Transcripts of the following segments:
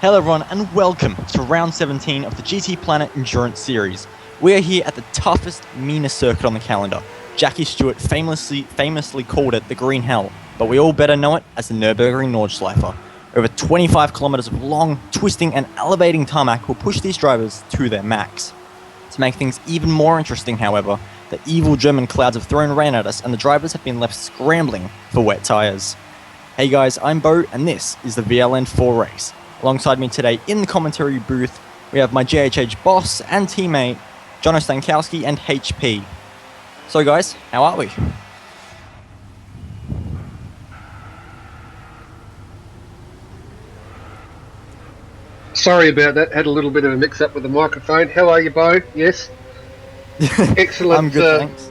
Hello everyone and welcome to round 17 of the GTPlanet Endurance Series. We are here at the toughest, meanest circuit on the calendar. Jackie Stewart famously called it the Green Hell, but we all better know it as the Nürburgring Nordschleife. Over 25 kilometers of long, twisting and elevating tarmac will push these drivers to their max. To make things even more interesting, however, the evil German clouds have thrown rain at us and the drivers have been left scrambling for wet tires. Hey guys, I'm Bo and this is the VLN 4 race. Alongside me today in the commentary booth, we have my JHH boss and teammate, Jono Stankowski and HP. So guys, how are we? Sorry about that. Had a little bit of a mix-up with the microphone. How are you, Bo? Yes. Excellent. I'm good, thanks.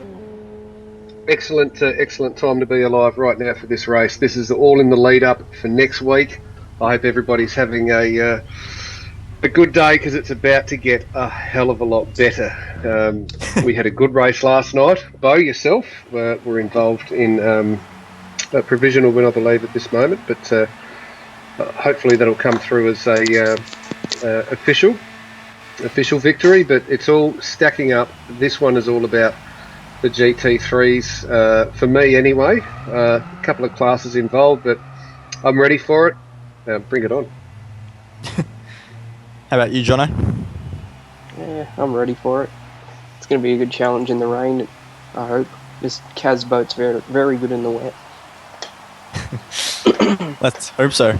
Excellent time to be alive right now for this race. This is all in the lead-up for next week. I hope everybody's having a good day because it's about to get a hell of a lot better. We had a good race last night. Bo, yourself were involved in a provisional win, I believe, at this moment, but hopefully that'll come through as a official victory. But it's all stacking up. This one is all about the GT3s for me anyway. A couple of classes involved, but I'm ready for it. Bring it on. How about you, Jono? Yeah, I'm ready for it. It's going to be a good challenge in the rain, I hope. This Kaz boat's very good in the wet. Let's hope so.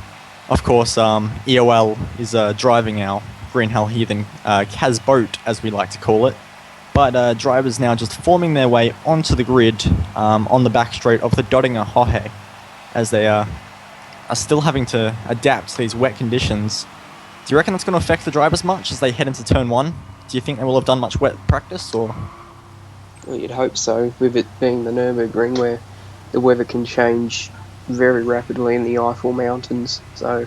Of course, EOL is driving our Green Hell Heathen Kaz boat, as we like to call it. But drivers now just forming their way onto the grid on the back straight of the Döttinger Hohe, as they are still having to adapt to these wet conditions. Do you reckon that's going to affect the drivers much as they head into turn one? Do you think they will have done much wet practice, or? Well, you'd hope so, with it being the Nürburgring, where the weather can change very rapidly in the Eifel Mountains. So,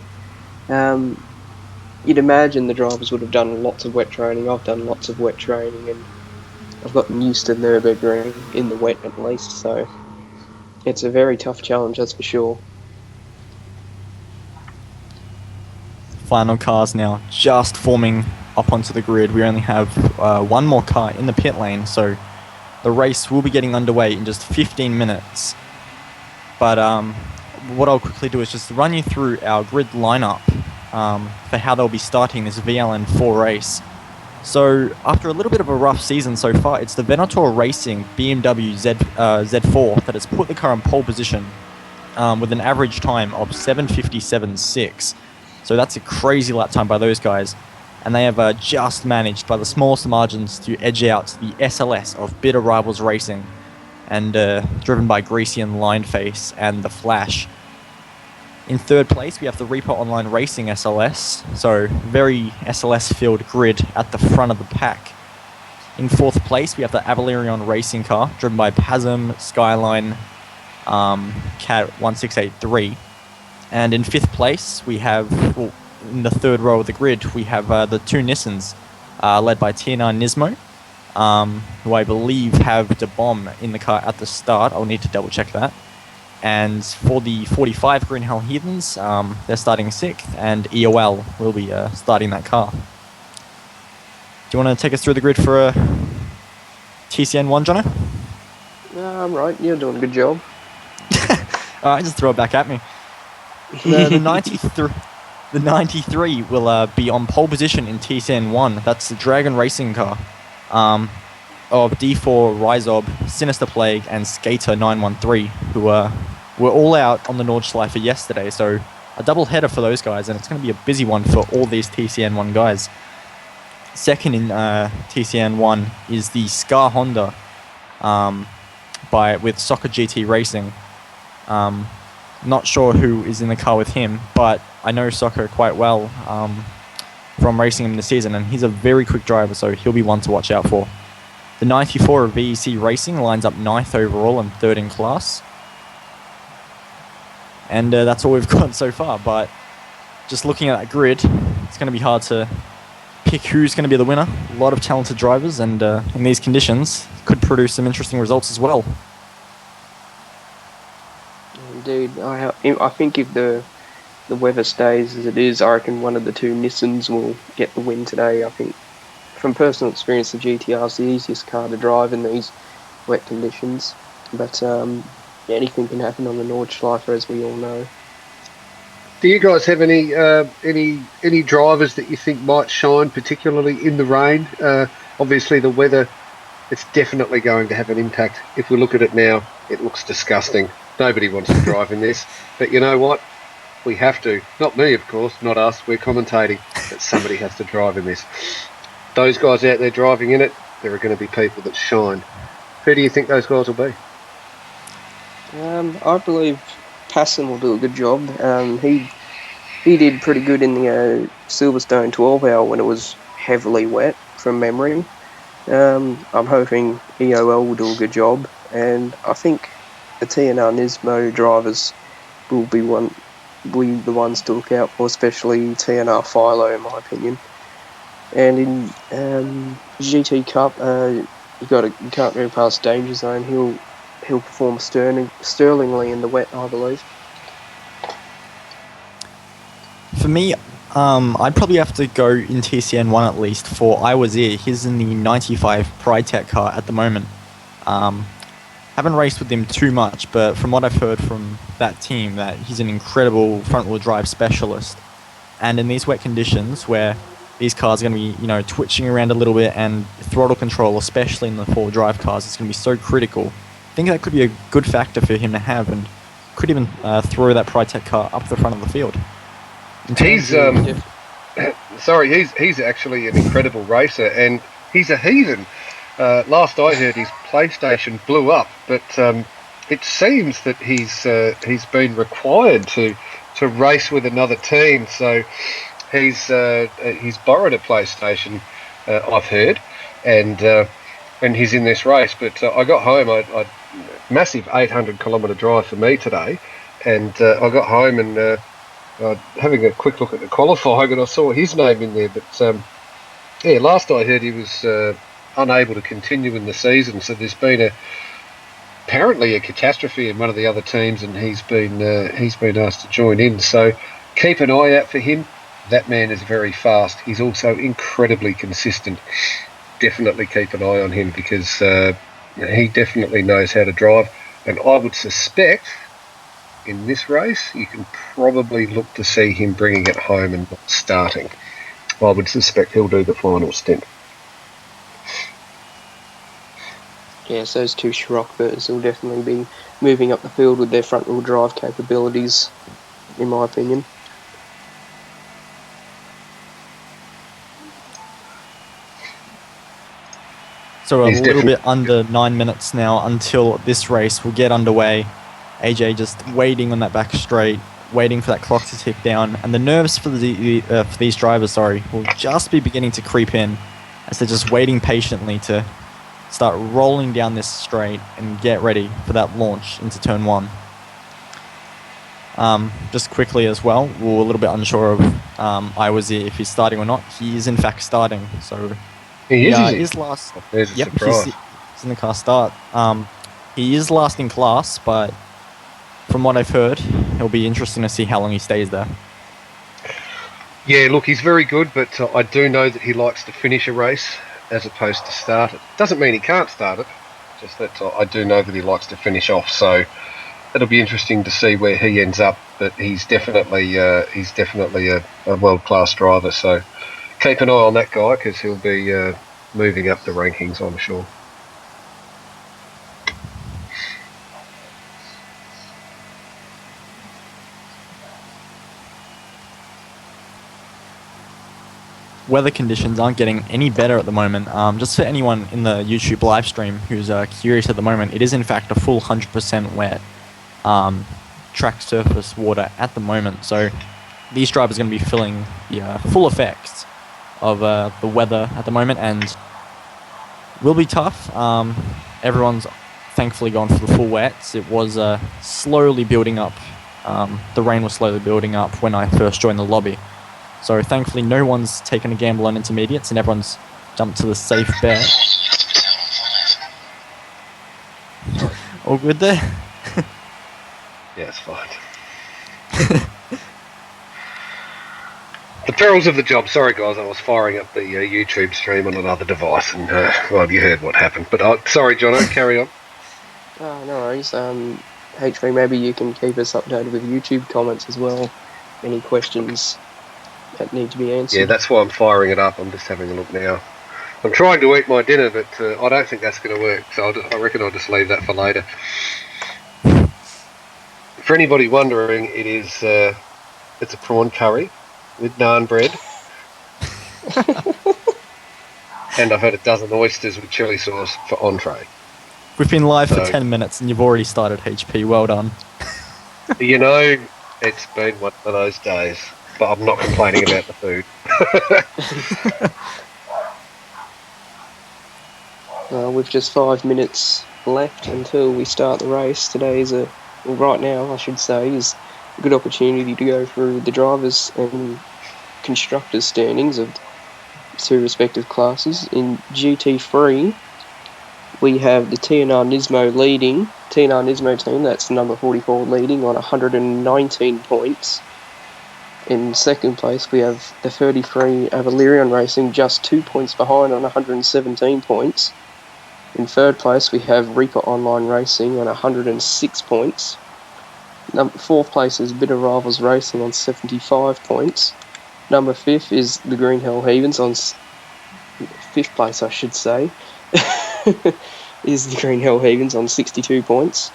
you'd imagine the drivers would have done lots of wet training. I've done lots of wet training, and I've gotten used to Nürburgring in the wet at least. So, it's a very tough challenge, that's for sure. Final cars now just forming up onto the grid. We only have one more car in the pit lane, so the race will be getting underway in just 15 minutes. But what I'll quickly do is just run you through our grid lineup for how they'll be starting this VLN 4 race. So after a little bit of a rough season so far, it's the Venator Racing BMW Z4 that has put the car in pole position with an average time of 7:57.6. So that's a crazy lap time by those guys. And they have just managed by the smallest margins to edge out the SLS of Bitter Rivals Racing, and driven by Greasy and Lineface and the Flash. In third place, we have the Reaper Online Racing SLS, so very SLS-filled grid at the front of the pack. In fourth place, we have the Avalerion Racing car, driven by Pasm, Skyline, Cat 1683. And in fifth place, we have, well, in the third row of the grid, we have the two Nissans, led by TNR Nismo, who I believe have the bomb in the car at the start. I'll need to double check that. And for the 45 Green Hell Heathens, they're starting 6th, and EOL will be starting that car. Do you want to take us through the grid for TCN1, Jono? No, I'm right, you're doing a good job. Alright, just throw it back at me. The 93 will be on pole position in TCN1. That's the Dragon Racing car of D4, Ryzob, Sinister Plague, and Skater 913, who were all out on the Nordschleife yesterday. So a double header for those guys, and it's going to be a busy one for all these TCN1 guys. Second in TCN1 is the Scar Honda with Soccer GT Racing. Not sure who is in the car with him, but I know Soccer quite well from racing him this season, and he's a very quick driver, so he'll be one to watch out for. The 94 of VEC Racing lines up 9th overall and 3rd in class. And that's all we've got so far, but just looking at that grid, it's going to be hard to pick who's going to be the winner. A lot of talented drivers, and in these conditions, could produce some interesting results as well. Indeed, I think if the the weather stays as it is, I reckon one of the two Nissans will get the win today. I think, from personal experience, the GTR is the easiest car to drive in these wet conditions. But anything can happen on the Nordschleife, as we all know. Do you guys have any drivers that you think might shine, particularly in the rain? Obviously, the weather, it's definitely going to have an impact. If we look at it now, it looks disgusting. Nobody wants to drive in this. But you know what? We have to. Not me, of course, not us. We're commentating, but somebody has to drive in this. Those guys out there driving in it, there are going to be people that shine. Who do you think those guys will be? I believe Passon will do a good job. He did pretty good in the Silverstone 12 hour when it was heavily wet, from memory. I'm hoping EOL will do a good job, and I think the TNR Nismo drivers will be the ones to look out for, especially TNR Philo, in my opinion. And in GT Cup, you can't go past danger zone. He'll perform sterlingly in the wet, I believe. For me, I'd probably have to go in TCN1 at least for Iwazir. He's in the 95 Pride Tech car at the moment. Haven't raced with him too much, but from what I've heard from that team, that he's an incredible front-wheel drive specialist. And in these wet conditions, where these cars are going to be, twitching around a little bit, and throttle control, especially in the four-wheel drive cars, is going to be so critical. I think that could be a good factor for him to have, and could even throw that Pride Tech car up the front of the field. He's he's actually an incredible racer, and he's a heathen. Last I heard, his PlayStation blew up, but it seems that he's been required to race with another team. So he's borrowed a PlayStation, I've heard, and he's in this race. But I got home, I massive 800-kilometre drive for me today, and I got home and having a quick look at the qualifying, and I saw his name in there. But last I heard, he was unable to continue in the season, so there's been apparently a catastrophe in one of the other teams, and he's been asked to join in. So keep an eye out for him. That man is very fast. He's also incredibly consistent. Definitely keep an eye on him, because he definitely knows how to drive, and I would suspect in this race you can probably look to see him bringing it home and not starting. I would suspect he'll do the final stint. Yes, those two Schrockbers will definitely be moving up the field with their front-wheel drive capabilities, in my opinion. So a little bit under 9 minutes now until this race will get underway. AJ just waiting on that back straight, waiting for that clock to tick down, and the nerves for these drivers, will just be beginning to creep in as they're just waiting patiently to start rolling down this straight and get ready for that launch into turn one. Just quickly as well, we're a little bit unsure of Iwazir if he's starting or not. He is in fact starting, so he is last. There's a Yep, surprise. he's in the car start. He is last in class, but from what I've heard, it'll be interesting to see how long he stays there. Yeah, look, he's very good, but I do know that he likes to finish a race as opposed to start it. Doesn't mean he can't start it, just that I do know that he likes to finish off. So it'll be interesting to see where he ends up. But he's definitely a world-class driver. So keep an eye on that guy, because he'll be moving up the rankings, I'm sure. Weather conditions aren't getting any better at the moment. Just for anyone in the YouTube live stream who's curious at the moment, it is in fact a full 100% wet track surface water at the moment. So these drivers are going to be feeling the full effects of the weather at the moment, and will be tough. Everyone's thankfully gone for the full wets. It was slowly building up. The rain was slowly building up when I first joined the lobby. So thankfully no one's taken a gamble on intermediates and everyone's jumped to the safe bet. All good there? Yeah, it's fine. Perils of the job. Sorry, guys, I was firing up the YouTube stream on another device, and well, you heard what happened. But sorry, Jono, carry on. Oh, no worries. HV, maybe you can keep us updated with YouTube comments as well. Any questions that need to be answered? Yeah, that's why I'm firing it up. I'm just having a look now. I'm trying to eat my dinner, but I don't think that's going to work. So I reckon I'll just leave that for later. For anybody wondering, it's a prawn curry with naan bread. And I've had a dozen oysters with chili sauce for entree. We've been live for 10 minutes and you've already started HP. Well done. You know, it's been one of those days, but I'm not complaining about the food. With just 5 minutes left until we start the race, right now I should say, is a good opportunity to go through the drivers and constructors standings of two respective classes. In GT3, we have the TNR Nismo leading. TNR Nismo team, that's number 44, leading on 119 points. In second place, we have the 33 Avalerion Racing, just 2 points behind on 117 points. In third place, we have Reaper Online Racing on 106 points. Fourth place is Bitter Rivals Racing on 75 points. Number 5 is the Green Hell Heavens on 5th place, I should say, is the Green Hell Heavens on 62 points.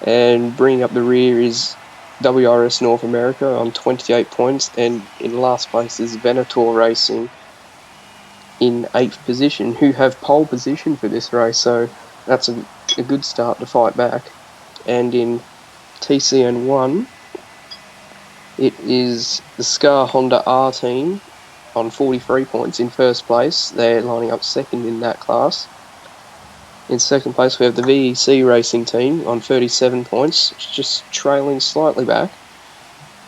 And bringing up the rear is WRS North America on 28 points. And in last place is Venator Racing in 8th position, who have pole position for this race, so that's a good start to fight back. And in TCN1, it is the Scar Honda R team on 43 points in first place. They're lining up second in that class. In second place, we have the VEC Racing team on 37 points, just trailing slightly back.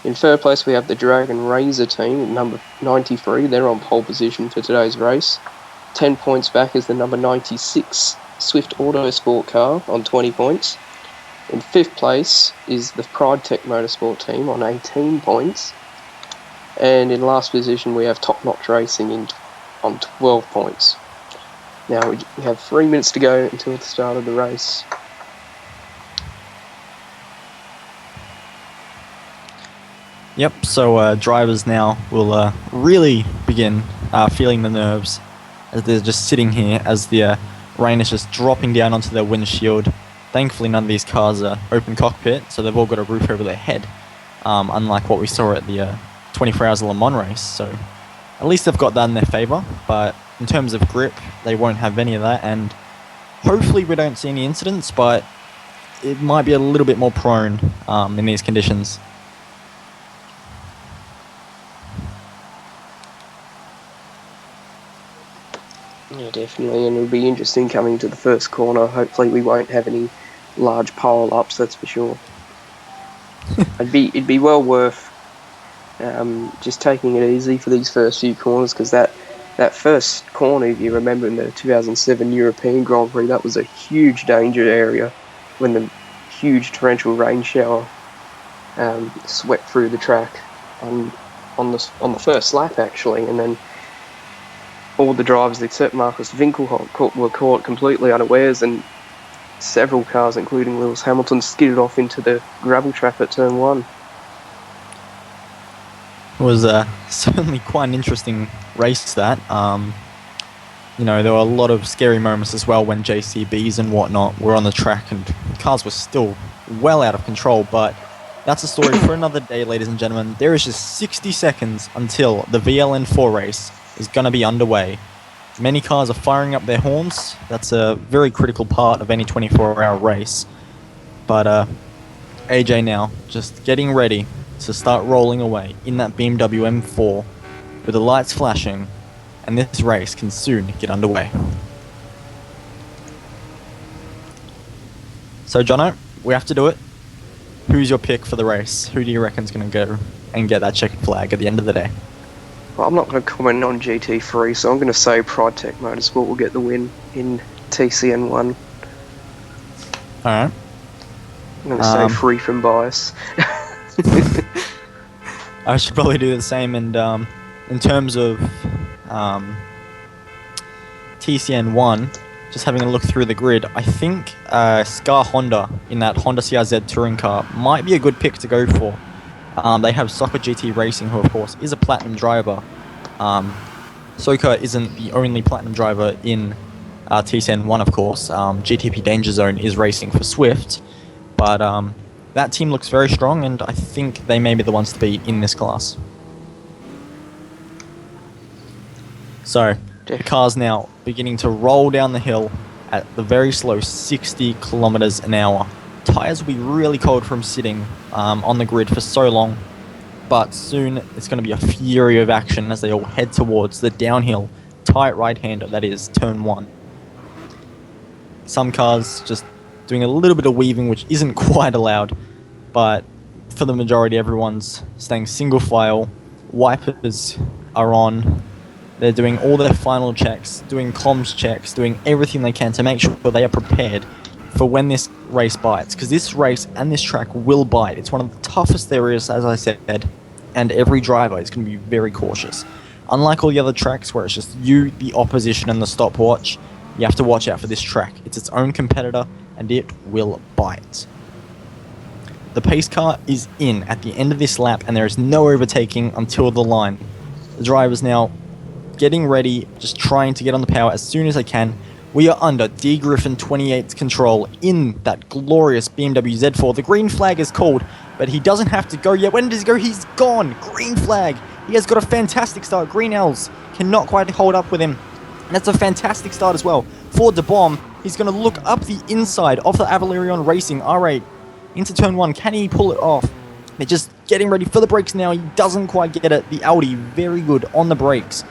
In third place, we have the Dragon Razor team, number 93. They're on pole position for today's race. 10 points back is the number 96 Swift Autosport car on 20 points. In fifth place is the Pride Tech Motorsport team on 18 points. And in last position, we have Top Notch Racing on 12 points. Now, we have 3 minutes to go until the start of the race. Yep, so drivers now will really begin feeling the nerves as they're just sitting here as the rain is just dropping down onto their windshield. Thankfully, none of these cars are open cockpit, so they've all got a roof over their head, unlike what we saw at the 24 Hours of Le Mans race. So at least they've got that in their favour, but in terms of grip, they won't have any of that, and hopefully we don't see any incidents, but it might be a little bit more prone in these conditions. Yeah, definitely, and it'll be interesting coming to the first corner. Hopefully we won't have any large pile-ups, that's for sure. It'd be well worth just taking it easy for these first few corners, because that first corner, if you remember in the 2007 European Grand Prix, that was a huge danger area when the huge torrential rain shower swept through the track on the first lap, actually, and then all the drivers except Marcus Winkelhock were caught completely unawares, and several cars, including Lewis Hamilton, skidded off into the gravel trap at turn 1. It was certainly quite an interesting race, that. You know, there were a lot of scary moments as well when JCBs and whatnot were on the track and cars were still well out of control, but that's a story for another day, ladies and gentlemen. There is just 60 seconds until the VLN 4 race is going to be underway. Many cars are firing up their horns. That's a very critical part of any 24-hour race. But AJ now just getting ready to start rolling away in that BMW M4 with the lights flashing, and this race can soon get underway. So Jono, we have to do it. Who's your pick for the race? Who do you reckon is going to go and get that checkered flag at the end of the day? Well, I'm not going to comment on GT3, so I'm going to say Pride Tech Motorsport will get the win in TCN1. Alright. I'm going to say free from bias. I should probably do the same, and in terms of TCN1, just having a look through the grid, I think Scar Honda in that Honda CRZ touring car might be a good pick to go for. They have Soccer GT Racing, who of course is a platinum driver. Soka isn't the only platinum driver in TCN1, of course. GTP Danger Zone is racing for Swift, but that team looks very strong, and I think they may be the ones to beat in this class. So, the car's now beginning to roll down the hill at the very slow 60 kilometers an hour. Tires will be really cold from sitting on the grid for so long, but soon it's going to be a fury of action as they all head towards the downhill tight right-hander, that is turn 1. Some cars just doing a little bit of weaving, which isn't quite allowed, but for the majority, everyone's staying single file. Wipers are on. They're doing all their final checks, doing comms checks, doing everything they can to make sure they are prepared for when this race bites. Because this race and this track will bite. It's one of the toughest there is, as I said, and every driver is going to be very cautious. Unlike all the other tracks where it's just you, the opposition, and the stopwatch, you have to watch out for this track. It's its own competitor, and it will bite. The pace car is in at the end of this lap, and there is no overtaking until the line. The driver's now getting ready, just trying to get on the power as soon as they can. We are under D. Griffin 28's control in that glorious BMW Z4. The green flag is called, but he doesn't have to go yet. When does he go? He's gone. Green flag. He has got a fantastic start. Green L's cannot quite hold up with him. And that's a fantastic start as well. For De Bomb, he's going to look up the inside of the Avalerion Racing R8 into turn 1. Can he pull it off? They're just getting ready for the brakes now. He doesn't quite get it. The Audi, very good on the brakes.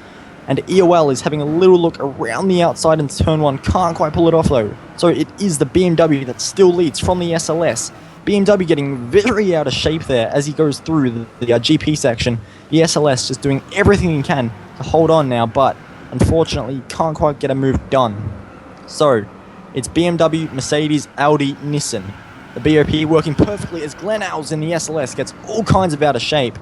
And EOL is having a little look around the outside in turn 1. Can't quite pull it off though. So it is the BMW that still leads from the SLS. BMW getting very out of shape there as he goes through the GP section. The SLS just doing everything he can to hold on now, but unfortunately can't quite get a move done. So it's BMW, Mercedes, Audi, Nissan. The BOP working perfectly as Glenn Owls in the SLS gets all kinds of out of shape.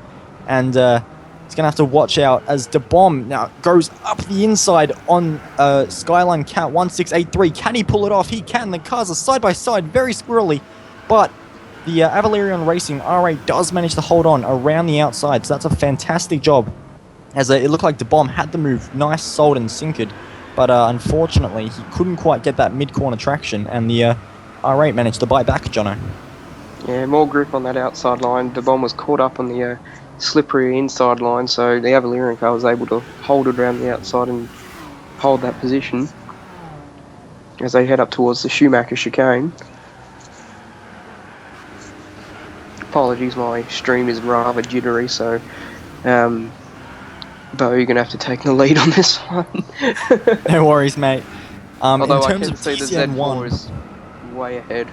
And he's going to have to watch out as De Bomb now goes up the inside on Skyline Cat 1683. Can he pull it off? He can. The cars are side by side, very squirrely. But the Avalerion Racing R8 does manage to hold on around the outside. So that's a fantastic job. As it looked like De Bomb had the move nice, sold and sinkered. But unfortunately, he couldn't quite get that mid-corner traction. And the R8 managed to bite back, Jono. Yeah, more grip on that outside line. De Bomb was caught up on the slippery inside line, so the Avalerion car was able to hold it around the outside and hold that position as they head up towards the Schumacher chicane. Apologies, my stream is rather jittery, so Bo, you're going to have to take the lead on this one. No worries, mate. Although in I terms can of see the TCN1, Z4 is way ahead.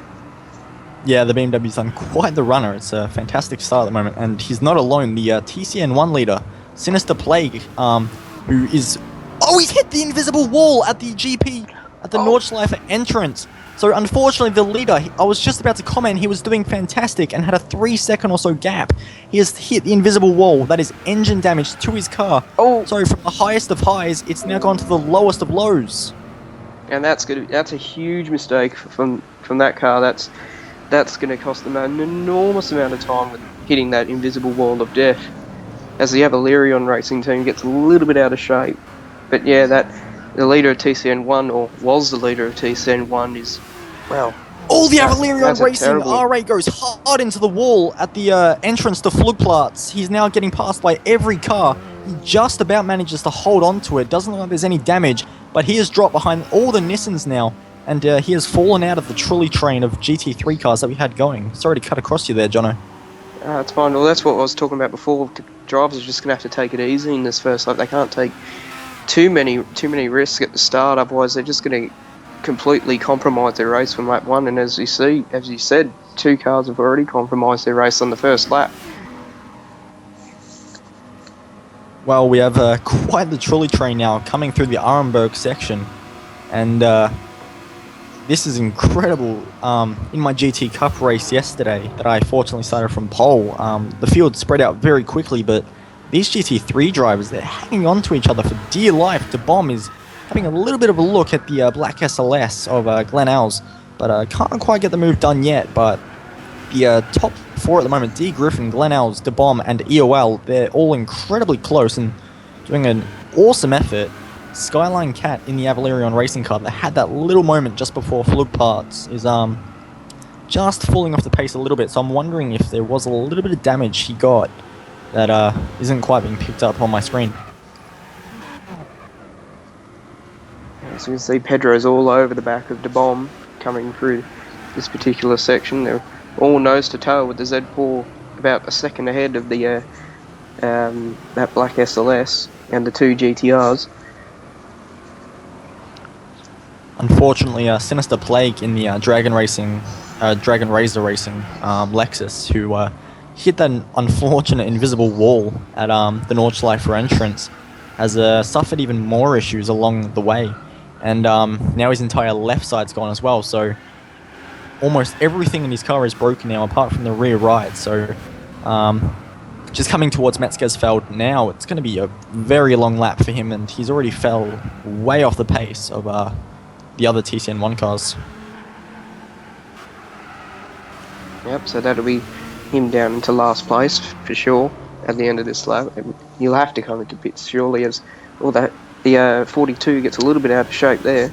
yeah, the BMW's done quite the runner. It's a fantastic start at the moment, and he's not alone. The TCN1 leader, Sinister Plague, who is... Oh, he's hit the invisible wall at the GP, at the Nordschleife entrance. So, unfortunately, the leader, I was just about to comment, he was doing fantastic and had a 3-second or so gap. He has hit the invisible wall. That is engine damage to his car. Oh. So, from the highest of highs, it's now gone to the lowest of lows. And that's a huge mistake from that car. That's going to cost them an enormous amount of time with hitting that invisible wall of death as the Avalerion Racing team gets a little bit out of shape. But yeah, the leader of TCN1, or was the leader of TCN1, is, well... Oh, the Avalerion Racing terrible... R8 goes hard into the wall at the entrance to Flugplatz. He's now getting passed by every car. He just about manages to hold on to it. Doesn't look like there's any damage, but he has dropped behind all the Nissans now. And he has fallen out of the trolley train of GT3 cars that we had going. Sorry to cut across you there, Jono. It's fine. Well, that's what I was talking about before. Drivers are just going to have to take it easy in this first lap. They can't take too many risks at the start, otherwise they're just going to completely compromise their race from lap 1. And as you said, 2 cars have already compromised their race on the first lap. Well, we have quite the trolley train now coming through the Arenberg section. And this is incredible. In my GT Cup race yesterday that I fortunately started from pole, the field spread out very quickly, but these GT3 drivers, they're hanging on to each other for dear life. De Bomb is having a little bit of a look at the black SLS of Glen Owls, but can't quite get the move done yet. But the top four at the moment, D Griffin, Glen Owls, De Bomb, and EOL, they're all incredibly close and doing an awesome effort. Skyline Cat in the Avalerion racing car that had that little moment just before Flug parts is just falling off the pace a little bit, so I'm wondering if there was a little bit of damage he got that isn't quite being picked up on my screen. As you can see, Pedro's all over the back of De Bomb coming through this particular section. They're all nose to tail with the Z4 about a second ahead of the that black SLS and the two GTRs. Unfortunately, Sinister Plague in the Dragon Razor Racing Lexus, who hit that unfortunate invisible wall at the Nordschleifer entrance, has suffered even more issues along the way. And now his entire left side's gone as well, so almost everything in his car is broken now, apart from the rear right. So just coming towards Metzgersfeld now, it's going to be a very long lap for him, and he's already fell way off the pace of the other TCN1 cars. Yep, so that'll be him down into last place for sure at the end of this lap. He'll have to come into pits surely, as all that the 42 gets a little bit out of shape there.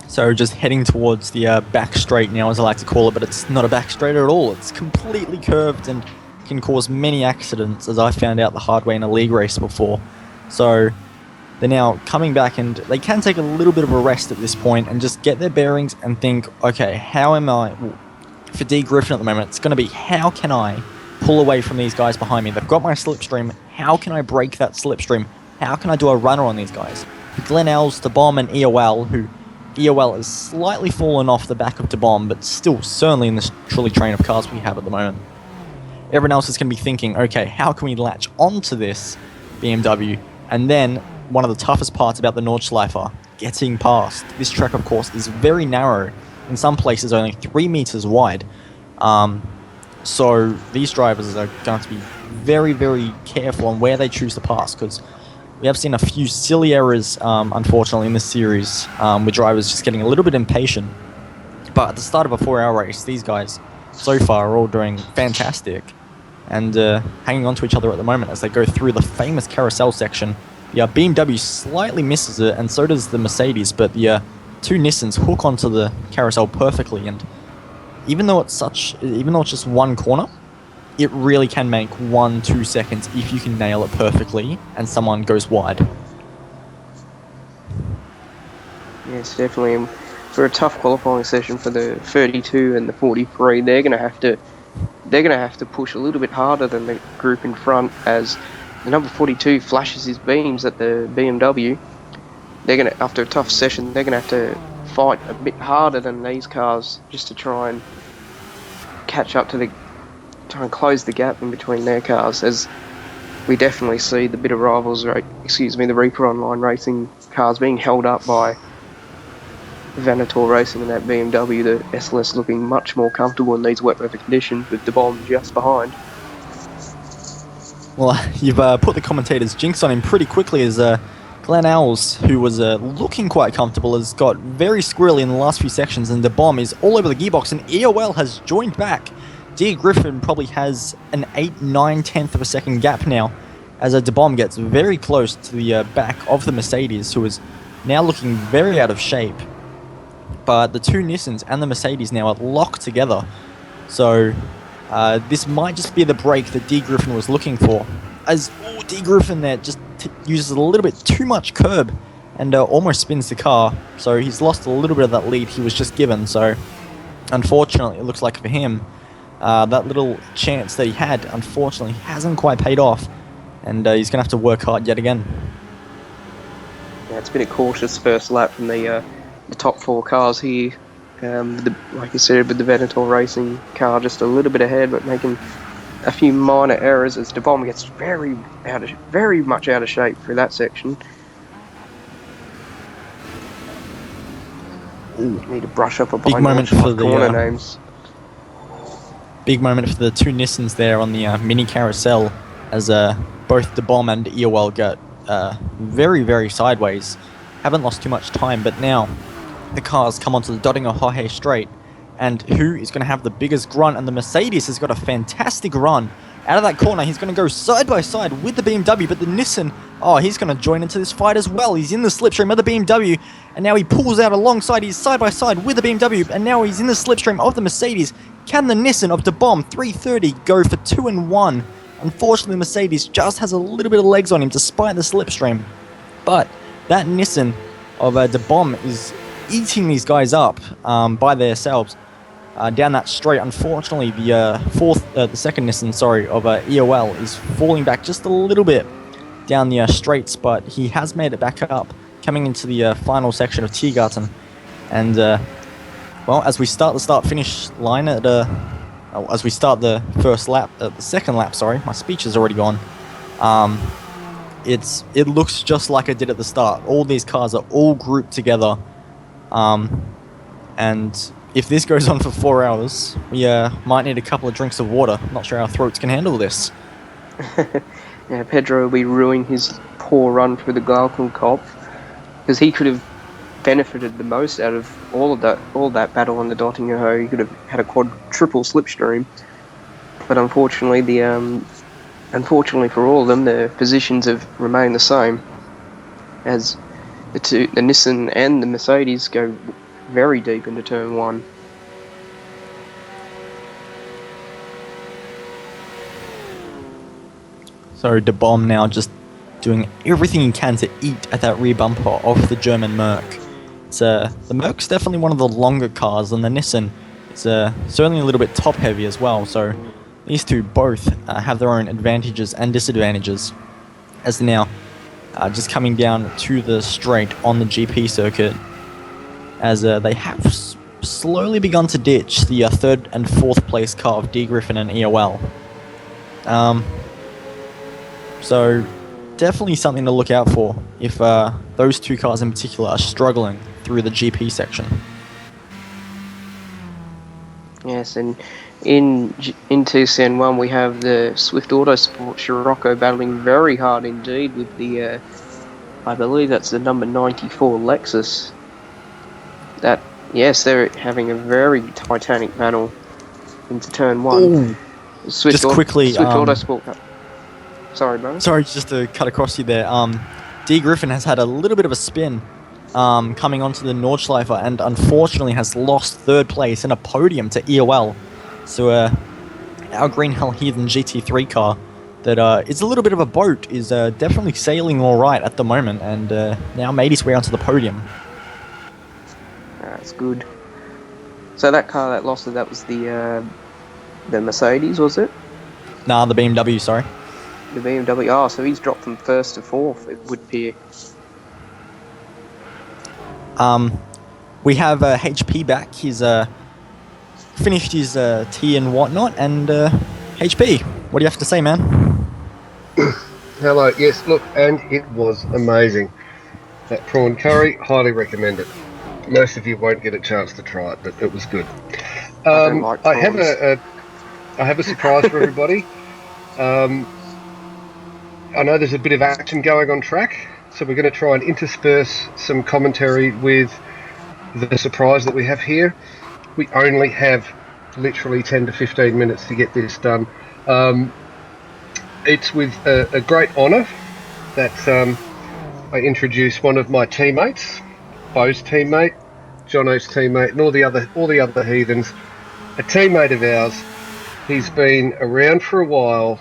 So just heading towards the back straight now, as I like to call it, but it's not a back straight at all. It's completely curved and can cause many accidents, as I found out the hard way in a league race before. So they're now coming back, and they can take a little bit of a rest at this point and just get their bearings and think, okay, how am I... For D Griffin at the moment, it's going to be, how can I pull away from these guys behind me? They've got my slipstream. How can I break that slipstream? How can I do a runner on these guys? Glen Owls, De Bomb, and EOL, who EOL has slightly fallen off the back of De Bomb, but still certainly in this trolley train of cars we have at the moment. Everyone else is going to be thinking, okay, how can we latch onto this BMW? And then one of the toughest parts about the Nordschleifer, getting past. This track, of course, is very narrow. In some places, only 3 meters wide. So these drivers are going to be very, very careful on where they choose to pass, because we have seen a few silly errors, unfortunately, in this series, with drivers just getting a little bit impatient. But at the start of a 4-hour race, these guys, so far, are all doing fantastic and hanging on to each other at the moment as they go through the famous carousel section. The BMW slightly misses it, and so does the Mercedes, but the two Nissans hook onto the carousel perfectly, and even though it's just one corner, it really can make 1-2 seconds if you can nail it perfectly and someone goes wide. Yes, definitely. For a tough qualifying session for the 32 and the 43, they're gonna have to push a little bit harder than the group in front, as the number 42 flashes his beams at the BMW. After a tough session, they're gonna have to fight a bit harder than these cars just to try and catch up to try and close the gap in between their cars, as we definitely see the Bitter Rivals, the Reaper Online Racing cars being held up by Venator Racing and that BMW. The SLS looking much more comfortable in these wet weather conditions, with De Bomb just behind. Well, you've put the commentator's jinx on him pretty quickly, as Glen Owls, who was looking quite comfortable, has got very squirrely in the last few sections, and De Bomb is all over the gearbox, and EOL has joined back. D Griffin probably has an 8-9 of a second gap now, as De Bomb gets very close to the back of the Mercedes, who is now looking very out of shape. But the two Nissans and the Mercedes now are locked together, so this might just be the break that D Griffin was looking for, as D Griffin there just uses a little bit too much curb and almost spins the car, so he's lost a little bit of that lead he was just given. So unfortunately, it looks like for him, that little chance that he had unfortunately hasn't quite paid off, and he's going to have to work hard yet again. Yeah, it's been a cautious first lap from the top 4 cars here. Like you said, with the Venator Racing car just a little bit ahead, but making a few minor errors as De Bomb gets very much out of shape through that section. Ooh. Need to brush up a big moment for the corner names. Big moment for the two Nissans there on the mini carousel as both the bomb and EOL get very, very sideways. Haven't lost too much time, but now the cars come onto the Dodinga-Hohe straight, and who is going to have the biggest grunt? And the Mercedes has got a fantastic run out of that corner. He's going to go side by side with the BMW, but the Nissan, oh, he's going to join into this fight as well. He's in the slipstream of the BMW, and now he pulls out alongside. He's side by side with the BMW, and now he's in the slipstream of the Mercedes. Can the Nissan of the Bomb 330 go for 2 and 1? Unfortunately, the Mercedes just has a little bit of legs on him despite the slipstream. But that Nissan of the Bomb is eating these guys up by themselves down that straight. Unfortunately, the second Nissan, of EOL is falling back just a little bit down the straights, but he has made it back up, coming into the final section of Tiergarten. And well, as we start the start-finish line at as we start the second lap, my speech has already gone. It looks just like it did at the start. All these cars are all grouped together, and if this goes on for 4 hours, we might need a couple of drinks of water. Not sure our throats can handle this. Yeah, Pedro will be ruining his poor run through the Galkenkopf, because he could have benefited the most out of all that battle on the Dottingerho. He could have had a quadruple slipstream, but unfortunately for all of them, the positions have remained the same, as the Nissan and the Mercedes go very deep into turn 1. So De Bomb now just doing everything he can to eat at that rear bumper of the German Merc. The Merc's definitely one of the longer cars, and the Nissan is certainly a little bit top heavy as well. So these two both have their own advantages and disadvantages, as they're now just coming down to the straight on the GP circuit, as they have slowly begun to ditch the 3rd and 4th place car of D. Griffin and EOL. So definitely something to look out for if those two cars in particular are struggling through the GP section. Yes, and in TCN 1 we have the Swift Autosport Scirocco battling very hard indeed with the, I believe that's the number 94 Lexus. Yes, they're having a very titanic battle into turn 1. Ooh. Just quickly, Swift Autosport. Sorry, bro. Sorry, just to cut across you there. D. Griffin has had a little bit of a spin coming onto the Nordschleifer, and unfortunately has lost 3rd place in a podium to EOL. So our Green Hell Heathen GT3 car that is a little bit of a boat is definitely sailing all right at the moment, and now made his way onto the podium. That's good. So that car that lost it, that was the Mercedes, was it? Nah, the BMW, sorry. The BMW. Oh, so he's dropped from 1st to 4th, it would appear. We have HP back. He's finished his tea and whatnot, and HP, what do you have to say, man? Hello, yes, look, and it was amazing. That prawn curry, highly recommend it. Most of you won't get a chance to try it, but it was good. I have a surprise for everybody. I know there's a bit of action going on track, so we're going to try and intersperse some commentary with the surprise that we have here. We only have literally 10 to 15 minutes to get this done. It's with a great honour that I introduce one of my teammates, Bo's teammate, Jono's teammate, and all the other heathens. A teammate of ours. He's been around for a while,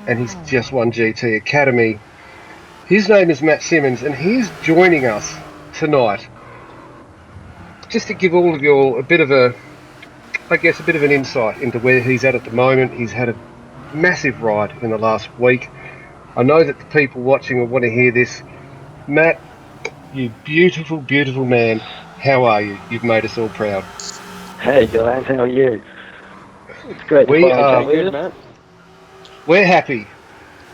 and he's just won GT Academy. His name is Matt Simmons, and he's joining us tonight. Just to give all of you a bit of an insight into where he's at the moment. He's had a massive ride in the last week. I know that the people watching will want to hear this. Matt, you beautiful, beautiful man. How are you? You've made us all proud. Hey guys, how are you? It's great to finally chat with you. We're happy.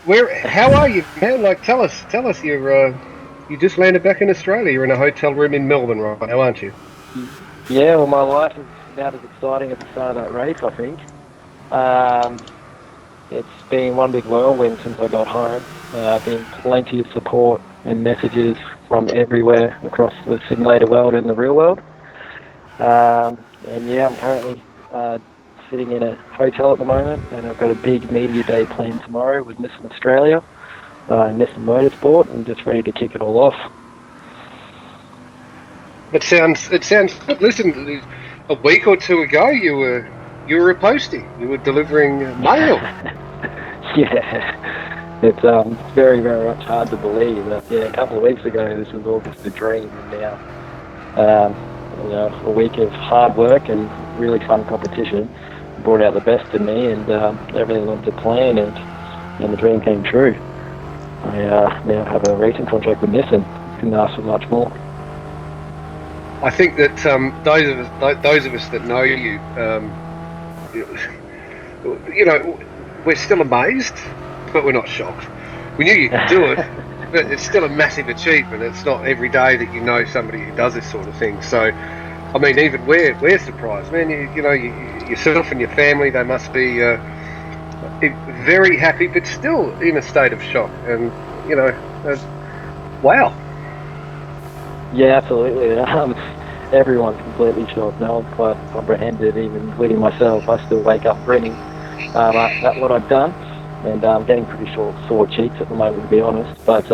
How are you, man? Like, tell us. You just landed back in Australia. You're in a hotel room in Melbourne right now, aren't you? Yeah, well, my life is about as exciting as the start of that race, I think. It's been one big whirlwind since I got home. Been plenty of support and messages from everywhere across the simulator world and the real world. And yeah, I'm currently sitting in a hotel at the moment, and I've got a big media day planned tomorrow with Nissan Australia and Nissan Motorsport, and just ready to kick it all off. It sounds good. Listen, a week or two ago, you were a postie. You were delivering mail. Yeah, it's very, very much hard to believe that. Yeah, a couple of weeks ago, this was all just a dream, and now, a week of hard work and really fun competition brought out the best in me, and everything went to plan, and the dream came true. I now have a racing contract with Nissan. Couldn't ask for much more. I think that those of us that know you, we're still amazed, but we're not shocked. We knew you could do it, but it's still a massive achievement. It's not every day that you know somebody who does this sort of thing. So, I mean, even we're surprised, man. Yourself and your family, they must be very happy, but still in a state of shock. And wow. Yeah, absolutely. Everyone's completely shocked. No one's quite comprehended, even including myself. I still wake up grinning at what I've done, and I'm getting pretty sore cheeks at the moment, to be honest. But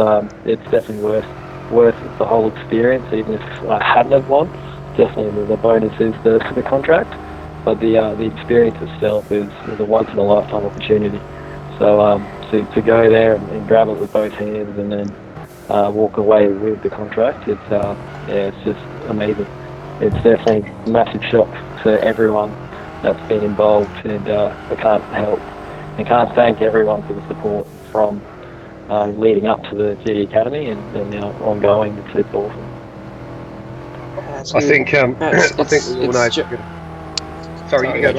it's definitely worth the whole experience, even if I hadn't have won. Definitely the bonus is the contract, but the experience itself is a once in a lifetime opportunity. So to go there and grab it with both hands and then walk away with the contract, it's just amazing. It's definitely a massive shock to everyone that's been involved, and I can't thank everyone for the support from leading up to the GT Academy and now ongoing. It's awesome. I think we all know. Sorry, you go.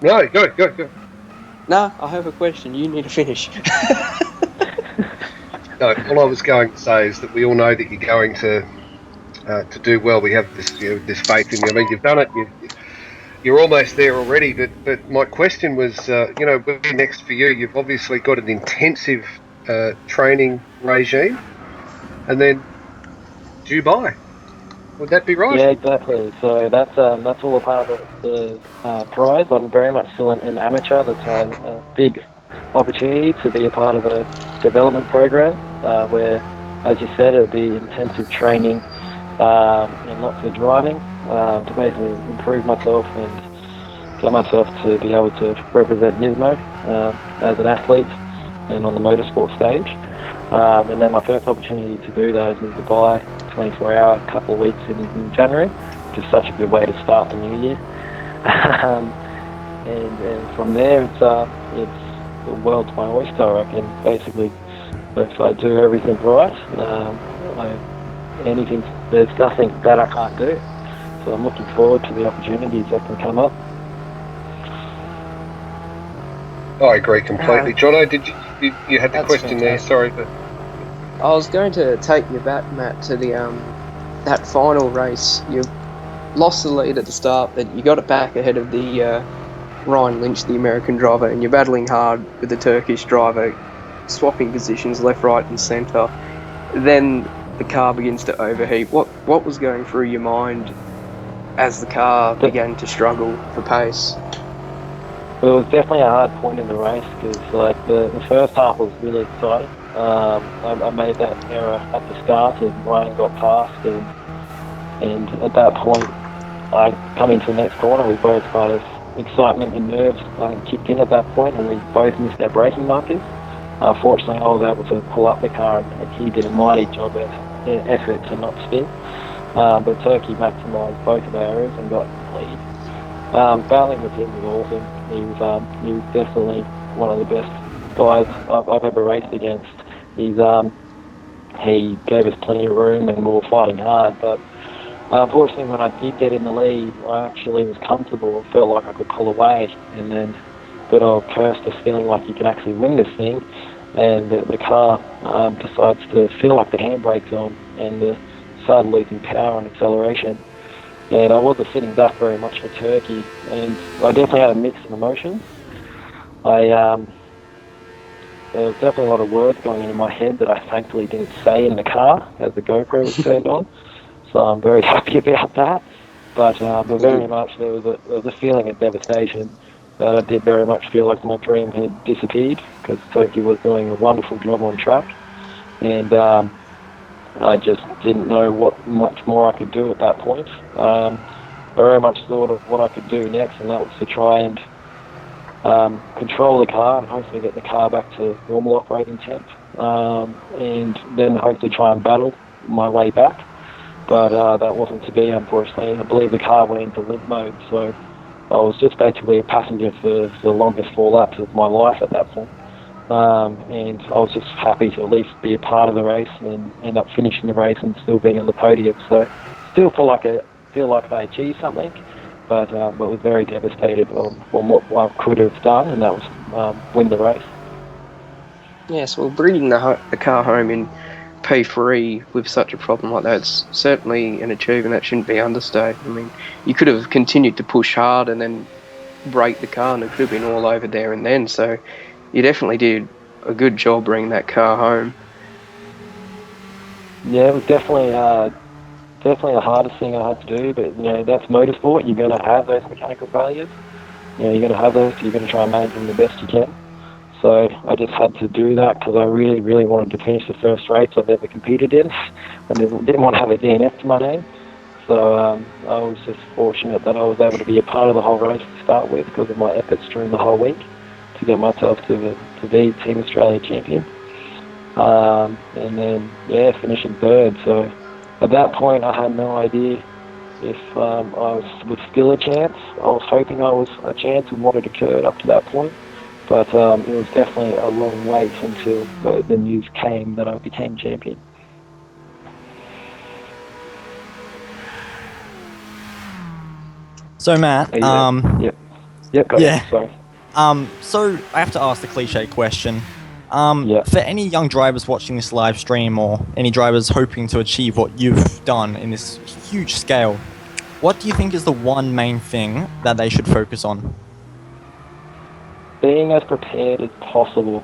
No, you go. No, go. No, I have a question. You need to finish. No, all I was going to say is that we all know that you're going to do well. We have this faith in you. I mean, you've done it. You're almost there already. But my question was, what's next for you? You've obviously got an intensive training regime, and then Dubai. Would that be right? Yeah, exactly. So that's all a part of the prize. I'm very much still an amateur. That's a big opportunity to be a part of a development program where, as you said, it'll be intensive training and lots of driving to basically improve myself and get myself to be able to represent Nismo as an athlete and on the motorsport stage. And then my first opportunity to do that is in Dubai, 24-hour, couple of weeks in January, which is such a good way to start the new year. and from there, it's the world's my oyster. I reckon. Basically, if I do everything right, there's nothing that I can't do. So I'm looking forward to the opportunities that can come up. I agree completely. Jono, did you had the question fantastic. There? Sorry, but I was going to take you back, Matt, to the that final race. You lost the lead at the start, but you got it back ahead of the Ryan Lynch, the American driver, and you're battling hard with the Turkish driver, swapping positions left, right, and centre. Then the car begins to overheat. What was going through your mind as the car began to struggle for pace? Well, it was definitely a hard point in the race because, the first half was really exciting. I made that error at the start, and Ryan got past, and at that point, I come into the next corner. We both kind of excitement and nerves kicked in at that point, and we both missed our braking markers. Fortunately, I was able to pull up the car, and he did a mighty job of effort to not spin. But Turkey maximised both of our errors and got the lead. Battling with him was awesome. He was definitely one of the best guys I've ever raced against. He gave us plenty of room, and we were fighting hard. But unfortunately, when I did get in the lead, I actually was comfortable. I felt like I could pull away, and then but I cursed this feeling like you can actually win this thing, and the car decides to feel like the handbrake's on, and started losing power and acceleration. and I wasn't sitting back very much for Turkey, and I definitely had a mix of emotions. There was definitely a lot of words going in my head that I thankfully didn't say in the car as the GoPro was turned on, so I'm very happy about that. But very much there was a feeling of devastation that I did very much feel like my dream had disappeared, because Turkey was doing a wonderful job on track, and I just didn't know what much more I could do at that point. I very much thought of what I could do next, and that was to try and control the car and hopefully get the car back to normal operating temp, and then hopefully try and battle my way back. But that wasn't to be, unfortunately. I believe the car went into limp mode, so I was just basically a passenger for the longest 4 laps of my life at that point. And I was just happy to at least be a part of the race and end up finishing the race and still being on the podium. So still feel like I achieved something, but was very devastated on what I could have done, and that was win the race. Yes, well, bringing the car home in P3 with such a problem like that's certainly an achievement that shouldn't be understated. I mean, you could have continued to push hard and then break the car, and it could have been all over there and then. So you definitely did a good job bringing that car home. Yeah, it was definitely the hardest thing I had to do, but that's motorsport. You're going to have those mechanical failures. You're going to have those, so you're going to try and manage them the best you can. So I just had to do that because I really, really wanted to finish the first race I've ever competed in. I didn't want to have a DNF to my name. So I was just fortunate that I was able to be a part of the whole race to start with because of my efforts during the whole week to get myself to be Team Australia champion. And then, finishing third. So at that point, I had no idea if I was still a chance. I was hoping I was a chance with what had occurred up to that point. But it was definitely a long wait until the news came that I became champion. So Matt, Yep, got it. Sorry. So I have to ask the cliche question. For any young drivers watching this live stream, or any drivers hoping to achieve what you've done in this huge scale, what do you think is the one main thing that they should focus on? Being as prepared as possible.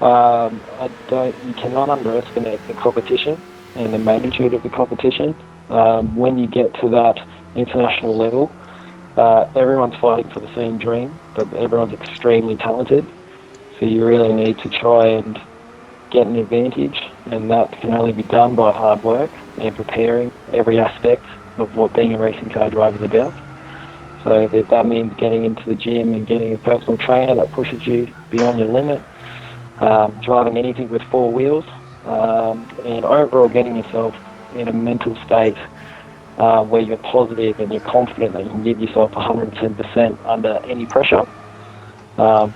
You cannot underestimate the competition and the magnitude of the competition. When you get to that international level, everyone's fighting for the same dream, but everyone's extremely talented. So you really need to try and get an advantage, and that can only be done by hard work and preparing every aspect of what being a racing car driver is about. So if that means getting into the gym and getting a personal trainer that pushes you beyond your limit, driving anything with 4 wheels, and overall getting yourself in a mental state where you're positive and you're confident that you can give yourself 110% under any pressure.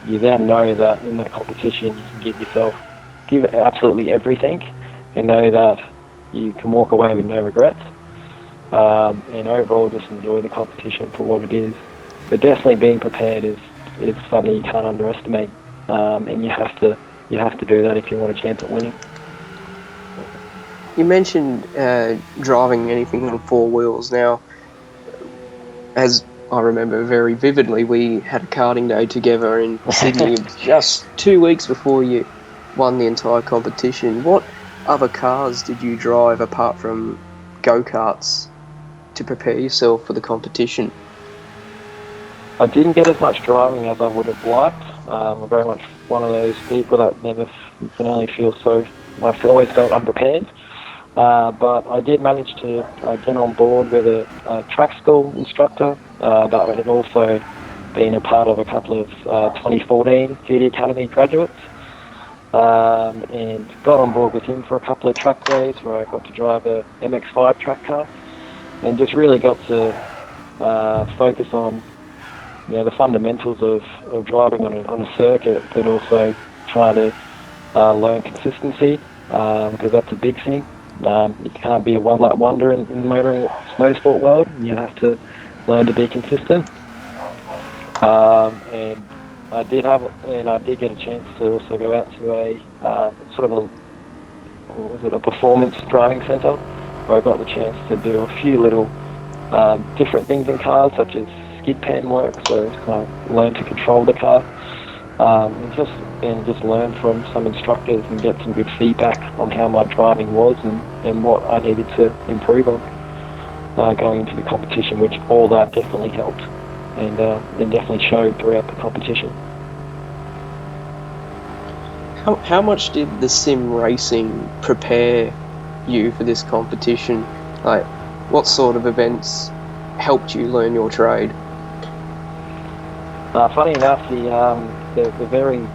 You then know that in the competition you can give it absolutely everything, and know that you can walk away with no regrets. And overall just enjoy the competition for what it is. But definitely being prepared is something you can't underestimate, and you have to do that if you want a chance at winning. You mentioned driving anything on 4 wheels. Now, as I remember very vividly, we had a karting day together in Sydney just 2 weeks before you won the entire competition. What other cars did you drive apart from go-karts to prepare yourself for the competition? I didn't get as much driving as I would have liked. I'm very much one of those people that can only feel so. I always felt unprepared. But I did manage to get on board with a track school instructor that had also been a part of a couple of 2014 GT Academy graduates, and got on board with him for a couple of track days where I got to drive a MX-5 track car and just really got to focus on the fundamentals of driving on a circuit, but also trying to learn consistency, because that's a big thing. You can't be a one-lap wonder in the motorsport world. You have to learn to be consistent. And I did get a chance to also go out to a performance driving centre, where I got the chance to do a few little different things in cars, such as skid pan work, so kind of learn to control the car, and just learn from some instructors and get some good feedback on how my driving was and what I needed to improve on going into the competition, which all that definitely helped and definitely showed throughout the competition. How much did the sim racing prepare you for this competition? Like, what sort of events helped you learn your trade? Funny enough, the very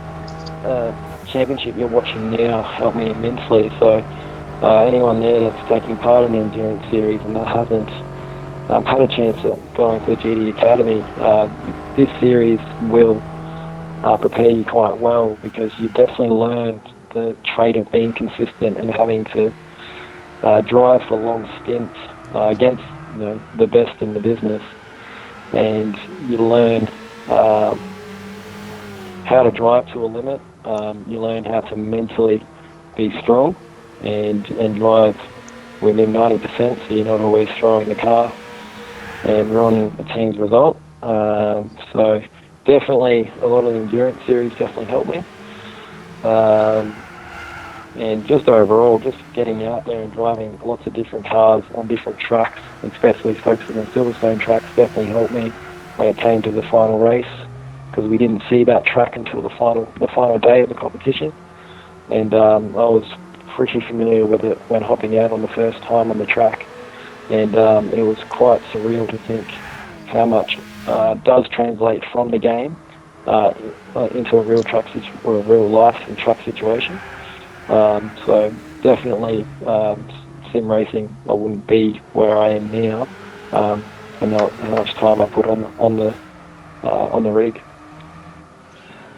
championship you're watching now helped me immensely. So anyone there that's taking part in the Endurance Series and that hasn't had a chance at going to the GT Academy, this series will prepare you quite well, because you definitely learn the trait of being consistent and having to drive for long stints against the best in the business, and you learn how to drive to a limit. You learn how to mentally be strong and drive within 90%, so you're not always throwing the car and ruining a team's result. So definitely a lot of the Endurance Series definitely helped me. And just overall, just getting out there and driving lots of different cars on different tracks, especially focusing on Silverstone tracks, definitely helped me when it came to the final race, because we didn't see that track until the final day of the competition. And I was pretty familiar with it when hopping out on the first time on the track. And it was quite surreal to think how much does translate from the game into a real or a real life and track situation. So definitely sim racing, I wouldn't be where I am now and how much time I put on the rig.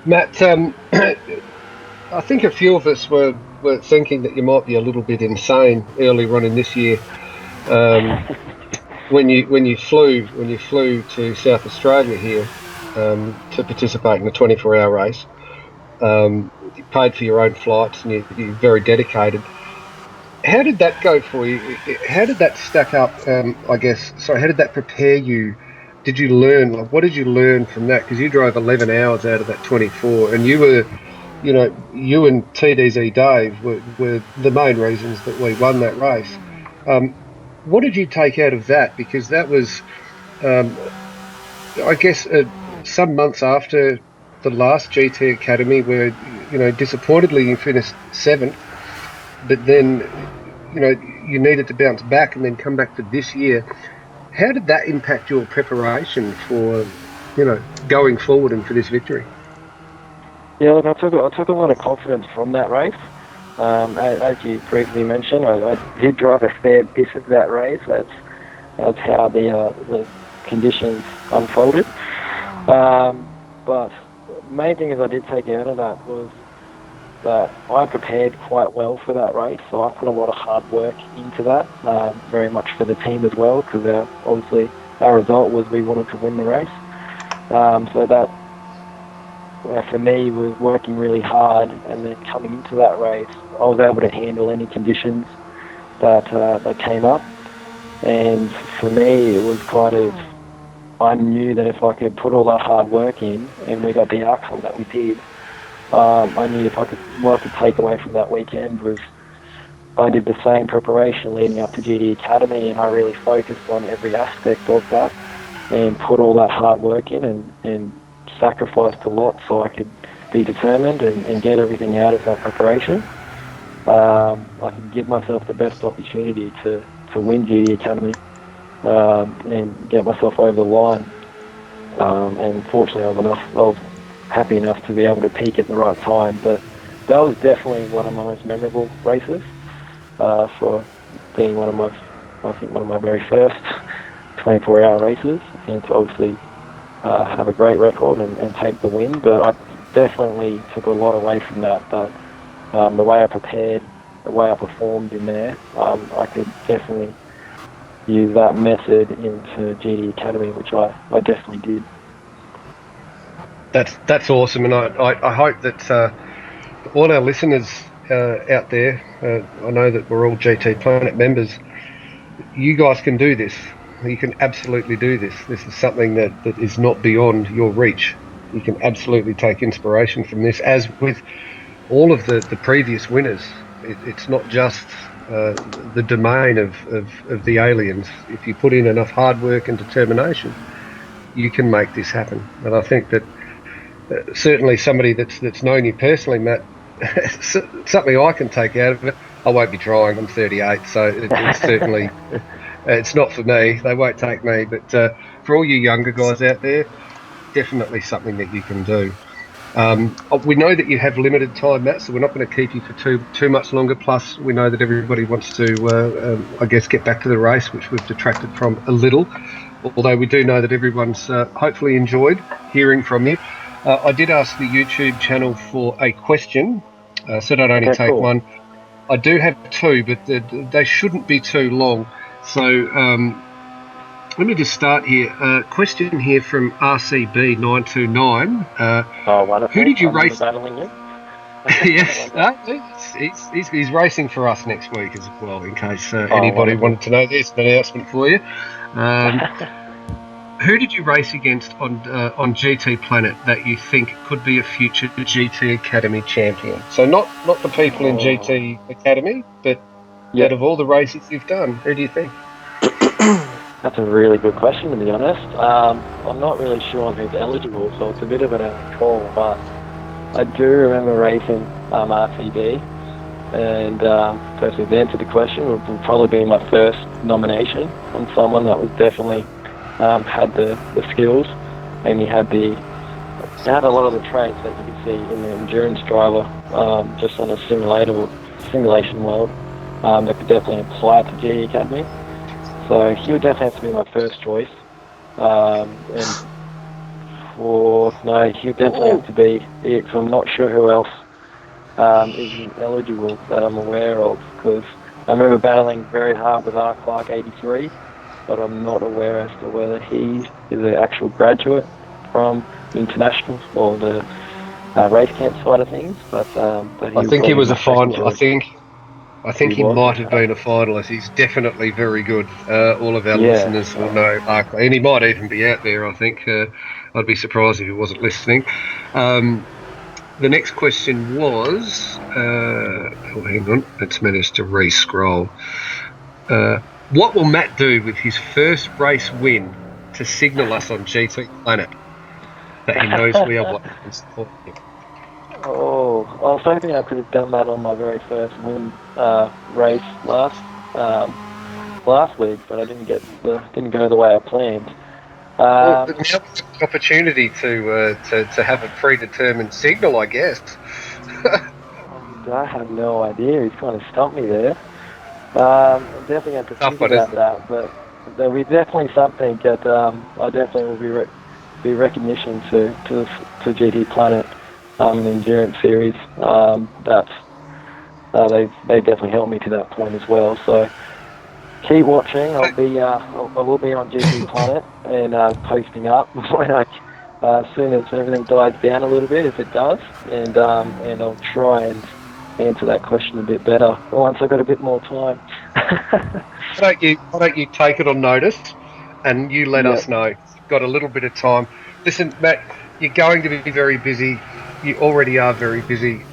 Matt, I think a few of us were thinking that you might be a little bit insane earlier on in this year. When you flew to South Australia here to participate in the 24-hour race, you paid for your own flights and you're very dedicated. How did that go for you? How did that stack up? I guess. Sorry, how did that prepare you? Did you learn? Like, what did you learn from that? Because you drove 11 hours out of that 24, and you and TDZ Dave were the main reasons that we won that race. What did you take out of that? Because that was, I guess, some months after the last GT Academy, where disappointedly you finished seventh, but then you needed to bounce back and then come back for this year. How did that impact your preparation for going forward and for this victory? Yeah, look, I took a lot of confidence from that race. As you previously mentioned, I did drive a fair bit of that race. That's how the conditions unfolded. But the main thing is I did take out of that was that I prepared quite well for that race, so I put a lot of hard work into that, very much for the team as well, because obviously our result was we wanted to win the race. So that for me was working really hard, and then coming into that race, I was able to handle any conditions that came up. And for me, it was kind of, I knew that if I could put all that hard work in and we got the outcome that we did, I knew what I could take away from that weekend was I did the same preparation leading up to GT Academy, and I really focused on every aspect of that and put all that hard work in and sacrificed a lot so I could be determined and get everything out of that preparation. I could give myself the best opportunity to win GT Academy and get myself over the line. And fortunately, I was happy enough to be able to peak at the right time. But that was definitely one of my most memorable races for being one of my very first 24-hour races, and to obviously have a great record and take the win. But I definitely took a lot away from that. But the way I prepared, the way I performed in there, I could definitely use that method into GT Academy, which I definitely did. That's awesome, and I hope that all our listeners out there, I know that we're all GT Planet members. You guys can do this. You can absolutely do this. This is something that is not beyond your reach. You can absolutely take inspiration from this, as with all of the previous winners. It's not just the domain of the aliens. If you put in enough hard work and determination, you can make this happen. And I think that certainly somebody that's known you personally, Matt, something I can take out of it. I won't be trying. I'm 38, so it's certainly it's not for me. They won't take me. But for all you younger guys out there, definitely something that you can do. We know that you have limited time, Matt, so we're not going to keep you for too much longer. Plus, we know that everybody wants to, I guess, get back to the race, which we've detracted from a little. Although we do know that everyone's hopefully enjoyed hearing from you. I did ask the YouTube channel for a question. Said I'd only take cool. one. I do have two, but they shouldn't be too long. So let me just start here. Question here from RCB929. Oh, wonderful. Who did you I'm race? battling you. Yes, he's racing for us next week as well, in case anybody wonderful. wanted to know. There's an announcement for you. Who did you race against on GTPlanet that you think could be a future GT Academy champion? So not the people in GT Academy, but out of all the races you've done, who do you think? That's a really good question, to be honest. I'm not really sure on who's eligible, so it's a bit of an early call, but I do remember racing RCB, and firstly, to answer the question, would probably be my first nomination on someone that was definitely had the skills, and he had a lot of the traits that you can see in the endurance driver, just on a simulation world, that could definitely apply to GE Academy. So he would definitely have to be my first choice. He would definitely have to be it. So I'm not sure who else is eligible that I'm aware of, because I remember battling very hard with R. Clark 83, but I'm not aware as to whether he is an actual graduate from international or the race camp side of things. But I think he was a final. I think he might have been a finalist. He's definitely very good. All of our listeners will know Arkley, and he might even be out there. I think I'd be surprised if he wasn't listening. The next question was, hang on, let's manage to re-scroll. What will Matt do with his first race win to signal us on GTPlanet that he knows we are watching and supporting him? Oh, I was hoping I could have done that on my very first win race last week, but I didn't go the way I planned. Well, now's an opportunity to have a predetermined signal, I guess. I have no idea. He's kind of stumped me there. I'm definitely going to think about that, but there'll be definitely something that I definitely will be recognition to GTPlanet. An endurance series that they definitely helped me to that point as well. So keep watching. I will be on GTPlanet and posting up when as soon as everything dies down a little bit, if it does, and I'll try and answer that question a bit better once I've got a bit more time. Why don't you take it on notice and you let us know? You've got a little bit of time. Listen, Matt, you're going to be very busy. You already are very busy.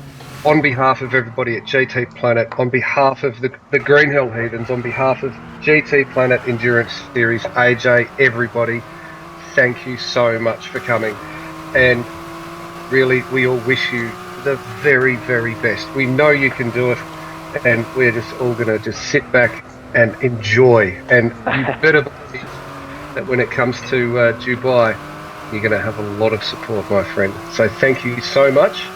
On behalf of everybody at GTPlanet, on behalf of the Green Hill Heathens, on behalf of GTPlanet Endurance Series, AJ, everybody, thank you so much for coming. And really, we all wish you the very, very best. We know you can do it, and we're just all going to just sit back and enjoy. And you better believe that when it comes to Dubai, you're going to have a lot of support, my friend. So thank you so much.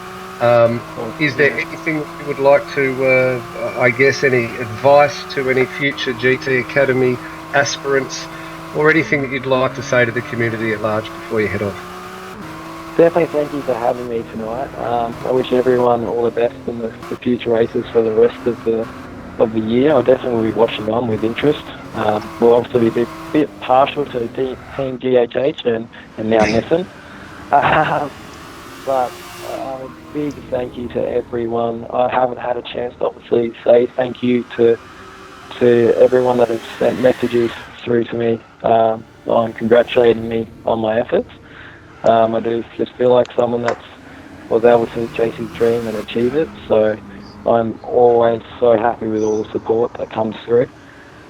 Is there anything you would like to, I guess, any advice to any future GT Academy aspirants, or anything that you'd like to say to the community at large before you head off? Definitely thank you for having me tonight. I wish everyone all the best in the future races for the rest of the year. I definitely will be watching on with interest. We'll obviously be a bit partial to Team GHH and now Nissan. But a big thank you to everyone. I haven't had a chance to obviously say thank you to everyone that has sent messages through to me on congratulating me on my efforts. I do just feel like someone that was able to chase his dream and achieve it. So I'm always so happy with all the support that comes through.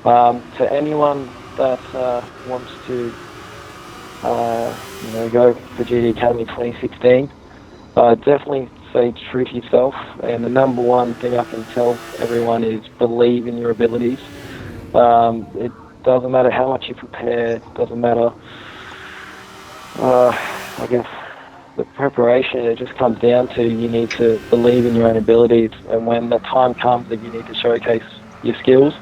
To anyone that wants to go for GT Academy 2016, definitely stay true to yourself. And the number one thing I can tell everyone is believe in your abilities. It doesn't matter how much you prepare. It doesn't matter, I guess, the preparation. It just comes down to you need to believe in your own abilities. And when the time comes that you need to showcase your skills,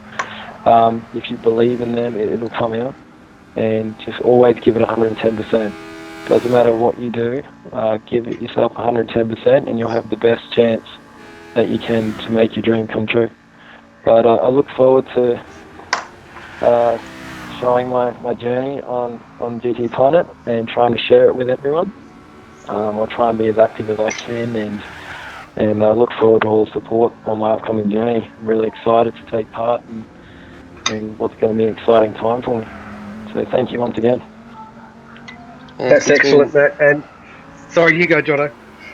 if you believe in them, it'll come out. And just always give it 110%. Doesn't matter what you do, give it yourself 110% and you'll have the best chance that you can to make your dream come true. But I look forward to showing my journey on GTPlanet and trying to share it with everyone. I'll try and be as active as I can and I look forward to all the support on my upcoming journey. I'm really excited to take part in what's going to be an exciting time for me. So thank you once again. That's excellent, Matt. And sorry, you go, Jono.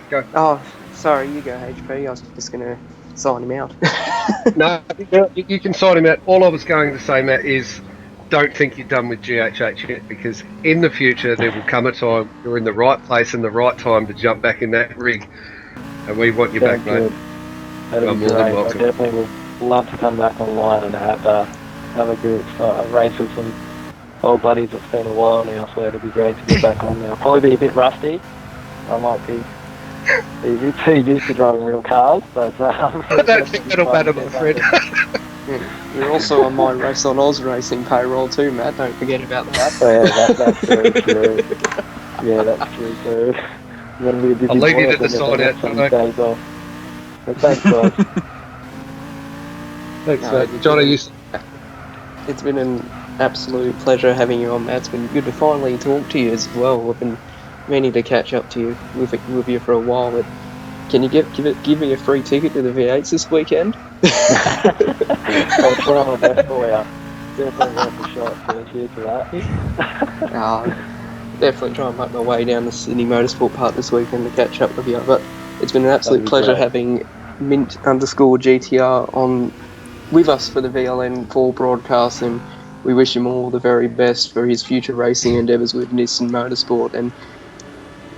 Go. Oh, sorry, you go, HP. I was just going to sign him out. No, you can sign him out. All I was going to say, Matt, is don't think you're done with GHH yet, because in the future there will come a time you're in the right place and the right time to jump back in that rig, and we want you back, mate. That'd be great. I definitely would love to come back online and have a good race with some old buddies. It's been a while now, so it'd be great to get back on there. I'll probably be a bit rusty. I might be a bit too used to driving real cars, but I don't think that'll matter, my friend. You're also on my Race on Oz racing payroll too, Matt. Don't forget about that. Oh, yeah, that's very true. Yeah, that's true too. I'll leave you to decide out, Jono. Days off. But thanks, guys. Thanks, Jono. It's been an absolute pleasure having you on, Matt. It's been good to finally talk to you as well. We've been meaning to catch up to you with you for a while. But can you give me a free ticket to the V8s this weekend? I'll try my best for you. Definitely worth a shot, so cheers for that. Definitely try and make my way down to Sydney Motorsport Park this weekend to catch up with you. But it's been an absolute pleasure having Mint_GTR on with us for the VLN fall broadcast, and we wish him all the very best for his future racing endeavours with Nissan Motorsport. And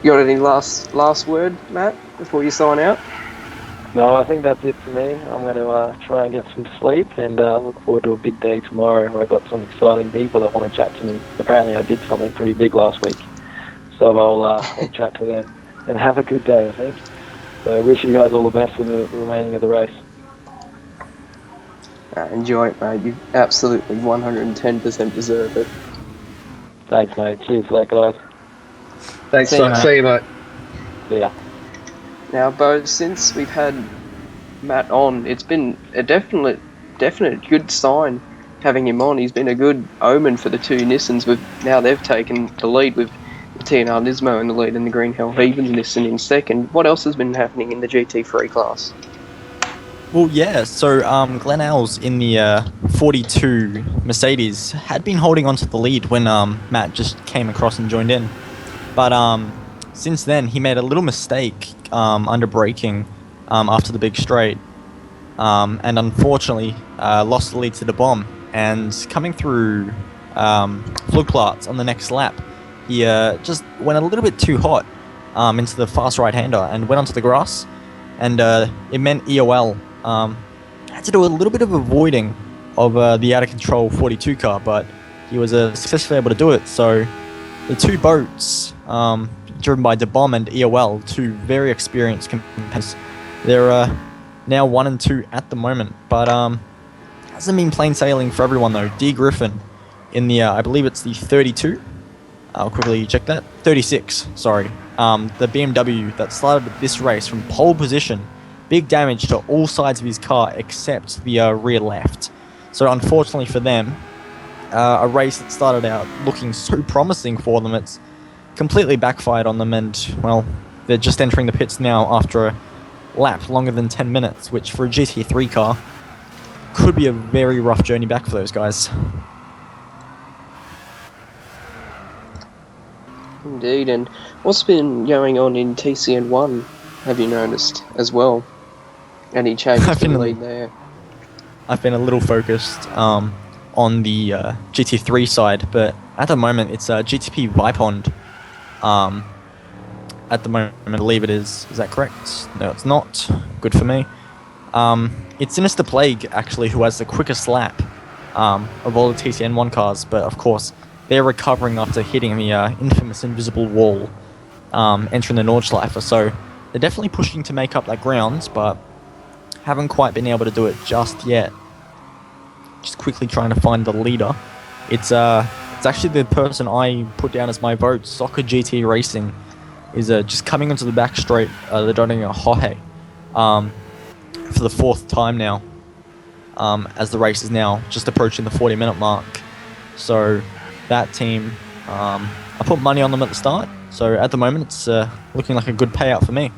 you got any last word, Matt, before you sign out? No, I think that's it for me. I'm going to try and get some sleep and look forward to a big day tomorrow where I've got some exciting people that want to chat to me. Apparently I did something pretty big last week, so I'll chat to them and have a good day, I think. So I wish you guys all the best with the remaining of the race. Enjoy it, mate. You absolutely 110% deserve it. Thanks, mate. Cheers for that, guys. Thanks, mate. See you, mate. See ya. Now, Bo, since we've had Matt on, it's been a definite good sign having him on. He's been a good omen for the two Nissans. Now they've taken the lead with TNR Nismo in the lead and the Green Hell Heavens Nissan in second. What else has been happening in the GT3 class? Well, yeah, so Glenn Owls in the 42 Mercedes had been holding on to the lead when Matt just came across and joined in. But since then, he made a little mistake under braking after the big straight. And unfortunately, lost the lead to the bomb. And coming through Flugplatz on the next lap, he just went a little bit too hot into the fast right-hander and went onto the grass. And it meant EOL had to do a little bit of avoiding of the out-of-control 42 car, but he was successfully able to do it. So the two boats, driven by DeBomb and EOL, two very experienced competitors, they're now 1 and 2 at the moment, but hasn't been plain sailing for everyone though. D. Griffin in the, I believe it's the 32, I'll quickly check that, 36, sorry. The BMW that started this race from pole position, big damage to all sides of his car except the rear left. So unfortunately for them, a race that started out looking so promising for them, it's completely backfired on them, and well, they're just entering the pits now after a lap longer than 10 minutes, which for a GT3 car could be a very rough journey back for those guys. Indeed, and what's been going on in TCN1, have you noticed, as well? Any changes to the lead there? I've been a little focused on the GT3 side, but at the moment it's GTP Vipond. At the moment, I believe it is. Is that correct? No, it's not. Good for me. It's Sinister Plague, actually, who has the quickest lap of all the TCN1 cars, but of course, they're recovering after hitting the infamous invisible wall entering the Nordschleife, so they're definitely pushing to make up that ground, but haven't quite been able to do it just yet. Just quickly trying to find the leader. It's actually the person I put down as my vote, Soccer GT Racing, is just coming into the back straight, they're doing a Hohe, for the fourth time now, as the race is now just approaching the 40-minute mark. So that team, I put money on them at the start, so at the moment it's looking like a good payout for me.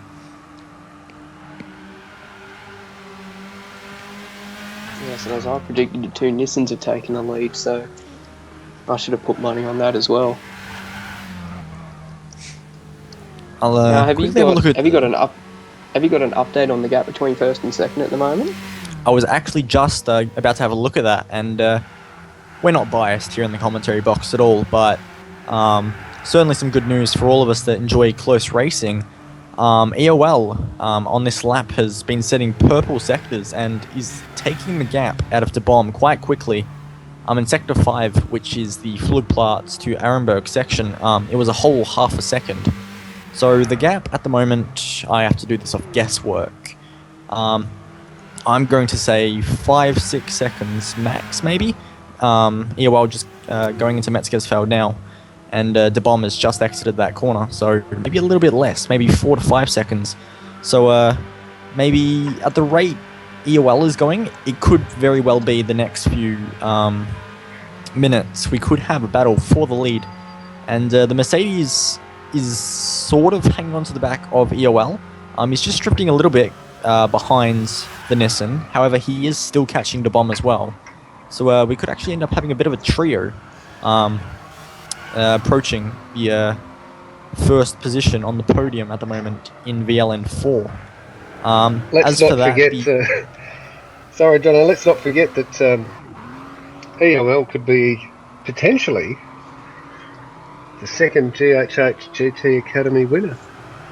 Yes, and as I predicted, the two Nissans have taken the lead, so I should have put money on that as well. I'll Now, have you got an update on the gap between first and second at the moment? I was actually just about to have a look at that, and we're not biased here in the commentary box at all, but certainly some good news for all of us that enjoy close racing. EOL on this lap has been setting purple sectors and is taking the gap out of De Bomb quite quickly. In Sector 5, which is the Flugplatz to Arenberg section, it was a whole half a second. So the gap at the moment, I have to do this off guesswork. I'm going to say 5-6 seconds max, maybe. EOL just going into Metzgersfeld now, and De Bomb has just exited that corner, so maybe a little bit less, maybe 4 to 5 seconds. So maybe at the rate EOL is going, it could very well be the next few minutes. We could have a battle for the lead, and the Mercedes is sort of hanging on to the back of EOL. He's just drifting a little bit behind the Nissan. However, he is still catching De Bomb as well. So we could actually end up having a bit of a trio approaching the first position on the podium at the moment in VLN 4. Let's not forget... sorry, John, let's not forget that EOL could be potentially the second GHH GT Academy winner,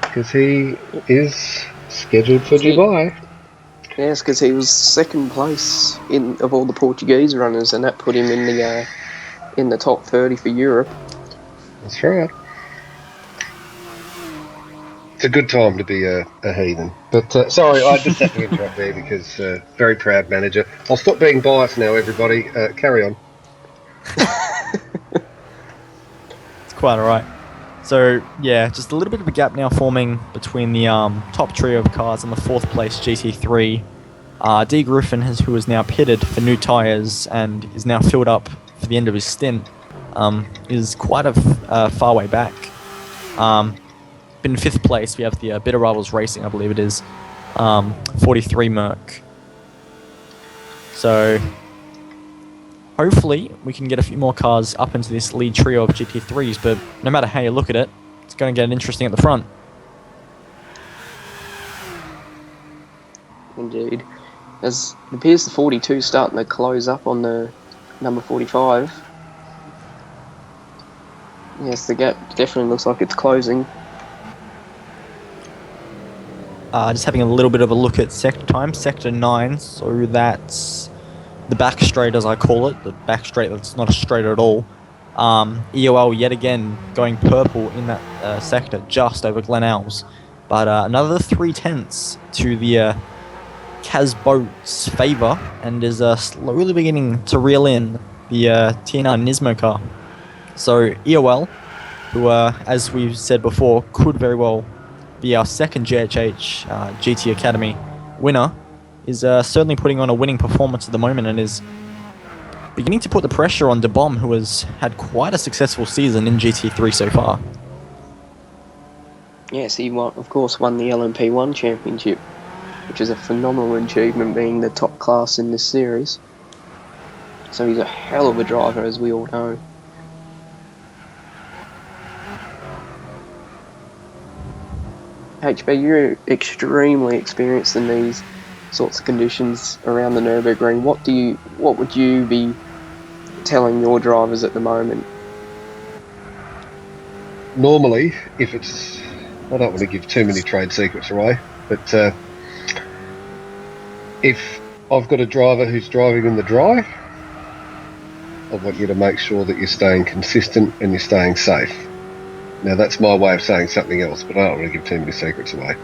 because he is scheduled for Dubai. Yes, because he was second place of all the Portuguese runners, and that put him in the top 30 for Europe. That's right. It's a good time to be a heathen. But sorry, I just have to interrupt there because very proud manager. I'll stop being biased now, everybody. Carry on. Quite alright. So yeah, just a little bit of a gap now forming between the top trio of cars and the fourth place GT3. D Griffin, who is now pitted for new tyres and is now filled up for the end of his stint, is quite a far way back. In fifth place we have the Bitter Rivals Racing, I believe it is, 43 Merc. So hopefully we can get a few more cars up into this lead trio of GT3s, but no matter how you look at it, it's going to get interesting at the front. Indeed. As it appears the 42 starting to close up on the number 45. Yes, the gap definitely looks like it's closing. Just having a little bit of a look at sector time, sector 9, so that's the back straight, as I call it, the back straight that's not a straight at all. EOL yet again going purple in that sector, just over Glen Alves. But another 3/10 to the Kaz Boat's favour, and is slowly beginning to reel in the TNR Nismo car. So EOL, who as we've said before, could very well be our second GHH GT Academy winner, is certainly putting on a winning performance at the moment and is beginning to put the pressure on De Bomb, who has had quite a successful season in GT3 so far. Yes, he of course won the LMP1 championship, which is a phenomenal achievement, being the top class in this series. So he's a hell of a driver, as we all know. HB, you're extremely experienced in these sorts of conditions around the Nürburgring. What would you be telling your drivers at the moment? Normally, if it's, I don't want to give too many trade secrets away, but if I've got a driver who's driving in the dry, I want you to make sure that you're staying consistent and you're staying safe. Now, that's my way of saying something else, but I don't want to give too many secrets away.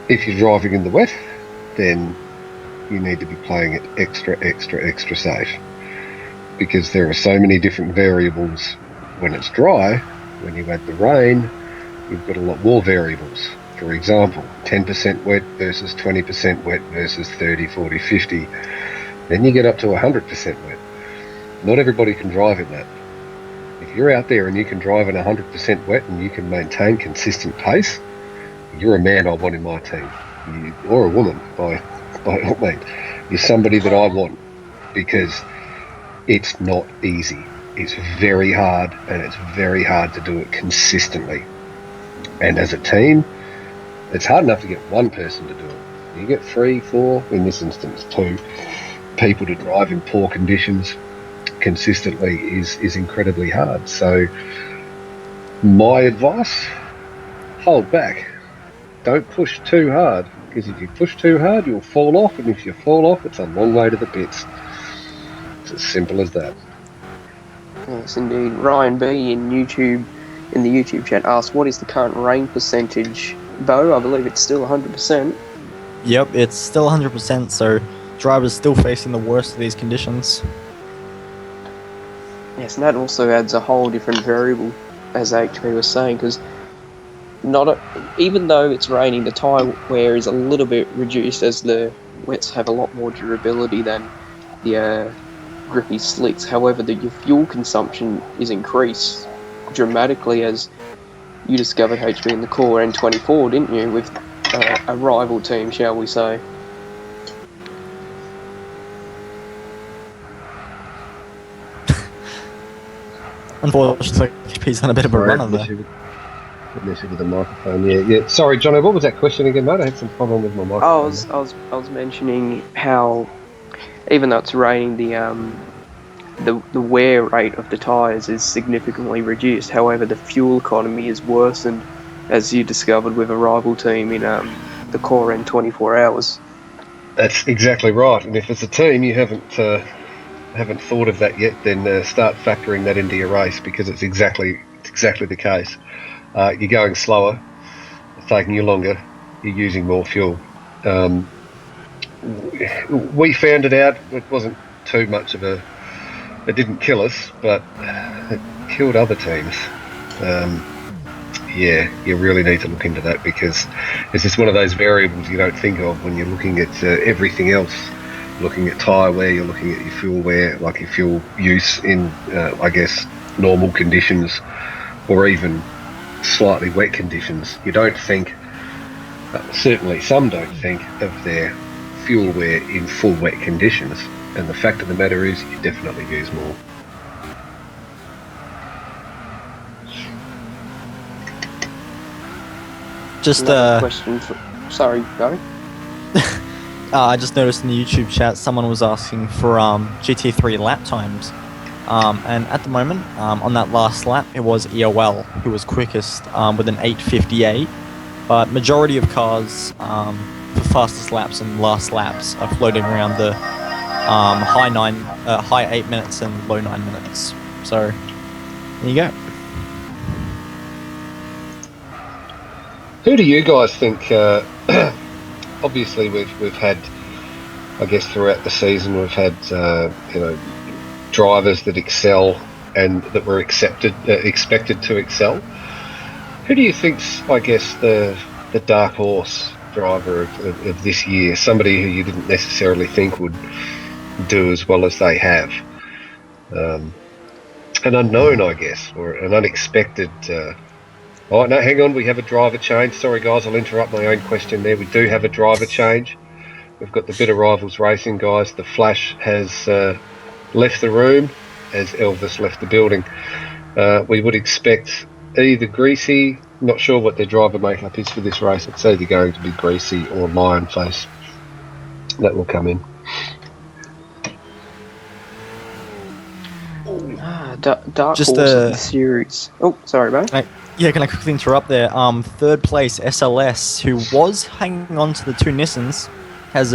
If you're driving in the wet, then you need to be playing it extra safe, because there are so many different variables when it's dry. When you add the rain, you've got a lot more variables. For example, 10% wet versus 20% wet versus 30, 40, 50. Then you get up to 100% wet. Not everybody can drive in that. If you're out there and you can drive in 100% wet and you can maintain consistent pace, you're a man I want in my team. Or a woman, by all means. You're somebody that I want, because it's not easy. It's very hard, and it's very hard to do it consistently. And as a team, it's hard enough to get one person to do it. You get 3, 4, in this instance 2 people to drive in poor conditions consistently is incredibly hard. So my advice, hold back. Don't push too hard, because if you push too hard, you'll fall off, and if you fall off, it's a long way to the pits. It's as simple as that. Yes, indeed. Ryan B in the YouTube chat asked, what is the current rain percentage? Bo, I believe it's still 100%. Yep, it's still 100%, so drivers still facing the worst of these conditions. Yes, and that also adds a whole different variable, as HB was saying, because even though it's raining, the tyre wear is a little bit reduced, as the wets have a lot more durability than the grippy slicks. However, your fuel consumption is increased dramatically, as you discovered, HB, in the Core N24, didn't you, with a rival team, shall we say. Unfortunately, he's on a bit of a runner there. With the microphone, yeah. Sorry, Johnny, what was that question again, mate? I had some problem with my microphone. I was mentioning how, even though it's raining, the wear rate of the tyres is significantly reduced. However, the fuel economy is worsened, as you discovered with a rival team in the Core N24 Hours. That's exactly right. And if as a team you haven't thought of that yet, then start factoring that into your race, because it's exactly the case. You're going slower, it's taking you longer, you're using more fuel. We found it out. It wasn't too much of it didn't kill us, but it killed other teams. You really need to look into that, because it's just one of those variables you don't think of when you're looking at everything else. Looking at tyre wear, you're looking at your fuel wear, like your fuel use in, I guess, normal conditions, or even slightly wet conditions. You don't think, certainly some don't think, of their fuel wear in full wet conditions. And the fact of the matter is, you definitely use more. Just question sorry, go. I just noticed in the YouTube chat someone was asking for GT3 lap times, and at the moment, on that last lap, it was EOL who was quickest with an 8:58. But majority of cars for fastest laps and last laps are floating around the high 8 minutes and low 9 minutes. So there you go. Who do you guys think? Obviously, we've had, I guess, throughout the season, we've had drivers that excel and that were expected to excel. Who do you think's, I guess, the dark horse driver of this year? Somebody who you didn't necessarily think would do as well as they have. An unknown, I guess, or an unexpected. Oh, no, hang on, we have a driver change. Sorry, guys, I'll interrupt my own question there. We do have a driver change. We've got the Bitter Rivals Racing guys. The Flash has left the room as Elvis left the building. We would expect either greasy. Not sure what their driver makeup is for this race. It's either going to be greasy or lion face. That will come in. Dark Just horse of the series. Oh, sorry, mate. Yeah, can I quickly interrupt there? Third place SLS, who was hanging on to the two Nissans, has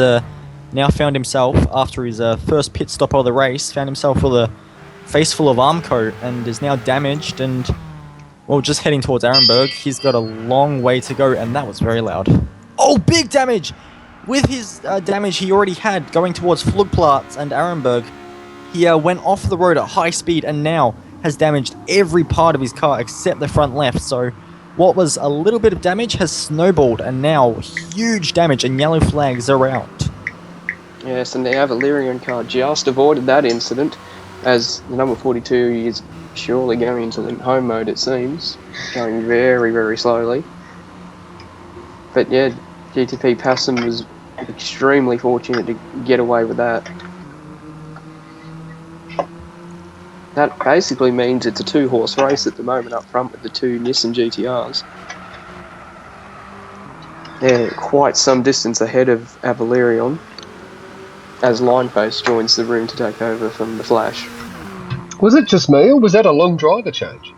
now found himself, after his first pit stop of the race, found himself with a face full of arm coat and is now damaged and, well, just heading towards Arenberg. He's got a long way to go, and that was very loud. Oh, big damage! With his damage he already had going towards Flugplatz and Arenberg, he went off the road at high speed and now has damaged every part of his car except the front left. So what was a little bit of damage has snowballed, and now huge damage, and yellow flags are out. Yes, and the Avalerian car just avoided that incident, as the number 42 is surely going into limp home mode, it seems. Going very, very slowly. But yeah, GTP Passam was extremely fortunate to get away with that. That basically means it's a two-horse race at the moment up front with the two Nissan GTRs. They're quite some distance ahead of Avalerion, as Lineface joins the room to take over from the Flash. Was it just me, or was that a long driver change?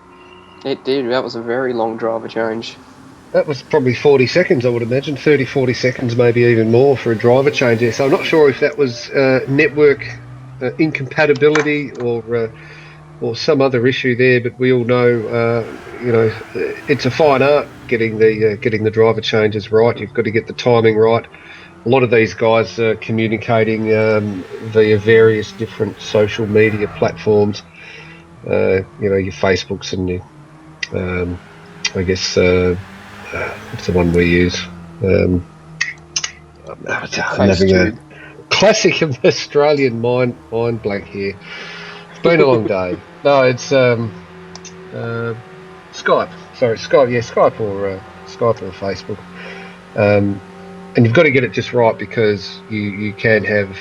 It did. That was a very long driver change. That was probably 40 seconds, I would imagine. 30, 40 seconds, maybe even more for a driver change there. So I'm not sure if that was network incompatibility or some other issue there, but we all know, it's a fine art getting the driver changes right. You've got to get the timing right. A lot of these guys are communicating via various different social media platforms. Your Facebooks and your, I guess, what's the one we use? I'm having a classic of Australian mind blank here. It's been a long day. No, it's Skype. Sorry, Skype. Yeah, Skype or Facebook. And you've got to get it just right, because you can have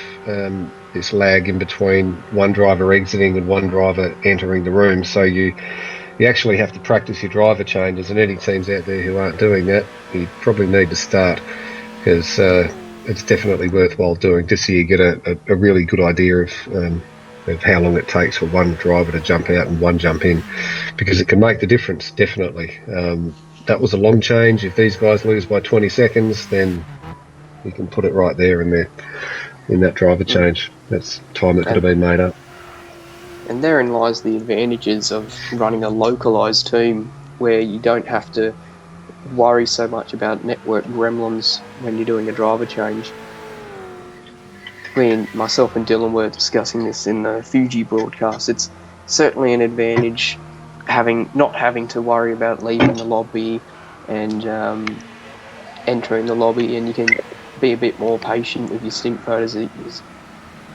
this lag in between one driver exiting and one driver entering the room. So you actually have to practice your driver changes, and any teams out there who aren't doing that, you probably need to start, because it's definitely worthwhile doing, just so you get a really good idea of how long it takes for one driver to jump out and one jump in, because it can make the difference, definitely. That was a long change. If these guys lose by 20 seconds, then you can put it right there in that driver change. That's time that could have been made up. And therein lies the advantages of running a localised team, where you don't have to worry so much about network gremlins when you're doing a driver change. Myself and Dylan were discussing this in the Fuji broadcast. It's certainly an advantage not having to worry about leaving the lobby and entering the lobby, and you can be a bit more patient with your stint photos.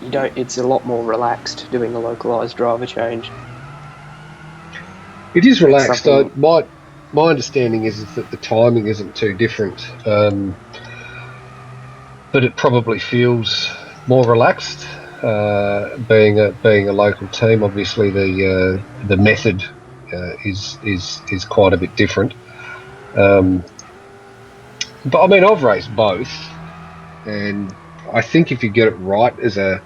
It's a lot more relaxed doing a localised driver change. It is relaxed. My understanding is that the timing isn't too different, but it probably feels more relaxed. Being a local team, obviously the method is quite a bit different. But I mean, I've raced both, and I think if you get it right as a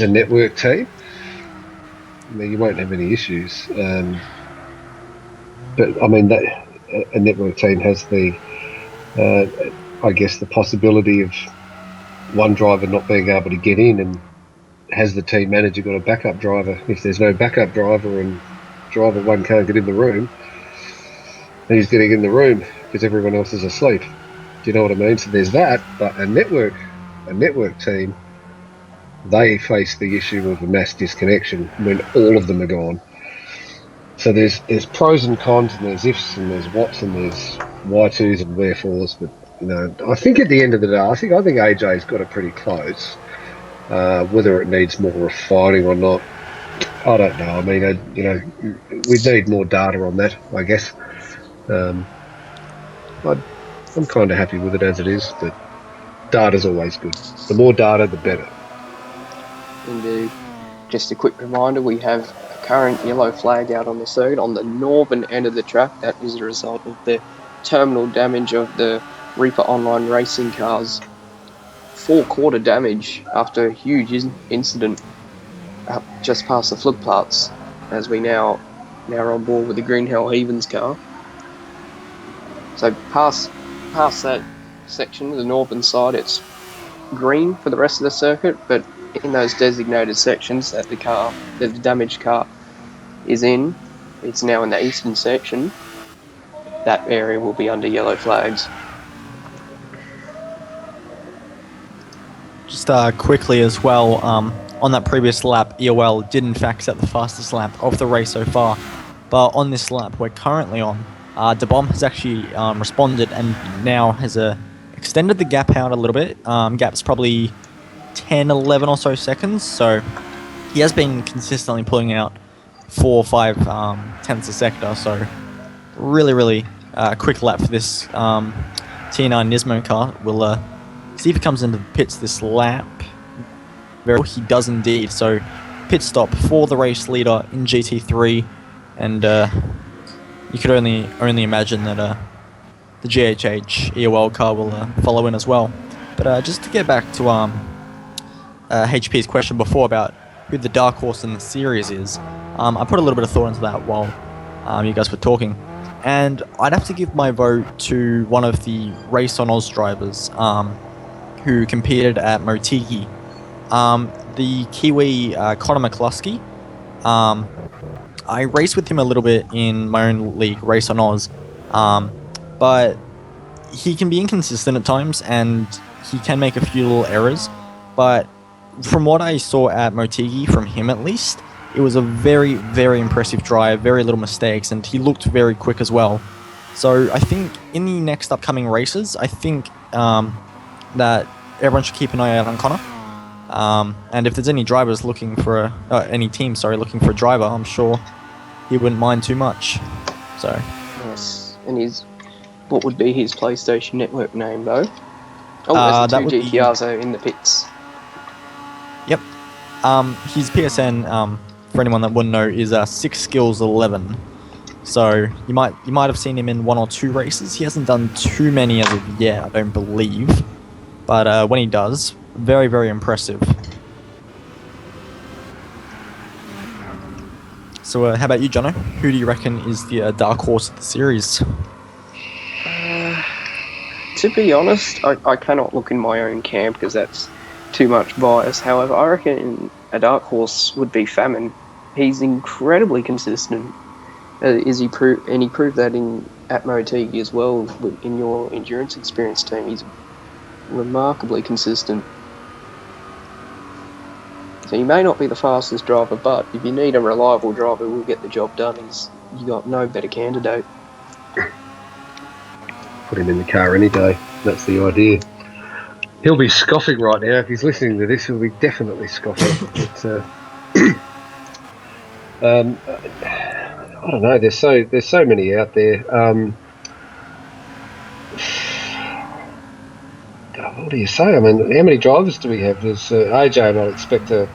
network team, I mean, you won't have any issues. But I mean, that a network team has the possibility of one driver not being able to get in, and has the team manager got a backup driver? If there's no backup driver and driver one can't get in the room, and he's getting in the room because everyone else is asleep. Do you know what I mean? So there's that. But a network team, they face the issue of a mass disconnection when all of them are gone. So there's pros and cons, and there's ifs and there's whats and there's why-2s and wherefores. But I think at the end of the day, I think AJ's got it pretty close. Whether it needs more refining or not, I don't know. I mean, we need more data on that, I guess. I'm kind of happy with it as it is, but data's always good. The more data, the better. Indeed. Just a quick reminder, we have current yellow flag out on the circuit on the northern end of the track. That is a result of the terminal damage of the Reaper Online racing cars. 4-quarter damage after a huge incident just past the floodplaats, as we now are on board with the Green Hell Heathens car. So past that section, the northern side, it's green for the rest of the circuit, but in those designated sections that the damaged car is in, it's now in the eastern section. That area will be under yellow flags. Just quickly as well, on that previous lap, EOL did in fact set the fastest lap of the race so far. But on this lap we're currently on, DeBomb has actually responded and now has extended the gap out a little bit. Gap's probably 10, 11 or so seconds, so he has been consistently pulling out 4 or 5 tenths a sector, so really quick lap for this T9 Nismo car. We'll see if he comes into the pits this lap. He does indeed, so pit stop for the race leader in GT3, and you could only imagine that the GHH EOL car will follow in as well. But just to get back to HP's question before about who the dark horse in the series is, I put a little bit of thought into that while you guys were talking, and I'd have to give my vote to one of the Race on Oz drivers who competed at Motegi. The Kiwi Connor McCluskey. I raced with him a little bit in my own league, Race on Oz, but he can be inconsistent at times and he can make a few little errors, but from what I saw at Motegi, from him at least, it was a very impressive drive, very little mistakes, and he looked very quick as well. So I think in the next upcoming races, I think that everyone should keep an eye out on Connor. And if there's any drivers looking for any team, looking for a driver, I'm sure he wouldn't mind too much. So yes, and what would be his PlayStation Network name though? Oh, there's the 2 GTRs in the pits. Yep. His PSN, for anyone that wouldn't know, is 6 skills 11. So you might have seen him in 1 or 2 races. He hasn't done too many as of yet, I don't believe. But when he does, very impressive. So how about you, Jono? Who do you reckon is the dark horse of the series? To be honest, I cannot look in my own camp because that's too much bias. However, I reckon a dark horse would be Famine. He's incredibly consistent. He proved that at Motegi as well in your endurance experience team. He's remarkably consistent. So he may not be the fastest driver, but if you need a reliable driver who will get the job done, you got no better candidate. Put him in the car any day. That's the idea. He'll be scoffing right now. If he's listening to this, he'll be definitely scoffing. I don't know. There's so many out there. What do you say? I mean, how many drivers do we have? There's AJ, and I'll expect a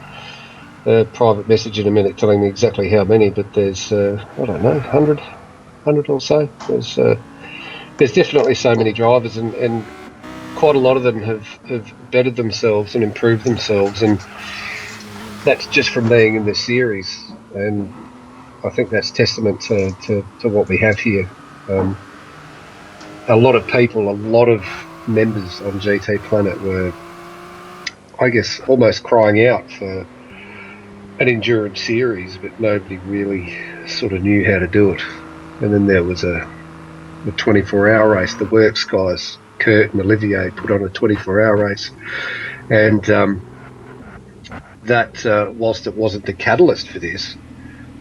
private message in a minute telling me exactly how many. But there's I don't know, 100 or so. There's definitely so many drivers, and quite a lot of them have bettered themselves and improved themselves, and that's just from being in this series. And I think that's testament to what we have here. A lot of people, a lot of members on GTPlanet were, I guess, almost crying out for an endurance series, but nobody really sort of knew how to do it. And then there was the 24-hour race. The Works guys, Kurt and Olivier, put on a 24-hour race, and that whilst it wasn't the catalyst for this,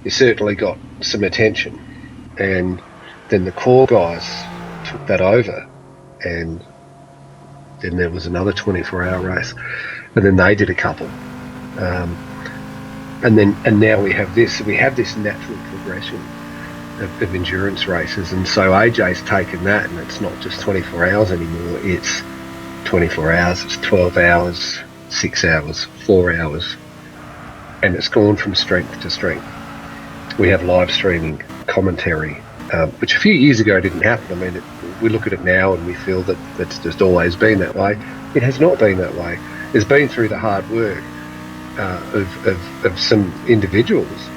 it certainly got some attention. And then the core guys took that over, and then there was another 24-hour race, and then they did a couple, and now we have this. We have this natural progression of endurance races, and so AJ's taken that, and it's not just 24 hours anymore. It's 24 hours, it's 12 hours, 6 hours, 4 hours, and it's gone from strength to strength. we have live streaming commentary, which a few years ago didn't happen. I mean, we look at it now and we feel that it's just always been that way. It has not been that way. It's been through the hard work of some individuals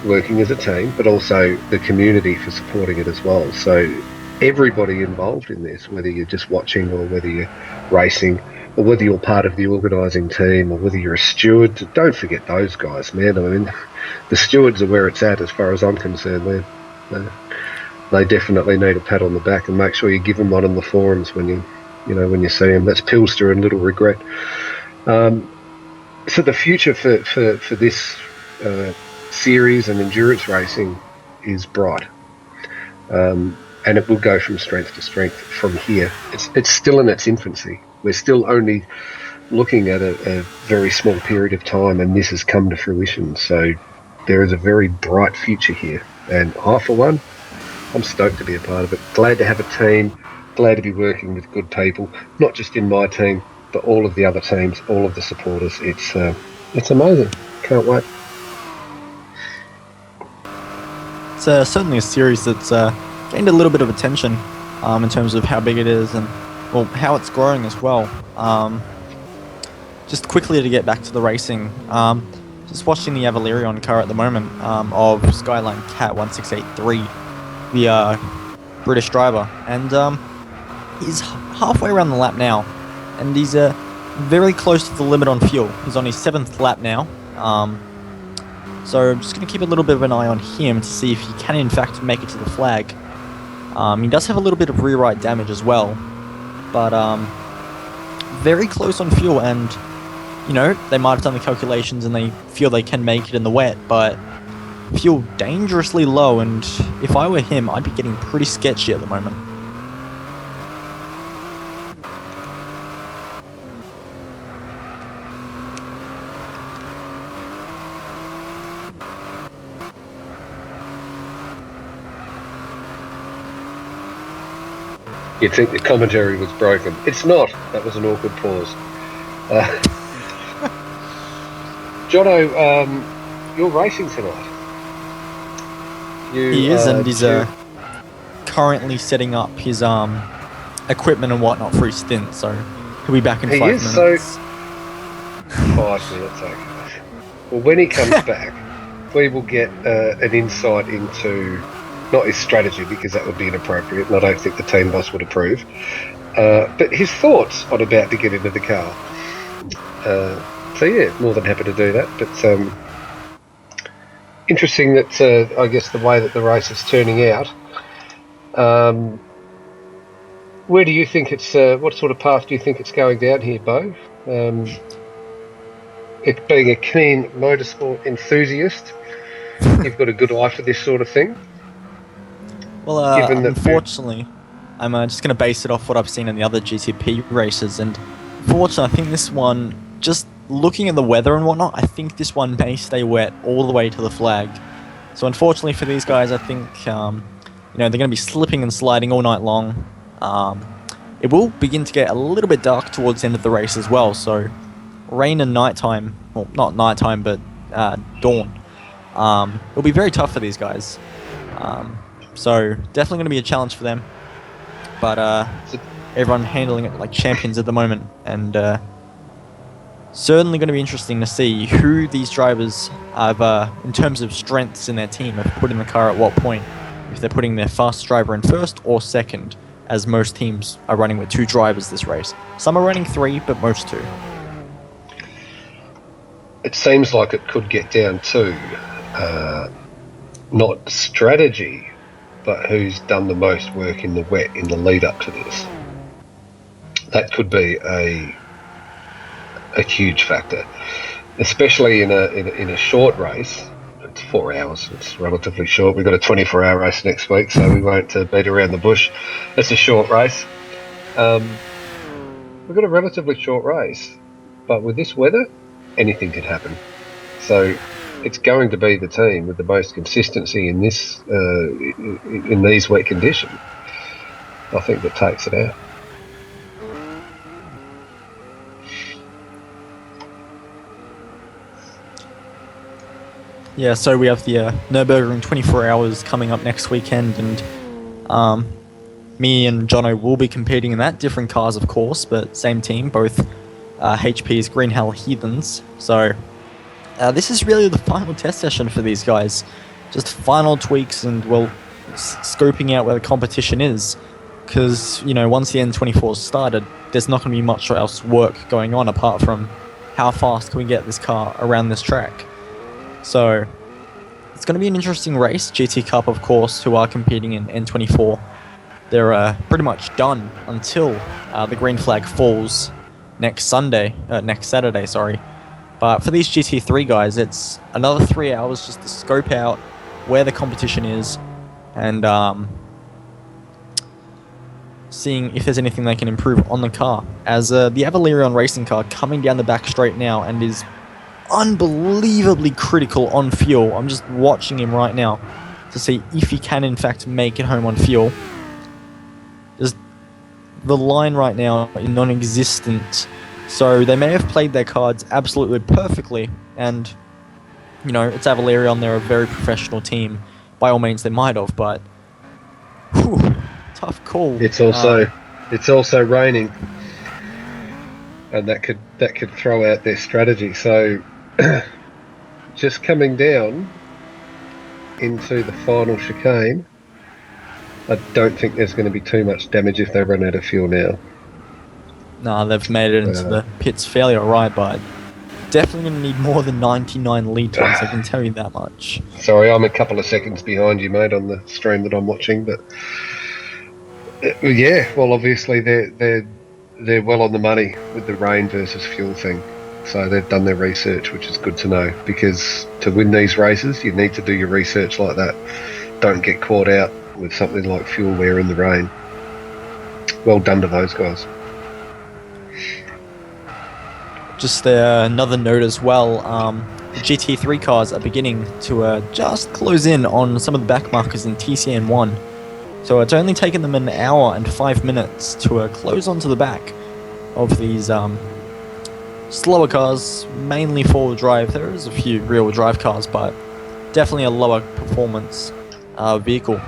working as a team, but also the community for supporting it as well. So everybody involved in this, whether you're just watching or whether you're racing or whether you're part of the organising team or whether you're a steward, don't forget those guys, man. I mean, the stewards are where it's at as far as I'm concerned. They definitely need a pat on the back, and make sure you give them one on the forums when you see them. That's Pilster and Little Regret. So the future for this series and endurance racing is bright. And it will go from strength to strength from here. It's still in its infancy. We're still only looking at a very small period of time, and this has come to fruition. So there is a very bright future here. And I, for one, I'm stoked to be a part of it. Glad to have a team. Glad to be working with good people, not just in my team, but all of the other teams, all of the supporters. It's amazing. Can't wait. It's certainly a series that's gained a little bit of attention in terms of how big it is and how it's growing as well. Just quickly to get back to the racing, just watching the Avalerion car at the moment of Skyline Cat 1683, the British driver, and he's halfway around the lap now, and he's very close to the limit on fuel. He's on his 7th lap now. So I'm just going to keep a little bit of an eye on him to see if he can in fact make it to the flag. He does have a little bit of rewrite damage as well, but very close on fuel, and they might have done the calculations and they feel they can make it in the wet, but fuel dangerously low, and if I were him, I'd be getting pretty sketchy at the moment. You'd think the commentary was broken. It's not. That was an awkward pause. Jono, you're racing tonight. He is, and he's currently setting up his equipment and whatnot for his stint, so he'll be back in 5 minutes. 5 minutes, okay. Well, when he comes back, we will get an insight into not his strategy, because that would be inappropriate, and I don't think the team boss would approve, but his thoughts on about to get into the car. So yeah, more than happy to do that. But interesting that I guess the way that the race is turning out. Where do you think it's? What sort of path do you think it's going down here, Bo? It being a keen motorsport enthusiast, you've got a good eye for this sort of thing. Well, unfortunately, I'm just going to base it off what I've seen in the other GTP races, and unfortunately, I think this one, just looking at the weather and whatnot, I think this one may stay wet all the way to the flag. So unfortunately for these guys, I think they're going to be slipping and sliding all night long. It will begin to get a little bit dark towards the end of the race as well, so rain and nighttime, well, not nighttime, but dawn, it'll be very tough for these guys. So definitely going to be a challenge for them, but everyone handling it like champions at the moment, and certainly going to be interesting to see who these drivers have, in terms of strengths in their team, have put in the car at what point, if they're putting their fastest driver in first or second, as most teams are running with 2 drivers this race. Some are running 3, but most 2. It seems like it could get down to not strategy, but who's done the most work in the wet in the lead up to this. That could be a huge factor, especially in a short race. It's 4 hours. It's relatively short. We've got a 24-hour race next week, so we won't beat around the bush. It's a short race. We've got a relatively short race, but with this weather, anything could happen. So it's going to be the team with the most consistency in this in these wet conditions, I think, that takes it out. Yeah, so we have the Nürburgring 24 hours coming up next weekend, and me and Jono will be competing in that. Different cars, of course, but same team, both HP's Green Hell Heathens. So this is really the final test session for these guys. Just final tweaks and, well, scoping out where the competition is. Because, you know, once the N24 is started, there's not going to be much else work going on apart from how fast can we get this car around this track. So it's going to be an interesting race. GT Cup, of course, who are competing in N24, they're pretty much done until the green flag falls next Saturday, sorry. But for these GT3 guys, it's another 3 hours just to scope out where the competition is and seeing if there's anything they can improve on the car. As the Avalerion racing car coming down the back straight now and is unbelievably critical on fuel. I'm just watching him right now to see if he can in fact make it home on fuel. Just the line right now is non-existent. So they may have played their cards absolutely perfectly, and you know, it's Avalerion, they're a very professional team. By all means they might have, but whew, tough call. It's also raining, and that could throw out their strategy. So just coming down into the final chicane, I don't think there's going to be too much damage if they run out of fuel now. Nah, they've made it into the pits fairly alright, but definitely going to need more than 99 litres, I can tell you that much. Sorry, I'm a couple of seconds behind you, mate, on the stream that I'm watching, but yeah, well, obviously they're well on the money with the rain versus fuel thing. So they've done their research, which is good to know, because to win these races, you need to do your research like that. Don't get caught out with something like fuel wear in the rain. Well done to those guys. Just another note as well, the GT3 cars are beginning to just close in on some of the back markers in TCN1. So it's only taken them an hour and 5 minutes to close onto the back of these slower cars, mainly four-wheel drive. There is a few rear-wheel drive cars, but definitely a lower performance vehicle.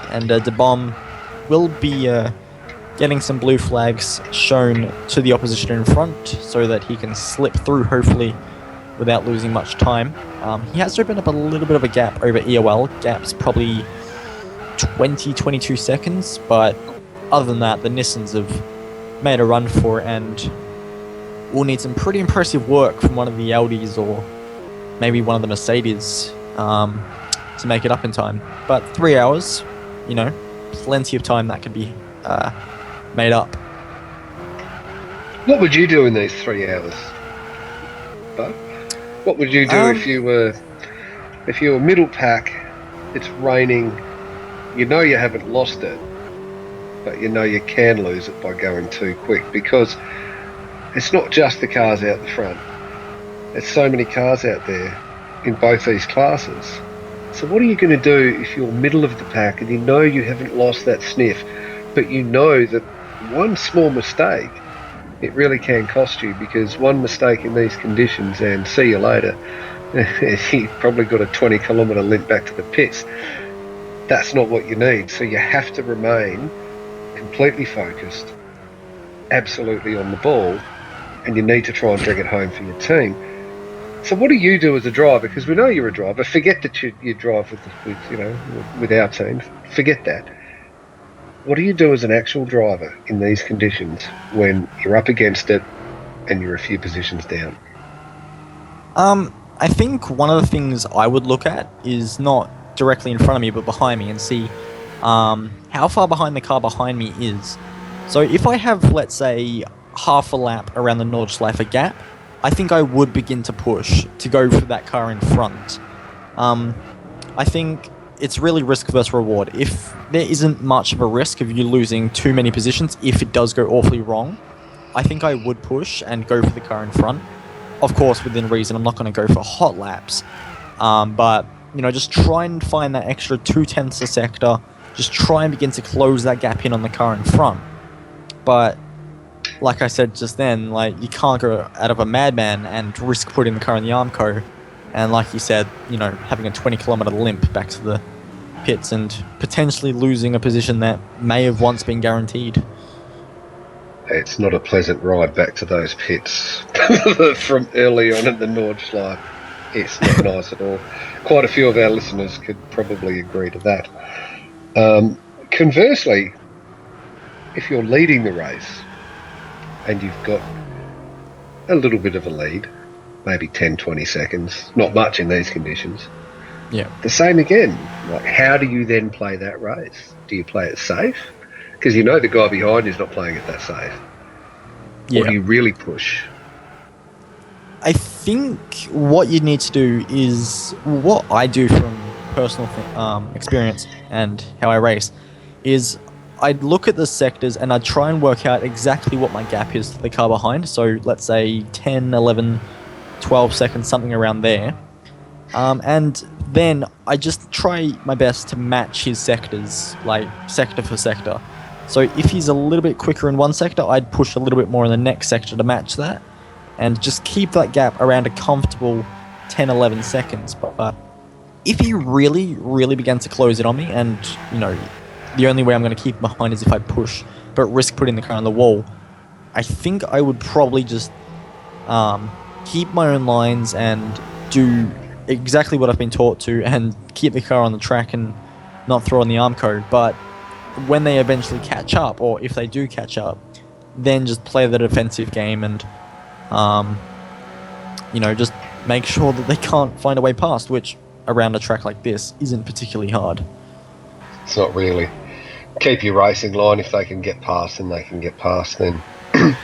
And De Bomb will be getting some blue flags shown to the opposition in front so that he can slip through, hopefully, without losing much time. He has opened up a little bit of a gap over EOL. Gap's probably 20-22 seconds, but other than that, the Nissans have made a run for it, and will need some pretty impressive work from one of the Audis or maybe one of the Mercedes to make it up in time. But 3 hours, you know, plenty of time that could be made up. What would you do in these 3 hours, Bo? What would you do if you were middle pack, it's raining, you know you haven't lost it, but you know you can lose it by going too quick, because it's not just the cars out the front. There's so many cars out there in both these classes. So what are you going to do if you're middle of the pack and you know you haven't lost that sniff, but you know that one small mistake, it really can cost you, because one mistake in these conditions and see you later, you've probably got a 20-kilometre limp back to the pits. That's not what you need. So you have to remain completely focused, absolutely on the ball, and you need to try and bring it home for your team. So what do you do as a driver? Because we know you're a driver. Forget that you drive with our team. Forget that. What do you do as an actual driver in these conditions when you're up against it and you're a few positions down? I think one of the things I would look at is not directly in front of me, but behind me, and see how far behind the car behind me is. So if I have, let's say, half a lap around the Nordschleife gap, I think I would begin to push to go for that car in front. I think it's really risk versus reward. If there isn't much of a risk of you losing too many positions, if it does go awfully wrong, I think I would push and go for the car in front. Of course, within reason, I'm not going to go for hot laps. But, you know, just try and find that extra 0.2 a sector. Just try and begin to close that gap in on the car in front. But like I said just then, like, you can't go out of a madman and risk putting the car in the Armco And like you said, having a 20-kilometer limp back to the pits and potentially losing a position that may have once been guaranteed. It's not a pleasant ride back to those pits from early on in the Nordschleife. It's not nice at all. Quite a few of our listeners could probably agree to that. Conversely, if you're leading the race and you've got a little bit of a lead, maybe 10, 20 seconds, not much in these conditions. Yeah. The same again. Like, how do you then play that race? Do you play it safe? Because the guy behind you is not playing it that safe. Yeah. Or do you really push? I think what you need to do is what I do from personal experience and how I race is I'd look at the sectors and I'd try and work out exactly what my gap is to the car behind. So let's say 10, 11, 12 seconds, something around there. And then I just try my best to match his sectors, like sector for sector. So if he's a little bit quicker in one sector, I'd push a little bit more in the next sector to match that. And just keep that gap around a comfortable 10, 11 seconds. But if he really, really begins to close it on me, and, the only way I'm going to keep him behind is if I push, but risk putting the car on the wall, I think I would probably just keep my own lines and do exactly what I've been taught to and keep the car on the track and not throw on the arm code. But when they eventually catch up, or if they do catch up, then just play the defensive game and just make sure that they can't find a way past, which around a track like this isn't particularly hard. It's not really. Keep your racing line. If they can get past, then they can get past. Then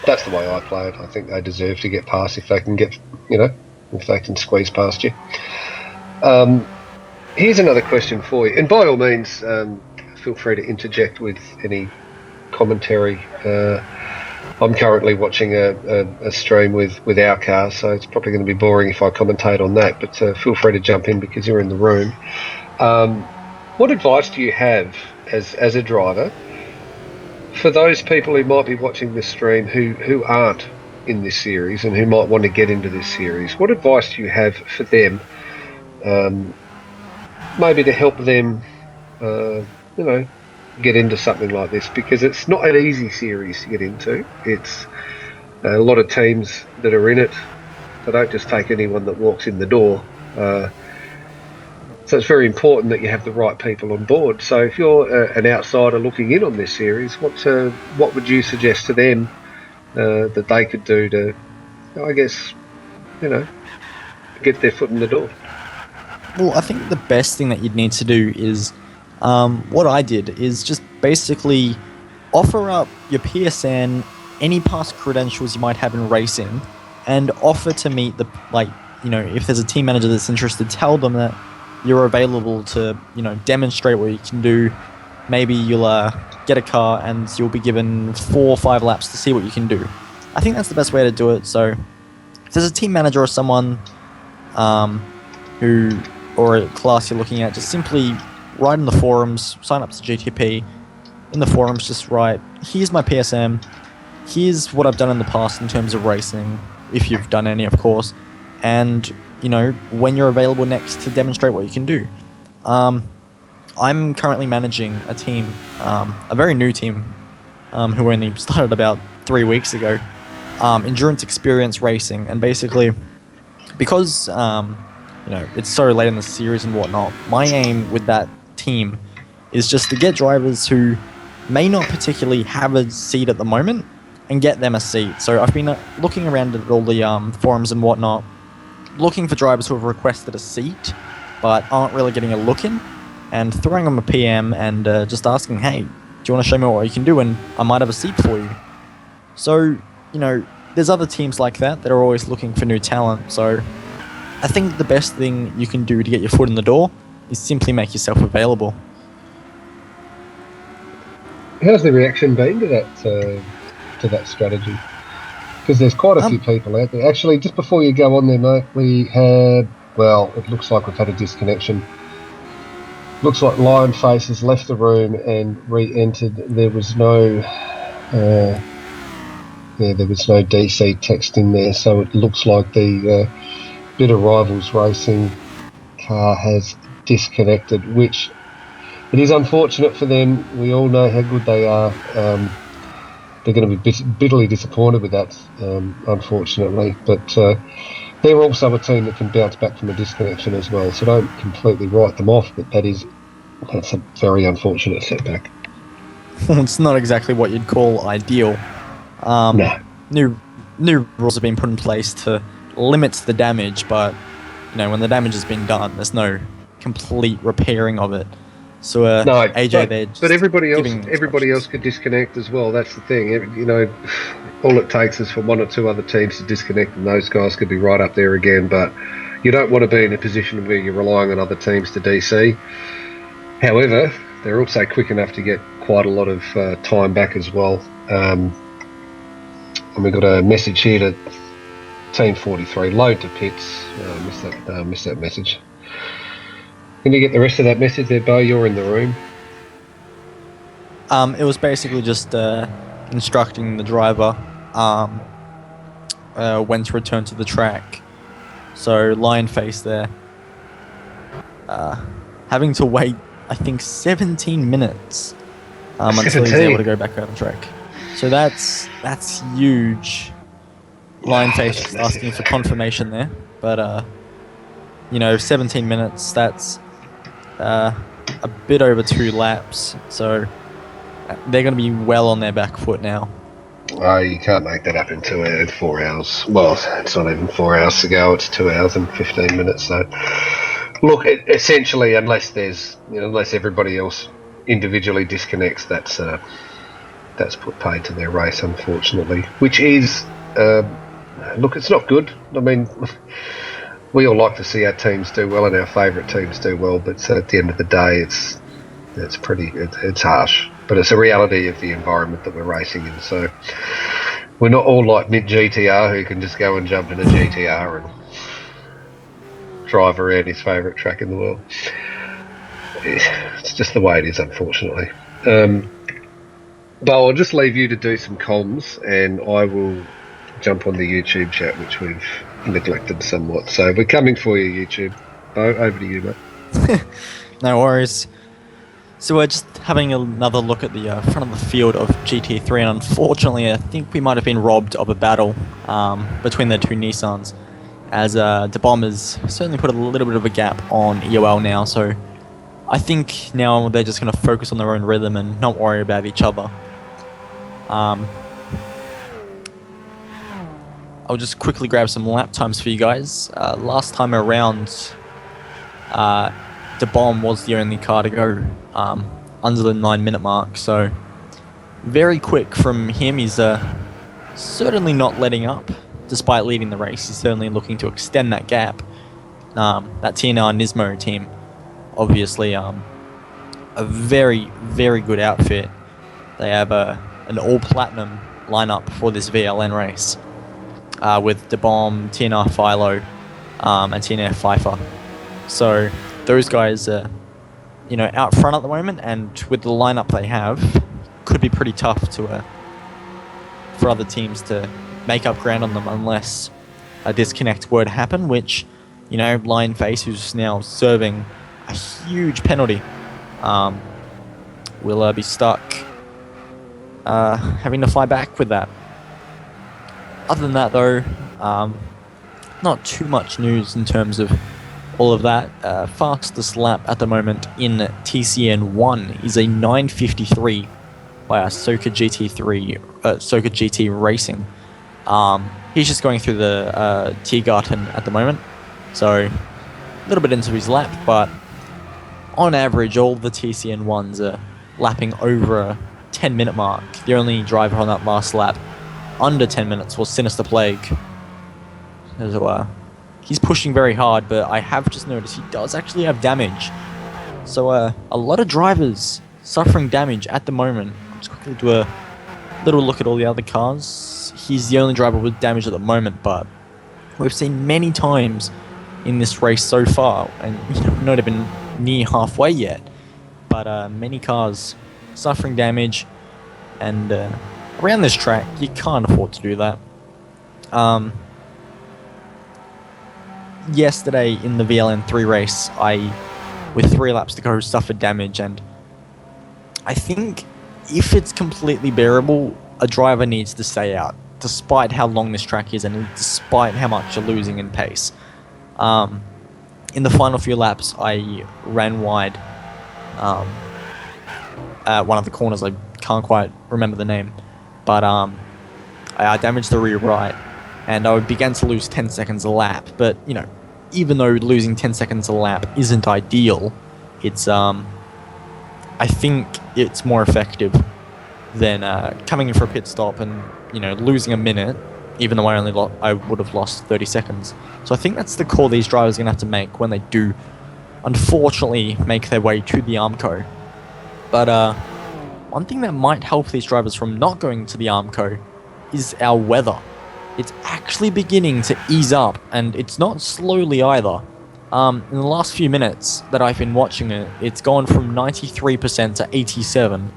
that's the way I play it. I think they deserve to get past if they can get, if they can squeeze past you. Here's another question for you, and by all means, feel free to interject with any commentary. I'm currently watching a stream with our car, so it's probably going to be boring if I commentate on that, but feel free to jump in because you're in the room. What advice do you have as a driver for those people who might be watching this stream who aren't in this series and who might want to get into this series? What advice do you have for them, maybe to help them, get into something like this? Because it's not an easy series to get into. It's a lot of teams that are in it. They don't just take anyone that walks in the door. So it's very important that you have the right people on board. So if you're an outsider looking in on this series, what would you suggest to them that they could do to, I guess, get their foot in the door? Well, I think the best thing that you'd need to do is what I did is just basically offer up your PSN, any past credentials you might have in racing, and offer to meet if there's a team manager that's interested, tell them that you're available to, demonstrate what you can do. Maybe you'll get a car and you'll be given 4 or 5 laps to see what you can do. I think that's the best way to do it. So if there's a team manager or someone or a class you're looking at, just simply write in the forums, sign up to GTP. In the forums, just write, here's my PSM, here's what I've done in the past in terms of racing, if you've done any, of course, and, when you're available next to demonstrate what you can do. I'm currently managing a team, a very new team, who only started about 3 weeks ago, Endurance Experience Racing, and basically, because, it's so late in the series and whatnot, my aim with that team is just to get drivers who may not particularly have a seat at the moment and get them a seat. So I've been looking around at all the forums and whatnot, looking for drivers who have requested a seat but aren't really getting a look in, and throwing them a PM and just asking, hey, do you want to show me what you can do, and I might have a seat for you. So, there's other teams like that are always looking for new talent. So I think the best thing you can do to get your foot in the door is simply make yourself available. How's the reaction been to that strategy? Because there's quite a few people out there. Actually, just before you go on there, mate, it looks like we've had a disconnection. Looks like Lionface has left the room and re-entered. There was no DC text in there, so it looks like the bit of Rivals Racing car has disconnected, which it is unfortunate for them. We all know how good they are. They're going to be bitterly disappointed with that, unfortunately. But they're also a team that can bounce back from a disconnection as well. So don't completely write them off, but that's a very unfortunate setback. It's not exactly what you'd call ideal. No. New rules have been put in place to limit the damage, but when the damage has been done, there's no complete repairing of it. So No, AJ, but everybody else instructions. could disconnect as well. That's the thing. All it takes is for one or two other teams to disconnect, and those guys could be right up there again. But you don't want to be in a position where you're relying on other teams to DC. However, they're also quick enough to get quite a lot of time back as well. And we've got a message here to Team 43, load to pits. Missed that message. Can you get the rest of that message there, Bo? You're in the room. It was basically just instructing the driver when to return to the track. So lion face there, having to wait, I think 17 minutes until he's able to go back on the track. So that's huge. Lion face just asking for confirmation there, but 17 minutes. That's a bit over 2 laps. So they're going to be well on their back foot now. You can't make that up in 4 hours. Well, it's not even 4 hours to go. It's 2 hours and 15 minutes. So, look, essentially, unless everybody else individually disconnects, that's put paid to their race, unfortunately. Which is, look, it's not good. I mean, we all like to see our teams do well and our favourite teams do well, but at the end of the day, it's harsh. But it's a reality of the environment that we're racing in. So we're not all like Mint GTR who can just go and jump in a GTR and drive around his favourite track in the world. It's just the way it is, unfortunately. But I'll just leave you to do some comms, and I will jump on the YouTube chat, which we've neglected somewhat. So we're coming for you, YouTube. Bo, over to you, mate. No worries. So we're just having another look at the front of the field of GT3, and unfortunately I think we might have been robbed of a battle between the two Nissans, as De Bomb has certainly put a little bit of a gap on EOL now, so I think now they're just going to focus on their own rhythm and not worry about each other. I'll just quickly grab some lap times for you guys. Last time around, De Bomb was the only car to go under the 9-minute mark, so very quick from him. He's certainly not letting up despite leading the race. He's certainly looking to extend that gap. That TNR Nismo team, obviously a very, very good outfit. They have an all-platinum lineup for this VLN race with De Bomb, TNR Philo, and TNR Pfeiffer. So those guys are, out front at the moment, and with the lineup they have, could be pretty tough for other teams to make up ground on them unless a disconnect were to happen, which, Lionface, who's now serving a huge penalty, will be stuck having to fly back with that. Other than that, though, not too much news in terms of all of that. Fastest lap at the moment in TCN 1 is a 9:53 by our Soka GT Racing. He's just going through the Tiergarten at the moment, so a little bit into his lap, but on average all the TCN 1s are lapping over a 10-minute mark. The only driver on that last lap under 10 minutes was Sinister Plague. So, he's pushing very hard, but I have just noticed he does actually have damage. So a lot of drivers suffering damage at the moment. Let's quickly do a little look at all the other cars. He's the only driver with damage at the moment, but we've seen many times in this race so far, and not even near halfway yet, but many cars suffering damage, and around this track you can't afford to do that. yesterday in the VLN 3 race, I, with 3 laps to go, suffered damage, and I think if it's completely bearable, a driver needs to stay out, despite how long this track is and despite how much you're losing in pace. In the final few laps, I ran wide at one of the corners. I can't quite remember the name, but I damaged the rear right, and I began to lose 10 seconds a lap. But, you know, even though losing 10 seconds a lap isn't ideal, it's I think it's more effective than coming in for a pit stop and, you know, losing a minute, even though I would have lost 30 seconds. So I think that's the call these drivers are going to have to make when they do, unfortunately, make their way to the Armco. But one thing that might help these drivers from not going to the Armco is our weather. It's actually beginning to ease up, and it's not slowly either. In the last few minutes that I've been watching it, it's gone from 93% to 87%.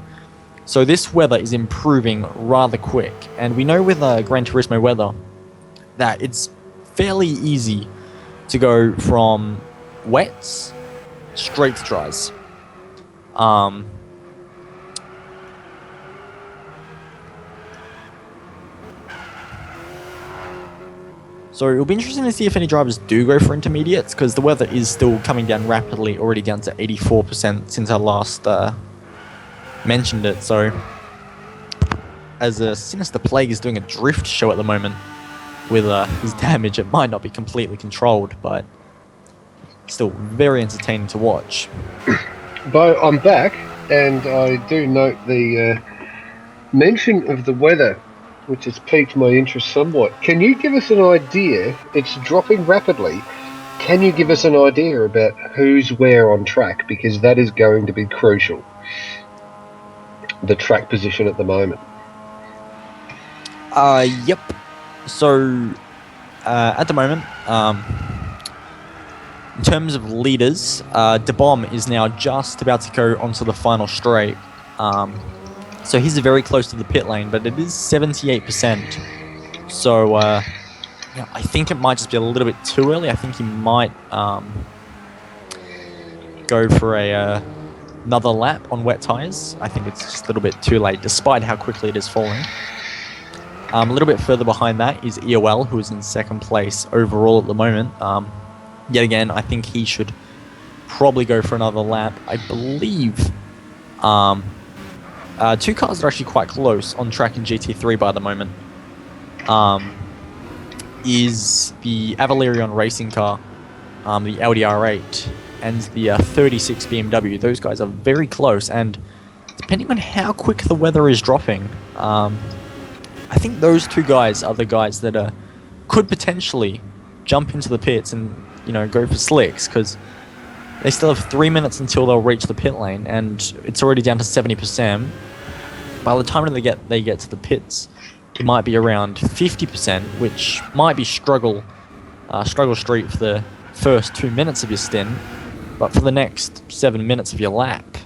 So this weather is improving rather quick, and we know with Gran Turismo weather that it's fairly easy to go from wets straight to dries. So it'll be interesting to see if any drivers do go for intermediates, because the weather is still coming down rapidly, already down to 84% since I last mentioned it. So as a Sinister Plague is doing a drift show at the moment with his damage, it might not be completely controlled, but still very entertaining to watch. Bo, I'm back, and I do note the mention of the weather, which has piqued my interest somewhat. Can you give us an idea? It's dropping rapidly. Can you give us an idea about who's where on track? Because that is going to be crucial. The track position at the moment. Yep. So, at the moment, in terms of leaders, De Bomb is now just about to go onto the final straight. So he's very close to the pit lane, but it is 78%. So, yeah, I think it might just be a little bit too early. I think he might go for another lap on wet tyres. I think it's just a little bit too late, despite how quickly it is falling. A little bit further behind that is EOL, who is in second place overall at the moment. Yet again, I think he should probably go for another lap. I believe two cars that are actually quite close on track in GT3 by the moment. Is the Avalerion racing car, the Audi R8, and the 36 BMW. Those guys are very close, and depending on how quick the weather is dropping, I think those two guys are the guys that could potentially jump into the pits and, you know, go for slicks, because they still have 3 minutes until they'll reach the pit lane, and it's already down to 70%. By the time they get to the pits, it might be around 50%, which might be struggle street for the first 2 minutes of your stint, but for the next 7 minutes of your lap,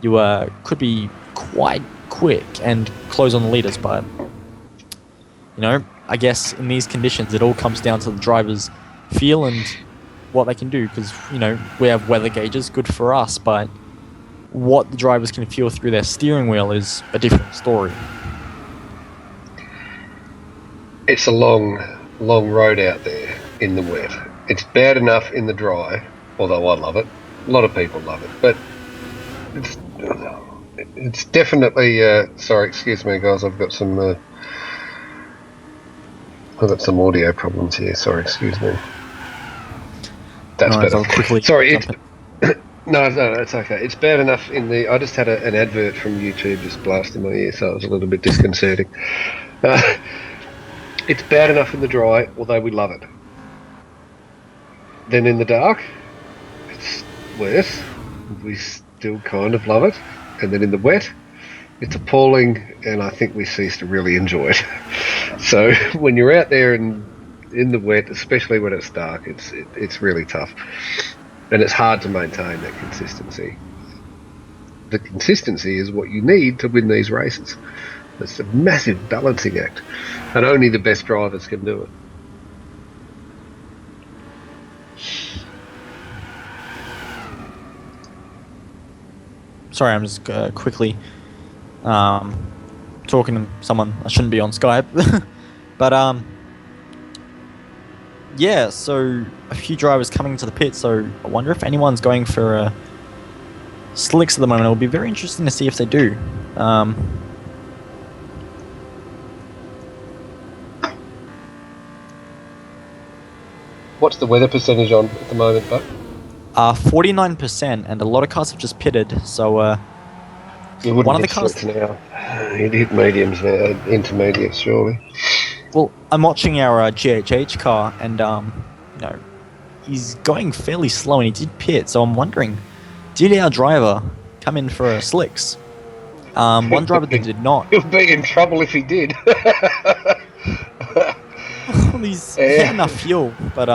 you could be quite quick and close on the leaders. But, you know, I guess in these conditions, it all comes down to the driver's feel and what they can do, because, you know, we have weather gauges, good for us, but what the drivers can feel through their steering wheel is a different story. It's a long road out there in the wet. It's bad enough in the dry, although I love it. A lot of people love it, but it's definitely. Sorry, excuse me, guys. I've got some audio problems here. Sorry, excuse me. That's better. Sorry, no, it's okay. It's bad enough in the. I just had an advert from YouTube just blast in my ear, so it was a little bit disconcerting. It's bad enough in the dry, although we love it. Then in the dark, it's worse. We still kind of love it. And then in the wet, it's appalling, and I think we cease to really enjoy it. So when you're out there in the wet, especially when it's dark, it's really tough. And it's hard to maintain that consistency. The consistency is what you need to win these races. It's a massive balancing act, and only the best drivers can do it. sorry, I'm just quickly talking to someone. I shouldn't be on Skype. But yeah, so a few drivers coming to the pit, so I wonder if anyone's going for slicks at the moment. It'll be very interesting to see if they do. What's the weather percentage on at the moment, Buck? 49%, and a lot of cars have just pitted, so You wouldn't one of the hit cars... slicks now. You'd hit mediums now, intermediates surely. Well, I'm watching our GHH car, and you know, he's going fairly slow, and he did pit. So I'm wondering, did our driver come in for slicks? One driver that did not. He'll be in trouble if he did. Well, he had enough fuel, but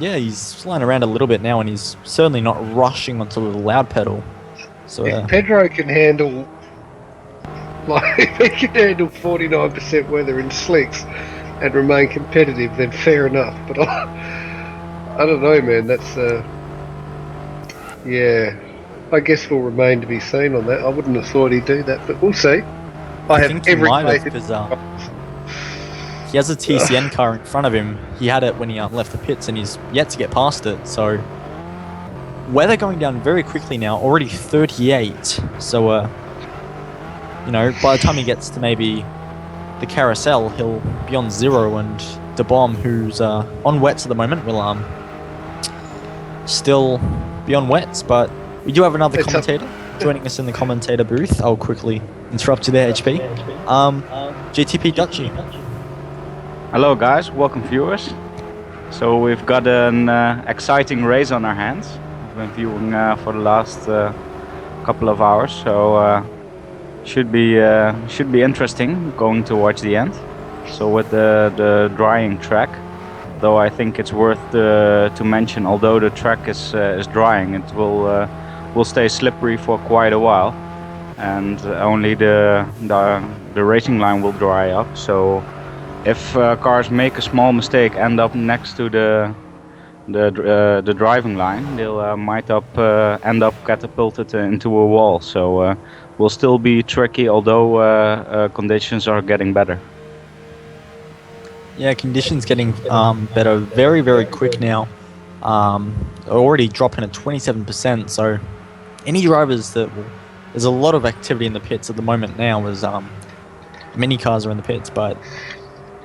yeah, he's flying around a little bit now, and he's certainly not rushing onto the loud pedal. So if Pedro can handle, like, if he can handle 49% weather in slicks and remain competitive, then fair enough. But I don't know, man. That's yeah. I guess we'll remain to be seen on that. I wouldn't have thought he'd do that, but we'll see. I have think he every might have, faith in- because he has a TCN car in front of him. He had it when he left the pits, and he's yet to get past it. So weather going down very quickly now. Already 38. So you know, by the time he gets to maybe the carousel, he'll be on 0, and the bomb, who's on wets at the moment, will still be on wets. But we do have another commentator joining us in the commentator booth. I'll quickly interrupt you there, HP. GTP Dutchy. Hello guys, welcome viewers. So we've got an exciting race on our hands. We've been viewing for the last couple of hours, so should be interesting going towards the end. So with the drying track, though I think it's worth to mention, although the track is drying, it will stay slippery for quite a while, and only the racing line will dry up. So if cars make a small mistake, end up next to the driving line, they'll might end up catapulted into a wall. So will still be tricky, although conditions are getting better. Yeah, conditions getting better very, very quick now. Already dropping at 27%. So any drivers there's a lot of activity in the pits at the moment now, as many cars are in the pits, but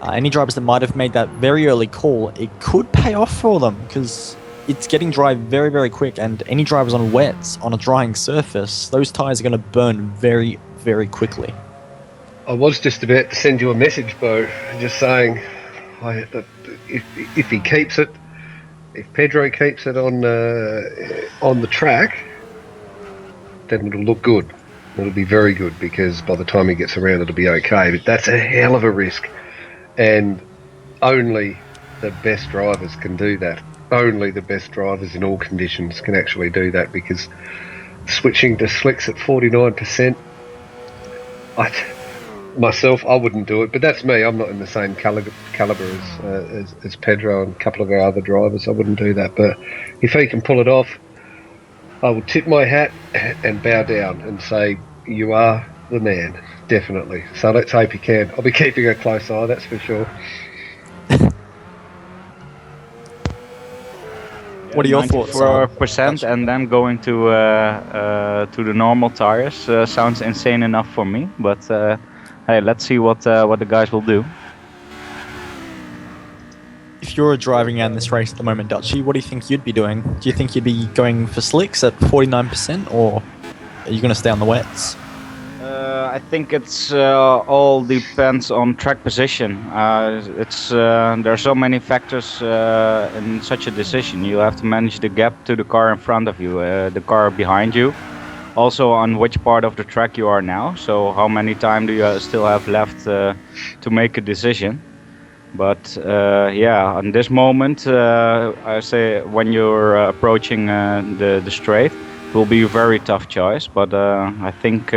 any drivers that might have made that very early call, it could pay off for them, because it's getting dry very, very quick, and any drivers on wets on a drying surface, those tires are going to burn very, very quickly. I was just about to send you a message, Bo, just saying, if he keeps it, if Pedro keeps it on the track, then it'll look good. It'll be very good, because by the time he gets around, it'll be okay. But that's a hell of a risk, and only the best drivers can do that. Only the best drivers in all conditions can actually do that, because switching to slicks at 49%, myself, I wouldn't do it, but that's me. I'm not in the same caliber as Pedro and a couple of our other drivers. I wouldn't do that, but if he can pull it off, I will tip my hat and bow down and say, you are the man, definitely. So let's hope he can. I'll be keeping a close eye, that's for sure. What are your thoughts? 94%, and then going to the normal tires sounds insane enough for me. But hey, let's see what the guys will do. If you're driving in this race at the moment, Dutchy, what do you think you'd be doing? Do you think you'd be going for slicks at 49%, or are you going to stay on the wets? I think it's all depends on track position. There are so many factors in such a decision. You have to manage the gap to the car in front of you, the car behind you. Also on which part of the track you are now. So how many time do you still have left to make a decision? But yeah, on this moment, I say when you're approaching the straight, it will be a very tough choice. But I think.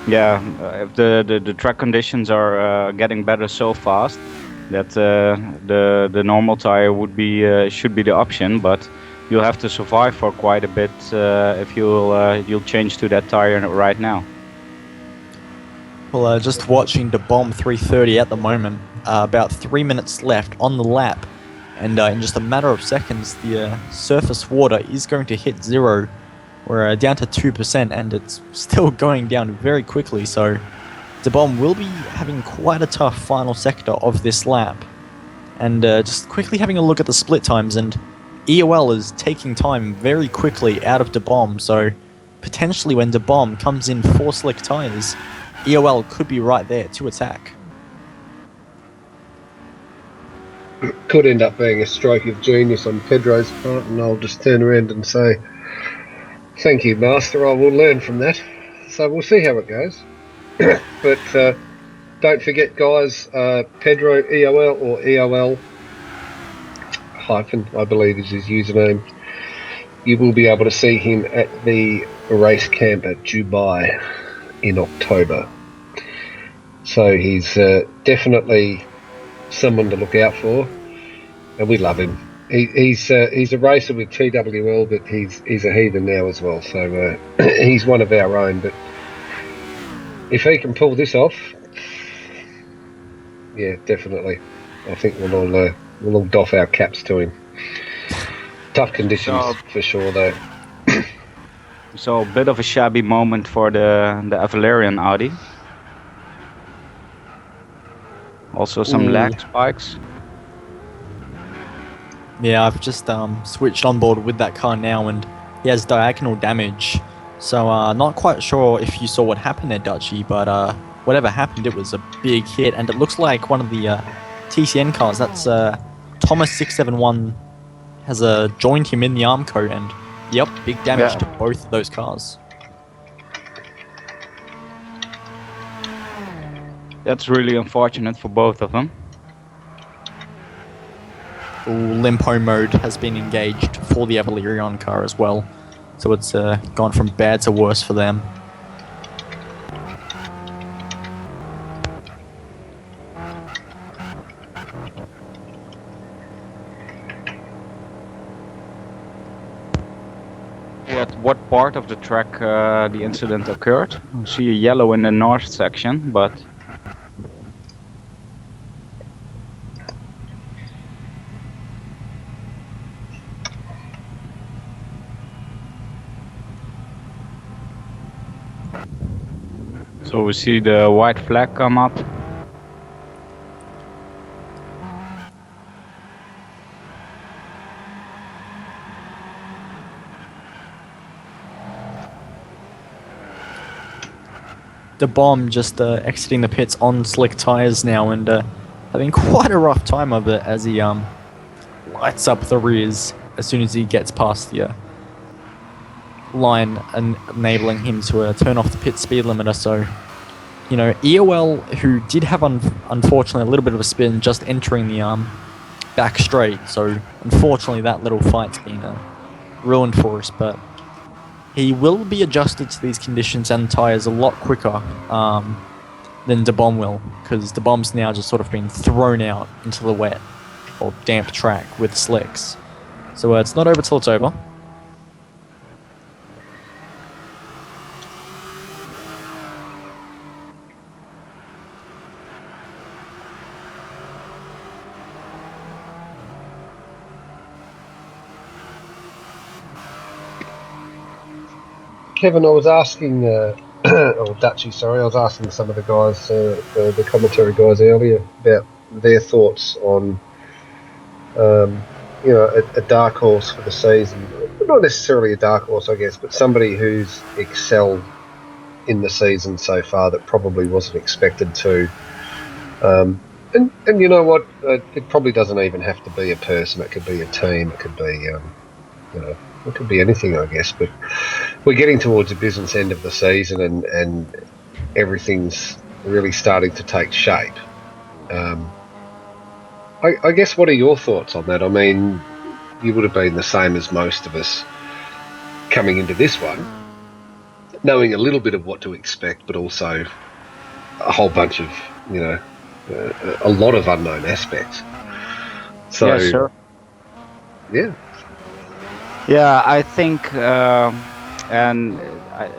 Yeah, if the track conditions are getting better so fast, that the normal tire would be should be the option. But you'll have to survive for quite a bit if you'll change to that tire right now. Well, just watching the Bomb 330 at the moment. About 3 minutes left on the lap, and in just a matter of seconds, the surface water is going to hit zero. We're down to 2%, and it's still going down very quickly. So, the Bomb will be having quite a tough final sector of this lap. And just quickly having a look at the split times, and EOL is taking time very quickly out of the Bomb. So, potentially when the Bomb comes in for slick tires, EOL could be right there to attack. Could end up being a stroke of genius on Pedro's part, and I'll just turn around and say, thank you, Master, I will learn from that. So we'll see how it goes. But don't forget, guys, Pedro EOL, or EOL hyphen, I believe is his username. You will be able to see him at the race camp at Dubai in October. So he's definitely someone to look out for, and we love him. He's a racer with TWL, but he's a heathen now as well. So he's one of our own. But if he can pull this off, yeah, definitely. I think we'll all doff our caps to him. Tough conditions for sure, though. So a bit of a shabby moment for the Valerian Audi. Also some lag spikes. Yeah, I've just switched on board with that car now, and he has diagonal damage. So not quite sure if you saw what happened there, Dutchy, but whatever happened, it was a big hit, and it looks like one of the TCN cars, that's Thomas671, has joined him in the arm coat, and yep, big damage to both of those cars. That's really unfortunate for both of them. Limpo mode has been engaged for the Valerian car as well, so it's gone from bad to worse for them. At what part of the track the incident occurred? I see a yellow in the north section, but so we see the white flag come up. The Bomb just exiting the pits on slick tires now, and having quite a rough time of it as he lights up the rears as soon as he gets past the line, and enabling him to turn off the pit speed limiter. So, you know, EOL, who did have unfortunately a little bit of a spin just entering the back straight, so unfortunately that little fight's been ruined for us, but he will be adjusted to these conditions and tyres a lot quicker than the Bomb will, because the Bomb's now just sort of been thrown out into the wet or damp track with slicks. So it's not over till it's over. Kevin, I was asking, or Dutchy, sorry, I was asking some of the guys, the commentary guys earlier, about their thoughts on, you know, a dark horse for the season. Not necessarily a dark horse, I guess, but somebody who's excelled in the season so far that probably wasn't expected to. And you know what? It probably doesn't even have to be a person. It could be a team. It could be, you know, it could be anything, I guess. But we're getting towards the business end of the season, and everything's really starting to take shape. I guess, what are your thoughts on that? I mean, you would have been the same as most of us coming into this one, knowing a little bit of what to expect, but also a whole bunch of, you know, a lot of unknown aspects. So, Yes, sir. yeah. Yeah, I think, and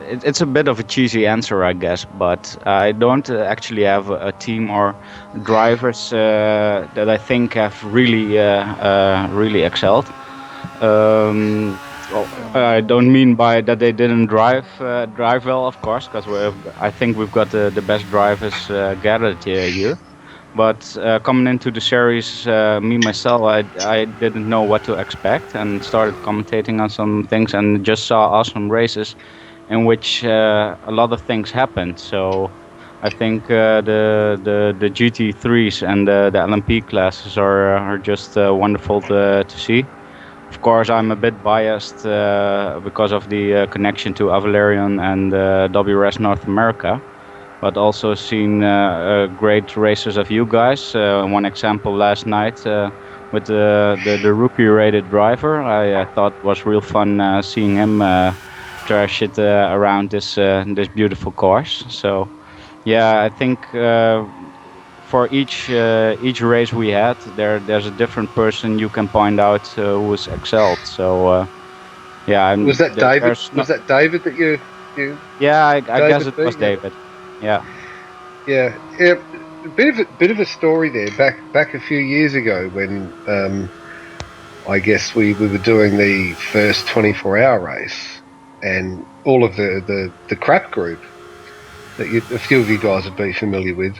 it's a bit of a cheesy answer, I guess, but I don't actually have a team or drivers that I think have really excelled. Well, I don't mean by that they didn't drive well, of course, because I think we've got the best drivers gathered here. But coming into the series, me myself, I didn't know what to expect and started commentating on some things and just saw awesome races in which a lot of things happened. So I think the GT3s and the LMP classes are just wonderful to see. Of course, I'm a bit biased because of the connection to Avalarion and WRS North America, but also seen great races of you guys. One example last night with the rookie rated driver. I thought was real fun seeing him trash it around this beautiful course. So yeah, I think for each race we had, there's a different person you can point out who was excelled. So yeah, Was that David? there's no. Was that David that you Yeah, I guess David it was beat? Yeah. David. Yeah. Yeah, yeah. A bit of a story there. Back a few years ago, when I guess we were doing the first 24-hour race, and all of the crap group that a few of you guys would be familiar with.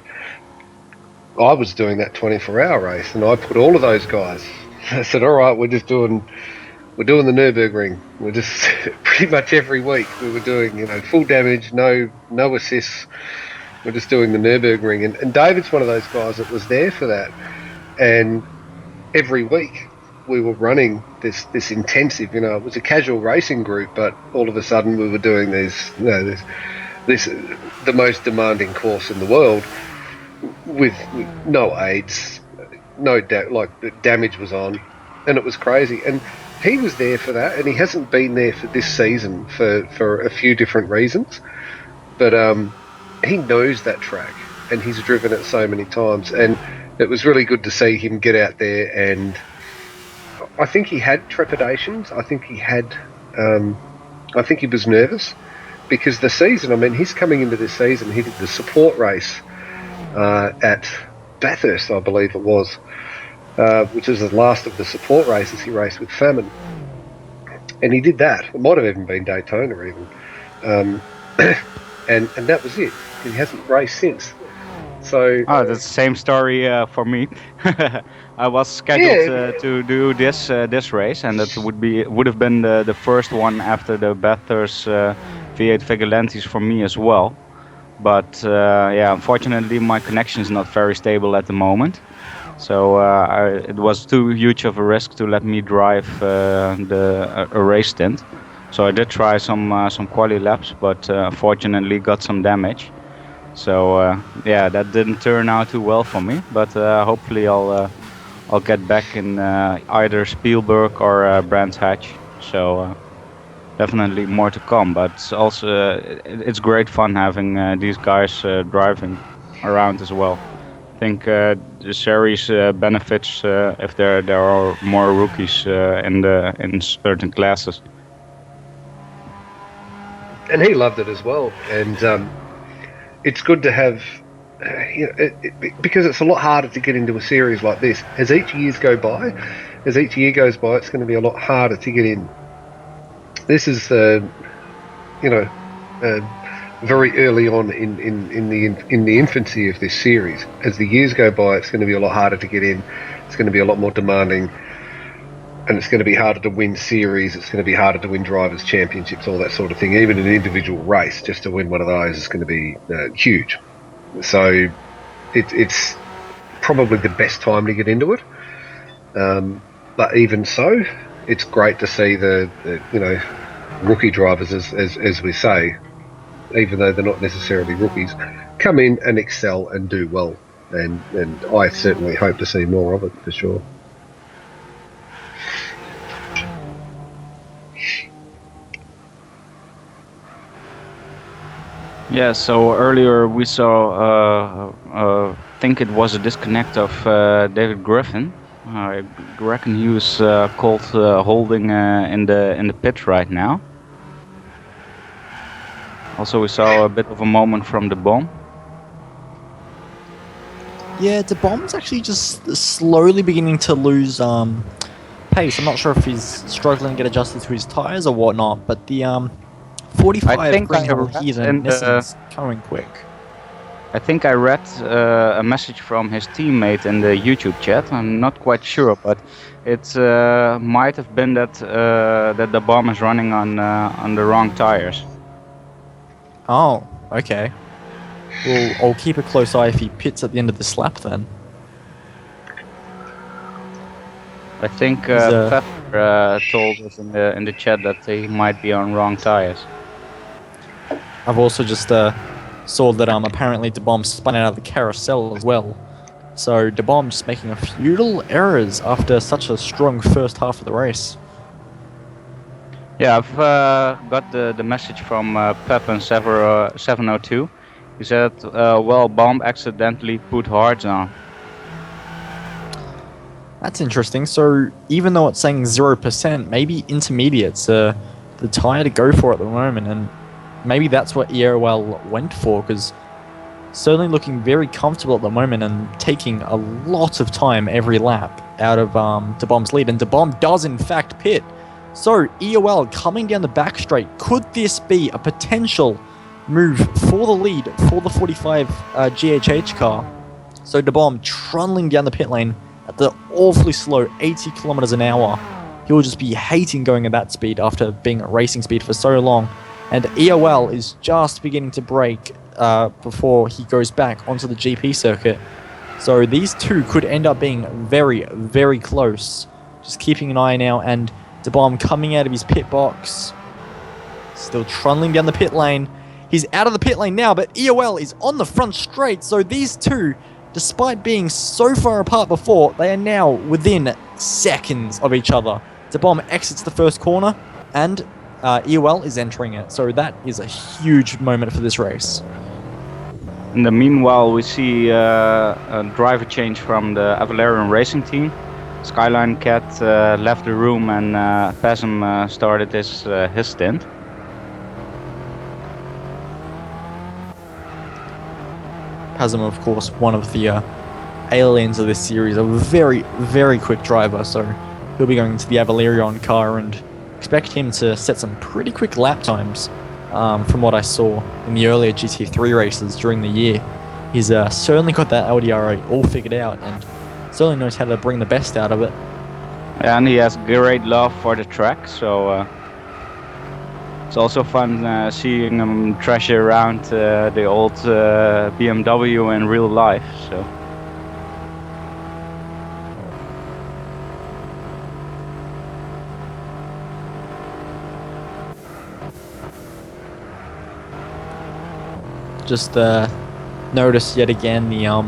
I was doing that 24-hour race, and I put all of those guys. I said, "All right, we're doing the Nürburgring. We're just pretty much every week we were doing, full damage, no assists. We're just doing the Nürburgring." And David's one of those guys that was there for that. And every week we were running this intensive, it was a casual racing group, but all of a sudden we were doing this the most demanding course in the world with no aids, the damage was on, and it was crazy. And he was there for that, and he hasn't been there for this season for a few different reasons. But he knows that track, and he's driven it so many times, and it was really good to see him get out there. And I think he had trepidations. I think he was nervous because the season. I mean, he's coming into this season. He did the support race at Bathurst, I believe it was, which was the last of the support races he raced with Famine. And he did that. It might have even been Daytona even. And that was it. He hasn't raced since. So that's the same story for me. I was scheduled to do this race, and that would have been the first one after the Bathurst V8 Vigilantes for me as well. But yeah, unfortunately, my connection is not very stable at the moment. So it was too huge of a risk to let me drive a race stint. So I did try some quali laps, but unfortunately got some damage. So yeah, that didn't turn out too well for me. But hopefully I'll get back in either Spielberg or Brands Hatch. So definitely more to come. But also it's great fun having these guys driving around as well. I think the series benefits if there are more rookies in certain classes. and he loved it as well. And it's good to have, because it's a lot harder to get into a series like this. As each year goes by, it's going to be a lot harder to get in. This is, very early on in the infancy of this series. As the years go by, it's going to be a lot harder to get in. It's going to be a lot more demanding, and it's going to be harder to win series. It's going to be harder to win drivers' championships, all that sort of thing. Even in an individual race, just to win one of those is going to be huge. So it's probably the best time to get into it. But even so, it's great to see the rookie drivers, as we say, even though they're not necessarily rookies, come in and excel and do well. And I certainly hope to see more of it for sure. Yeah, so earlier we saw, I think it was a disconnect of David Griffin. I reckon he was called holding in the pit right now. Also, we saw a bit of a moment from the bomb. Yeah, the bomb's actually just slowly beginning to lose pace. I'm not sure if he's struggling to get adjusted to his tires or whatnot, but the 45 I think Green I Hell read Heat in and the- Nissan's coming quick. I think I read a message from his teammate in the YouTube chat. I'm not quite sure, but it might have been that that the bomb is running on the wrong tires. Oh, okay. Well, I'll keep a close eye if he pits at the end of this lap then. I think He's, Pepper told us in the chat that he might be on wrong tires. I've also just saw that apparently De Bomb spun out of the carousel as well. So De Bomb just making a few little errors after such a strong first half of the race. Yeah, I've got the message from Pepin 702. He said, well, Bomb accidentally put hards on. That's interesting. So even though it's saying 0%, maybe intermediate's the tyre to go for at the moment, and maybe that's what EOL went for, because certainly looking very comfortable at the moment and taking a lot of time every lap out of De Bomb's lead, and De Bomb does in fact pit. So EOL coming down the back straight, could this be a potential move for the lead for the 45 GHH car? So De Bomb trundling down the pit lane at the awfully slow 80 kilometers an hour. He'll just be hating going at that speed after being at racing speed for so long. And EOL is just beginning to brake before he goes back onto the GP circuit. So these two could end up being very, very close. Just keeping an eye now, and De Bomb coming out of his pit box. Still trundling down the pit lane. He's out of the pit lane now, but EOL is on the front straight. So these two, despite being so far apart before, they are now within seconds of each other. De Bomb exits the first corner, and EOL is entering it. So that is a huge moment for this race. In the meanwhile, we see a driver change from the Avalarian racing team. Skyline Cat left the room, and Pasm started his stint. Pasm, of course, one of the aliens of this series, a very, very quick driver, so he'll be going to the Avalarion car, and expect him to set some pretty quick lap times from what I saw in the earlier GT3 races during the year. He's certainly got that LDRA all figured out, and certainly knows how to bring the best out of it. And he has great love for the track, so it's also fun seeing him trash around the old BMW in real life. So. Just notice yet again the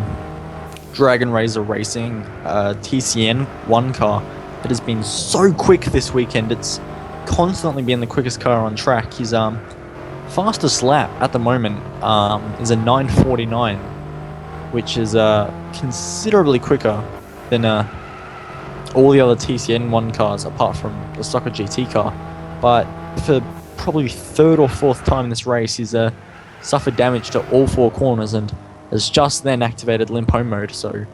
Dragon Razor Racing TCN 1 car that has been so quick this weekend. It's constantly been the quickest car on track. His fastest lap at the moment is a 9:49, which is considerably quicker than all the other TCN 1 cars apart from the Soccer GT car. But for probably third or fourth time in this race, he's suffered damage to all four corners and has just then activated limp home mode, so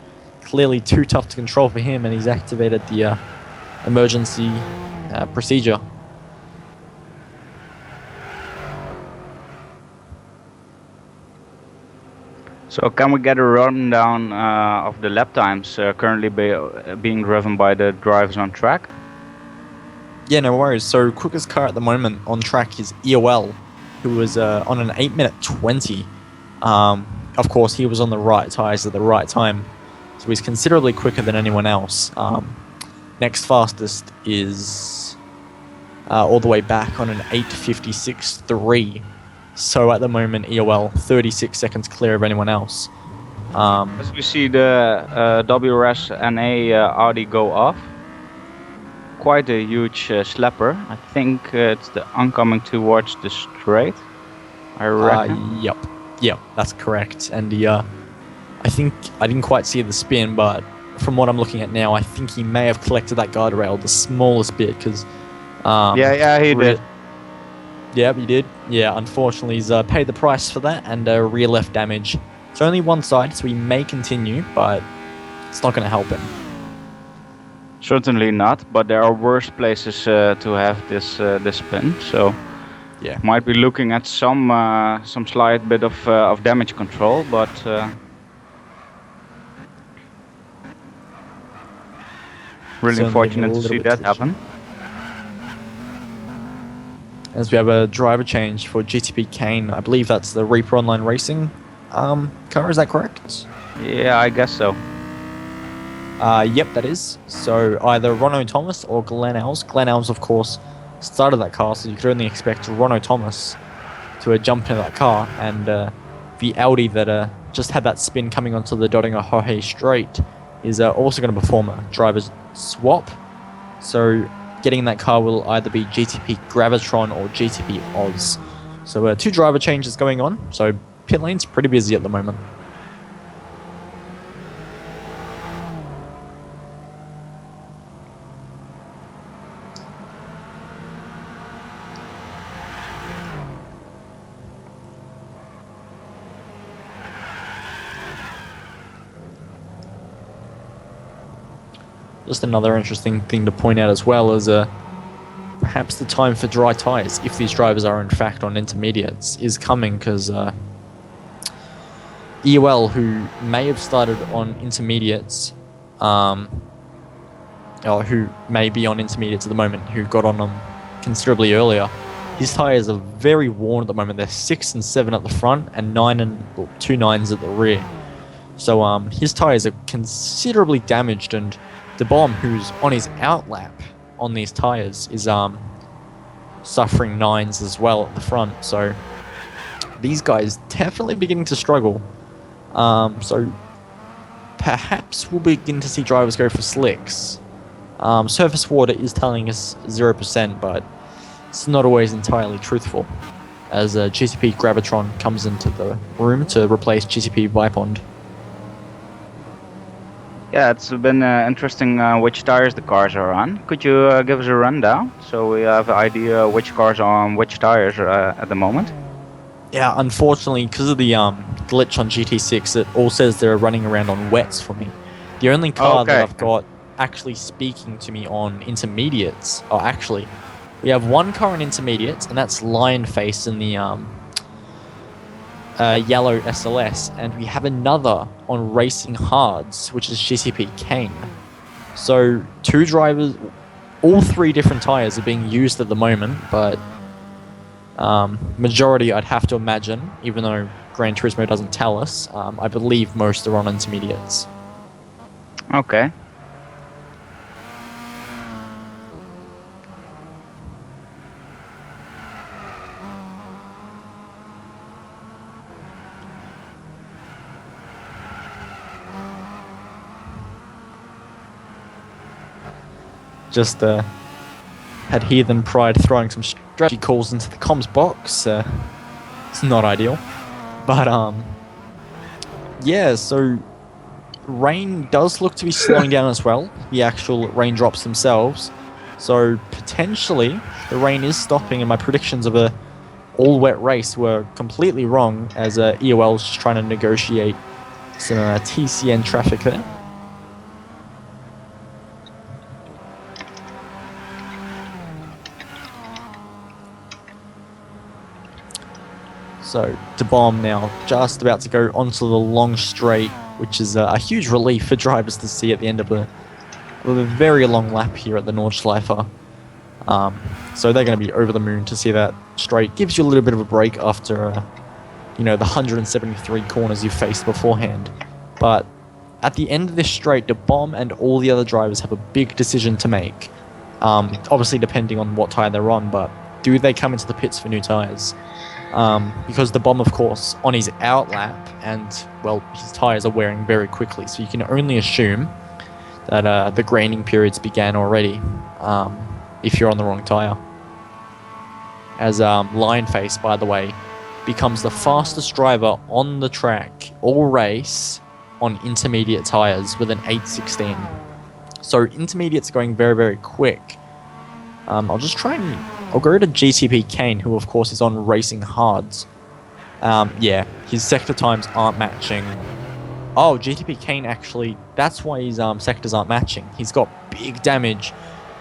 clearly too tough to control for him, and he's activated the emergency procedure. So can we get a rundown of the lap times currently being driven by the drivers on track? Yeah, no worries. So quickest car at the moment on track is EOL, who was on an 8-minute 20. Of course, he was on the right tyres at the right time, so he's considerably quicker than anyone else. Next fastest is all the way back on an 8:56.3. So at the moment, EOL 36 seconds clear of anyone else. As we see the WRS NA Audi go off, quite a huge slapper. I think it's the oncoming towards the straight, I reckon. Yep, that's correct. And I think I didn't quite see the spin, but from what I'm looking at now, I think he may have collected that guardrail the smallest bit because. Yeah, he did. Yeah, he did. Yeah, unfortunately, he's paid the price for that and rear left damage. It's only one side, so he may continue, but it's not going to help him. Certainly not, but there are worse places to have this spin. So Yeah. might be looking at some slight bit of damage control, but really Certainly unfortunate a to little see bit that twitchy. happen. As we have a driver change for GTP Kane. I believe that's the Reaper Online Racing car, is that correct? Yeah, I guess so. Yep, that is. So either Ronno Thomas or Glenn Ells. Glenn Ells, of course, started that car, so you could only expect Ronno Thomas to jump into that car. And the Audi that just had that spin coming onto the Doddinger Hohe Straight is also going to perform a driver's swap. So getting in that car will either be GTP Gravitron or GTP Oz. So 2 driver changes going on. So pit lane's pretty busy at the moment. Just another interesting thing to point out as well is perhaps the time for dry tyres, if these drivers are in fact on intermediates, is coming because EOL, who may have started on intermediates, or who may be on intermediates at the moment, who got on them considerably earlier, his tyres are very worn at the moment. They're 6 and 7 at the front and 9 and 2 9s at the rear. So his tyres are considerably damaged, and the bomb, who's on his outlap on these tyres, is suffering 9s as well at the front. So these guys definitely beginning to struggle. So perhaps we'll begin to see drivers go for slicks. Surface water is telling us 0%, but it's not always entirely truthful, as GTP Gravitron comes into the room to replace GTP Vipond. Yeah, it's been interesting which tires the cars are on. Could you give us a rundown so we have an idea which cars are on which tires at the moment? Yeah, unfortunately, because of the glitch on GT6, it all says they're running around on wets for me. The only car that I've got actually speaking to me on intermediates, we have one car in intermediates, and that's Lion Face in the yellow SLS, and we have another on Racing Hards, which is GTP Kane. So 2 drivers, all 3 different tires are being used at the moment, but majority, I'd have to imagine, even though Gran Turismo doesn't tell us, I believe most are on intermediates. Okay. Just had Heathen Pride throwing some strategy calls into the comms box. It's not ideal. But yeah, so rain does look to be slowing down as well, the actual raindrops themselves. So potentially the rain is stopping, and my predictions of a all-wet race were completely wrong, as EOL's just trying to negotiate some TCN traffic there. So, De Bomb now just about to go onto the long straight, which is a huge relief for drivers to see at the end of a very long lap here at the Nordschleife. So they're going to be over the moon to see that straight. Gives you a little bit of a break after, the 173 corners you faced beforehand. But at the end of this straight, De Bomb and all the other drivers have a big decision to make. Obviously depending on what tyre they're on, but do they come into the pits for new tyres? Because the Bomb, of course, on his outlap, and, well, his tyres are wearing very quickly, so you can only assume that the graining periods began already, if you're on the wrong tyre. As Lionface, by the way, becomes the fastest driver on the track all race on intermediate tires with an 816. So intermediate's going very, very quick. I'll go to GTP Kane, who of course is on racing hards. Yeah, his sector times aren't matching. Oh, GTP Kane actually, that's why his sectors aren't matching. He's got big damage.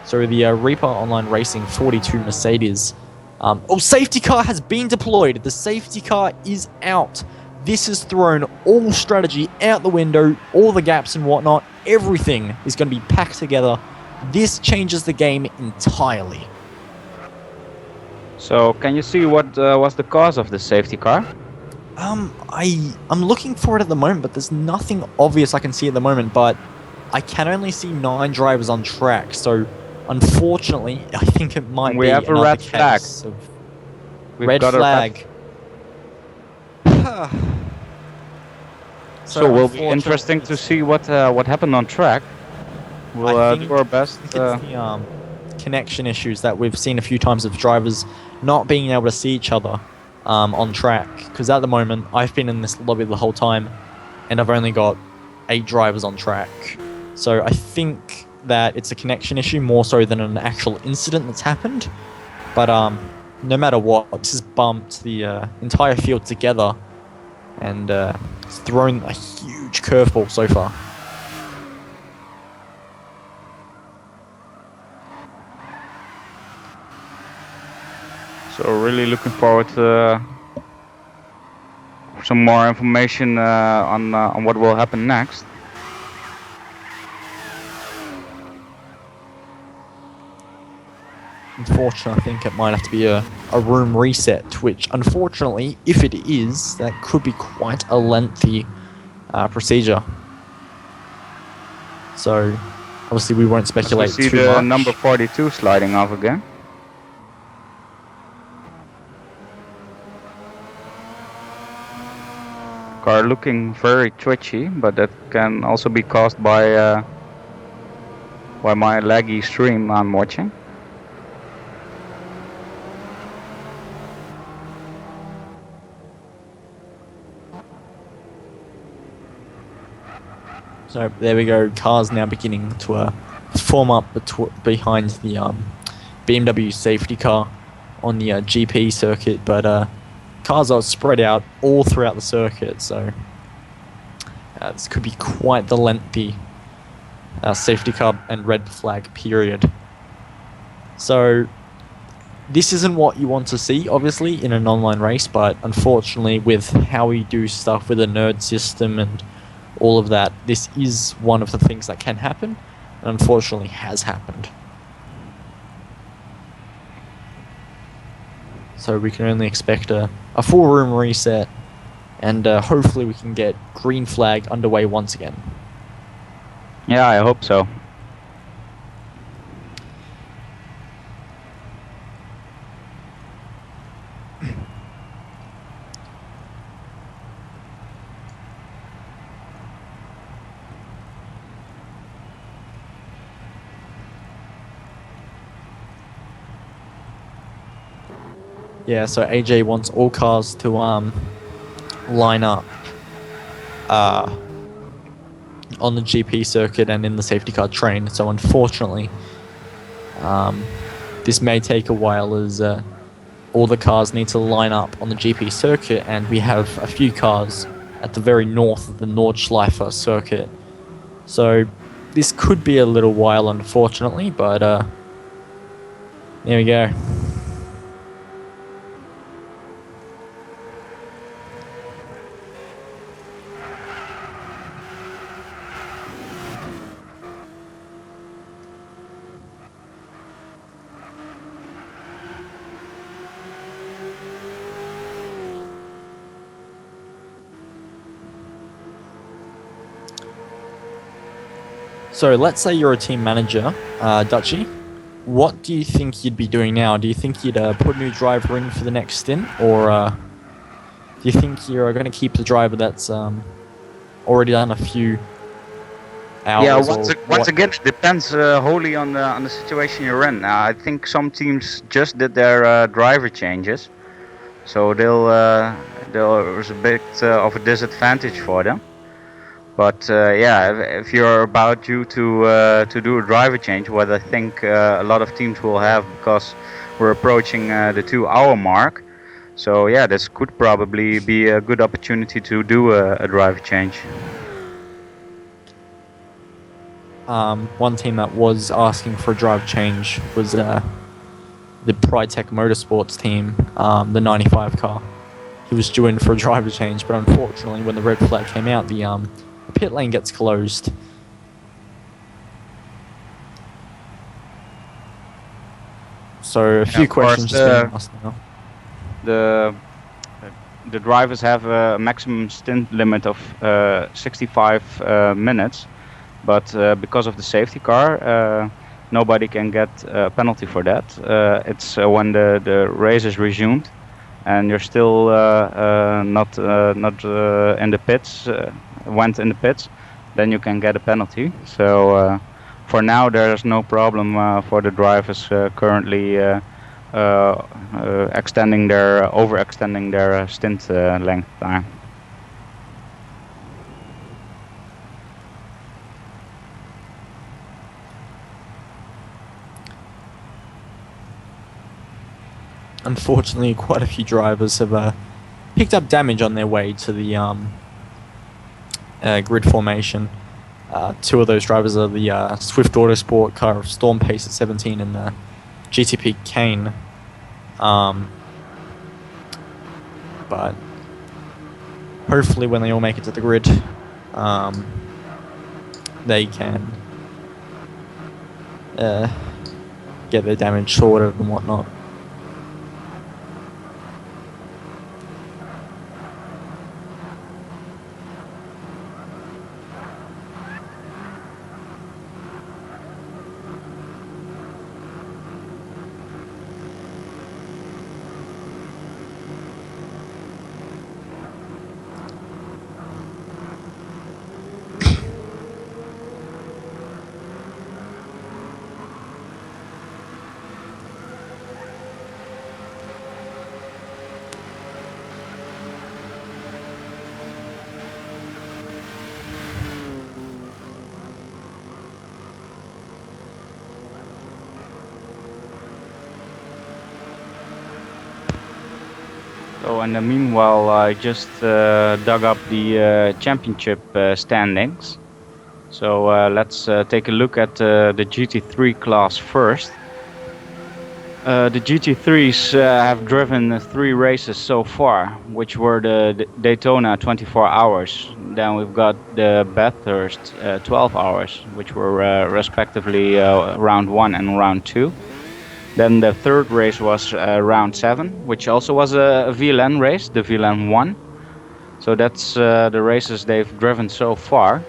So the Reaper Online Racing 42 Mercedes. Oh, safety car has been deployed. The safety car is out. This has thrown all strategy out the window, all the gaps and whatnot. Everything is going to be packed together. This changes the game entirely. So can you see what was the cause of the safety car? I'm looking for it at the moment, but there's nothing obvious I can see at the moment. But I can only see 9 drivers on track, so unfortunately, I think it might We be have a another red flag. case of We've red got a flag. So it will be unfortunately, interesting to see what happened on track. We'll I think do our best. it's the connection issues that we've seen a few times of drivers not being able to see each other on track. Because at the moment, I've been in this lobby the whole time, and I've only got 8 drivers on track. So I think that it's a connection issue more so than an actual incident that's happened. But no matter what, this has bumped the entire field together, and it's thrown a huge curveball so far. So really looking forward to some more information on what will happen next. Unfortunately, I think it might have to be a room reset, which unfortunately, if it is, that could be quite a lengthy procedure. So obviously we won't speculate As we see too the much. number 42 sliding off again. Car looking very twitchy, but that can also be caused by my laggy stream I'm watching. So there we go. Cars now beginning to form up behind the BMW safety car on the GP circuit, but cars are spread out all throughout the circuit, so this could be quite the lengthy safety car and red flag period. So this isn't what you want to see, obviously, in an online race, but unfortunately, with how we do stuff with a nerd system and all of that, this is one of the things that can happen, and unfortunately has happened. So we can only expect a full room reset, and hopefully we can get green flag underway once again. Yeah, I hope so. Yeah, so AJ wants all cars to line up on the GP circuit and in the safety car train. So unfortunately, this may take a while as all the cars need to line up on the GP circuit, and we have a few cars at the very north of the Nordschleife circuit. So this could be a little while, unfortunately, but there we go. So let's say you're a team manager, Dutchy. What do you think you'd be doing now? Do you think you'd put a new driver in for the next stint, or do you think you're going to keep the driver that's already done a few hours? Yeah, once again, it depends wholly on the situation you're in. I think some teams just did their driver changes, so there's a bit of a disadvantage for them. But yeah, if you're about due to do a driver change, what I think a lot of teams will have, because we're approaching the 2-hour mark. So yeah, this could probably be a good opportunity to do a driver change. One team that was asking for a drive change was the Prytech Motorsports team, the 95 car. He was due in for a driver change, but unfortunately, when the red flag came out, the pit lane gets closed. So a few questions just being asked now. The drivers have a maximum stint limit of 65 minutes, but because of the safety car, nobody can get a penalty for that. It's when the race is resumed and you're still not in the pits, went in the pits, then you can get a penalty. So for now, there's no problem for the drivers currently overextending their stint length time. Unfortunately, quite a few drivers have picked up damage on their way to the grid formation. Two of those drivers are the Swift Autosport car of Storm Pace at 17 and the GTP Kane. But hopefully when they all make it to the grid, they can get their damage sorted and whatnot. So in the meanwhile, I just dug up the championship standings. So let's take a look at the GT3 class first. The GT3s have driven 3 races so far, which were the Daytona 24 hours. Then we've got the Bathurst 12 hours, which were respectively round 1 and round 2. Then the third race was round 7, which also was a VLN race, the VLN 1. So that's the races they've driven so far.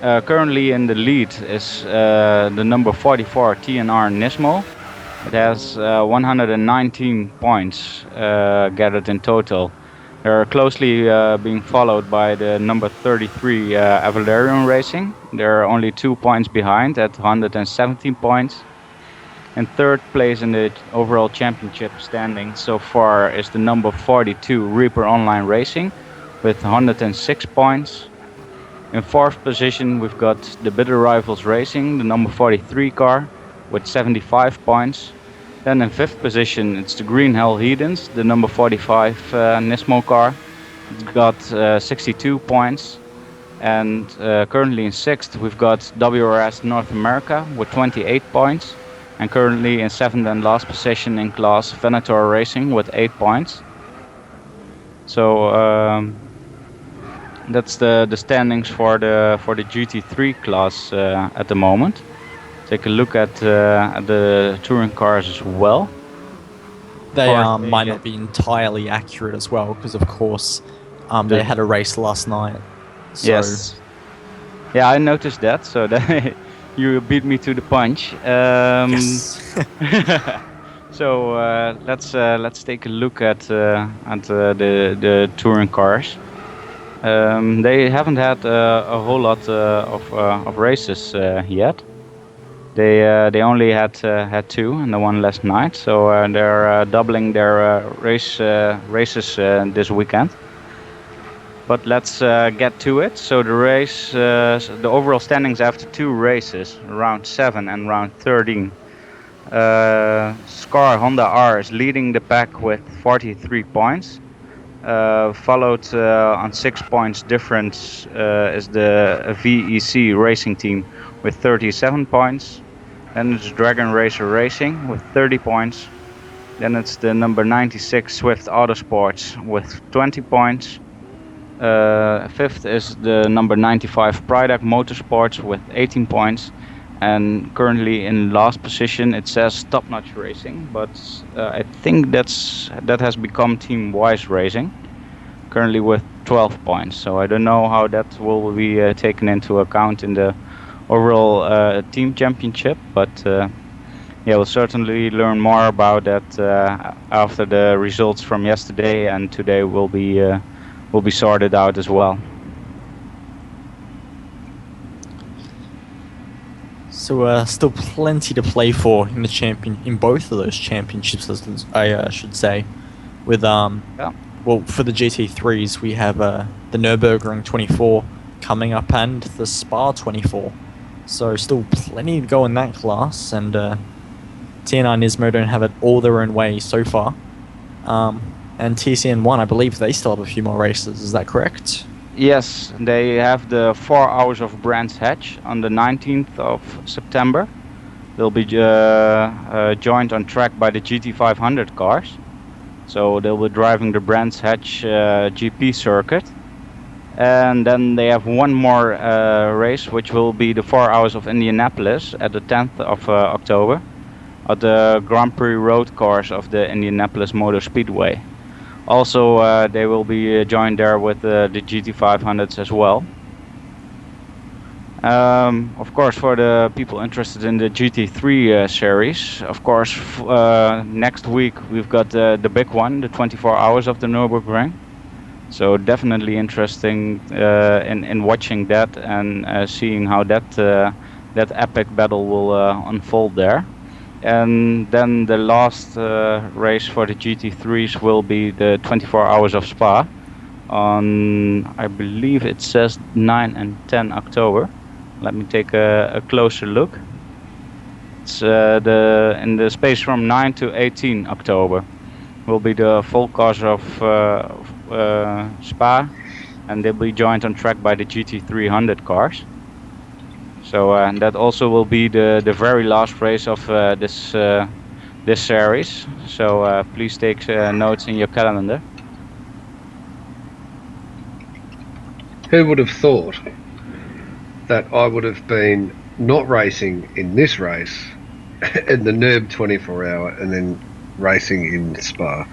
Currently in the lead is the number 44 TNR Nismo. It has 119 points gathered in total. They're closely being followed by the number 33 Avalarian Racing. They're only 2 points behind at 117 points. In third place in the overall championship standing so far is the number 42 Reaper Online Racing with 106 points. In fourth position we've got the Bitter Rivals Racing, the number 43 car with 75 points. Then in fifth position it's the Green Hell Heathens, the number 45 Nismo car. It's got 62 points. And currently in sixth we've got WRS North America with 28 points. And currently in 7th and last position in class Venator Racing with 8 points. So that's the standings for the GT3 class at the moment. Take a look at the touring cars as well. They might not be entirely accurate as well, because of course they had a race last night. So. Yes. Yeah, I noticed that. So that you beat me to the punch. Yes. So let's take a look at the touring cars. They haven't had a whole lot of races yet. They only had 2, and the one last night. So they're doubling their races this weekend. But let's get to it. So the race, the overall standings after 2 races, round 7 and round 13. Scar Honda R is leading the pack with 43 points. Followed on 6 points difference is the VEC Racing Team with 37 points. Then it's Dragon Racer Racing with 30 points. Then it's the number 96 Swift Autosports with 20 points. Fifth is the number 95 Prydac Motorsports with 18 points. And currently in last position it says Top Notch Racing, but I think that has become Team Wise Racing, currently with 12 points. So I don't know how that will be taken into account in the overall team championship, but yeah, we'll certainly learn more about that after the results from yesterday and today will be sorted out as well. So still plenty to play for in in both of those championships, as I should say. With well, for the GT3s we have the Nürburgring 24 coming up and the Spa 24. So still plenty to go in that class, and TNR Nismo don't have it all their own way so far. And TCN1, I believe they still have a few more races. Is that correct? Yes, they have the 4 Hours of Brands Hatch on the 19th of September. They'll be joined on track by the GT500 cars. So they'll be driving the Brands Hatch GP circuit. And then they have one more race, which will be the 4 Hours of Indianapolis at the 10th of October at the Grand Prix road course of the Indianapolis Motor Speedway. Also, they will be joined there with the GT500s as well. Of course, for the people interested in the GT3 series, of course, next week we've got the big one, the 24 Hours of the Nürburgring. So definitely interesting in watching that and seeing how that epic battle will unfold there. And then the last race for the GT3s will be the 24 Hours of Spa on, I believe it says 9 and 10 October. Let me take a closer look. It's in the space from 9 to 18 October will be the full cars of Spa, and they'll be joined on track by the GT300 cars. So that also will be the very last race of this series. So please take notes in your calendar. Who would have thought that I would have been not racing in this race in the NURB 24 hour and then racing in Spa?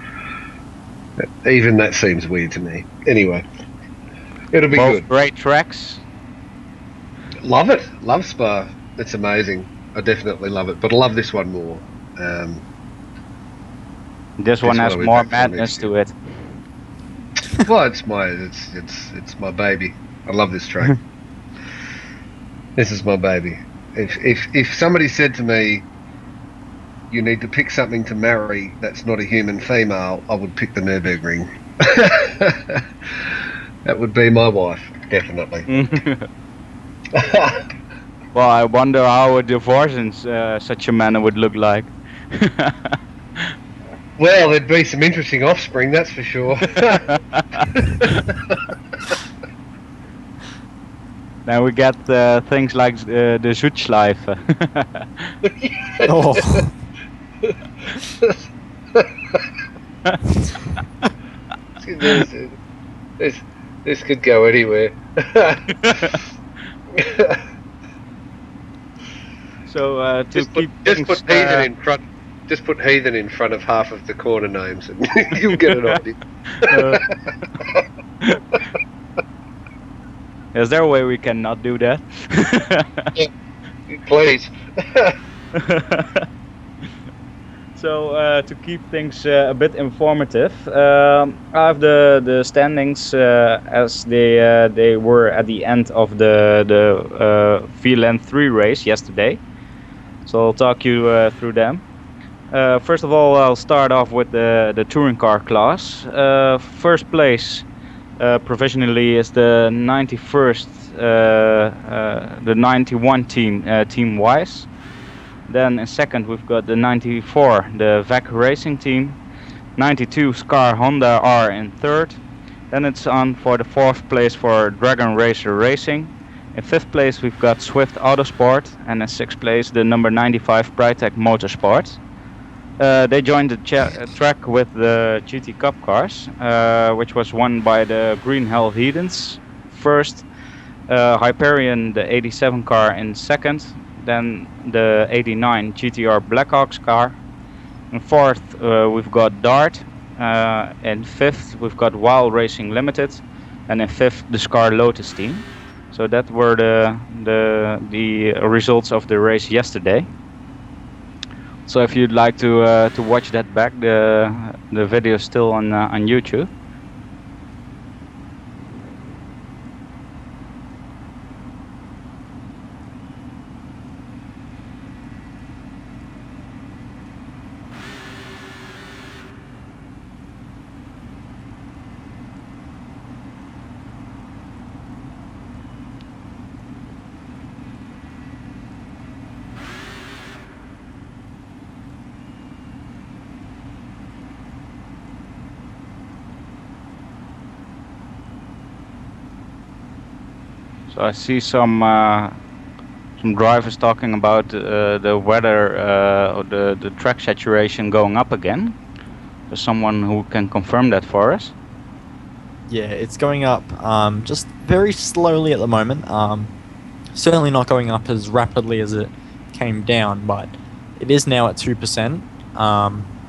Even that seems weird to me. Anyway, it'll be Both good. Great tracks. Love it. Love Spa. It's amazing. I definitely love it, but I love this one more. This one has more madness to it. Well, it's my baby. I love this track. This is my baby. If somebody said to me, you need to pick something to marry that's not a human female, I would pick the Nürburgring. That would be my wife, definitely. Well, I wonder how a divorce in such a manner would look like. Well, there'd be some interesting offspring, that's for sure. Now we get things like the Zoetschleife. Oh. This could go anywhere. So just put heathen in front. Just put heathen in front of half of the corner names, and you'll get an idea. Is there a way we cannot do that? Yeah, please. So to keep things a bit informative, I have the standings as they were at the end of the VLN 3 race yesterday. So I'll talk you through them. First of all, I'll start off with the touring car class. First place provisionally is the 91st, the 91 team, Team Wise. Then in second we've got the 94, the VAC Racing team. 92 Scar Honda R in third. Then it's on for the fourth place for Dragon Racer Racing. In fifth place we've got Swift Autosport, and in sixth place the number 95 Brightech Motorsport. They joined the track with the GT Cup cars, which was won by the Green Hell Heathens first, Hyperion the 87 car in second, then the 89 GTR Blackhawks car. In fourth we've got Dart, in fifth we've got Wild Racing Limited, and in fifth the Scar Lotus team. So that were the results of the race yesterday. So if you'd like to watch that back, the video is still on YouTube. So I see some drivers talking about the weather or the track saturation going up again. There's someone who can confirm that for us. Yeah, it's going up just very slowly at the moment. Certainly not going up as rapidly as it came down, but it is now at 2%,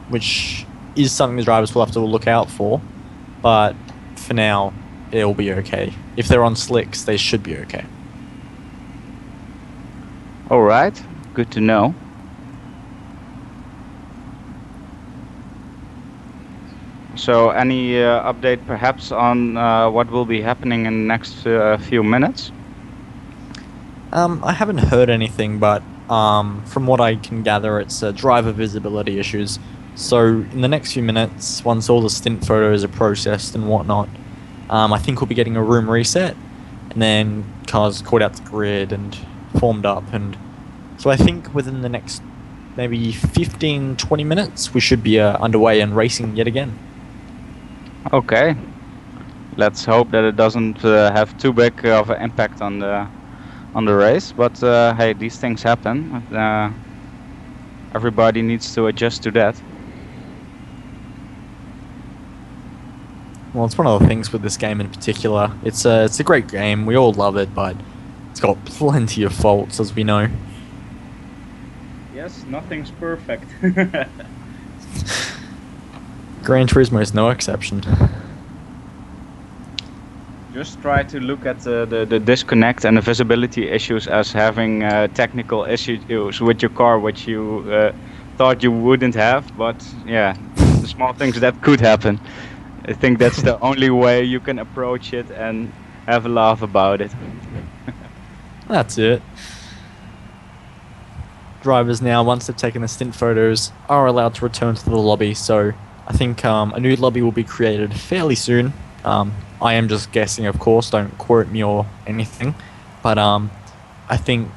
which is something the drivers will have to look out for. But for now, it'll be okay. If they're on slicks, they should be okay. All right, good to know. So any update perhaps on what will be happening in the next few minutes? I haven't heard anything, but from what I can gather, it's driver visibility issues. So in the next few minutes, once all the stint photos are processed and whatnot, I think we'll be getting a room reset, and then cars called out to grid and formed up. And so I think within the next maybe 15-20 minutes, we should be underway and racing yet again. Okay, let's hope that it doesn't have too big of an impact on the race. But hey, these things happen. Everybody needs to adjust to that. Well, it's one of the things with this game in particular. It's a great game. We all love it, but it's got plenty of faults, as we know. Yes, nothing's perfect. Gran Turismo is no exception. Just try to look at the disconnect and the visibility issues as having technical issues with your car, which you thought you wouldn't have. But yeah, the small things that could happen. I think that's the only way you can approach it and have a laugh about it. That's it. Drivers now, once they've taken the stint photos, are allowed to return to the lobby. So I think a new lobby will be created fairly soon. I am just guessing, of course, don't quote me or anything. But I think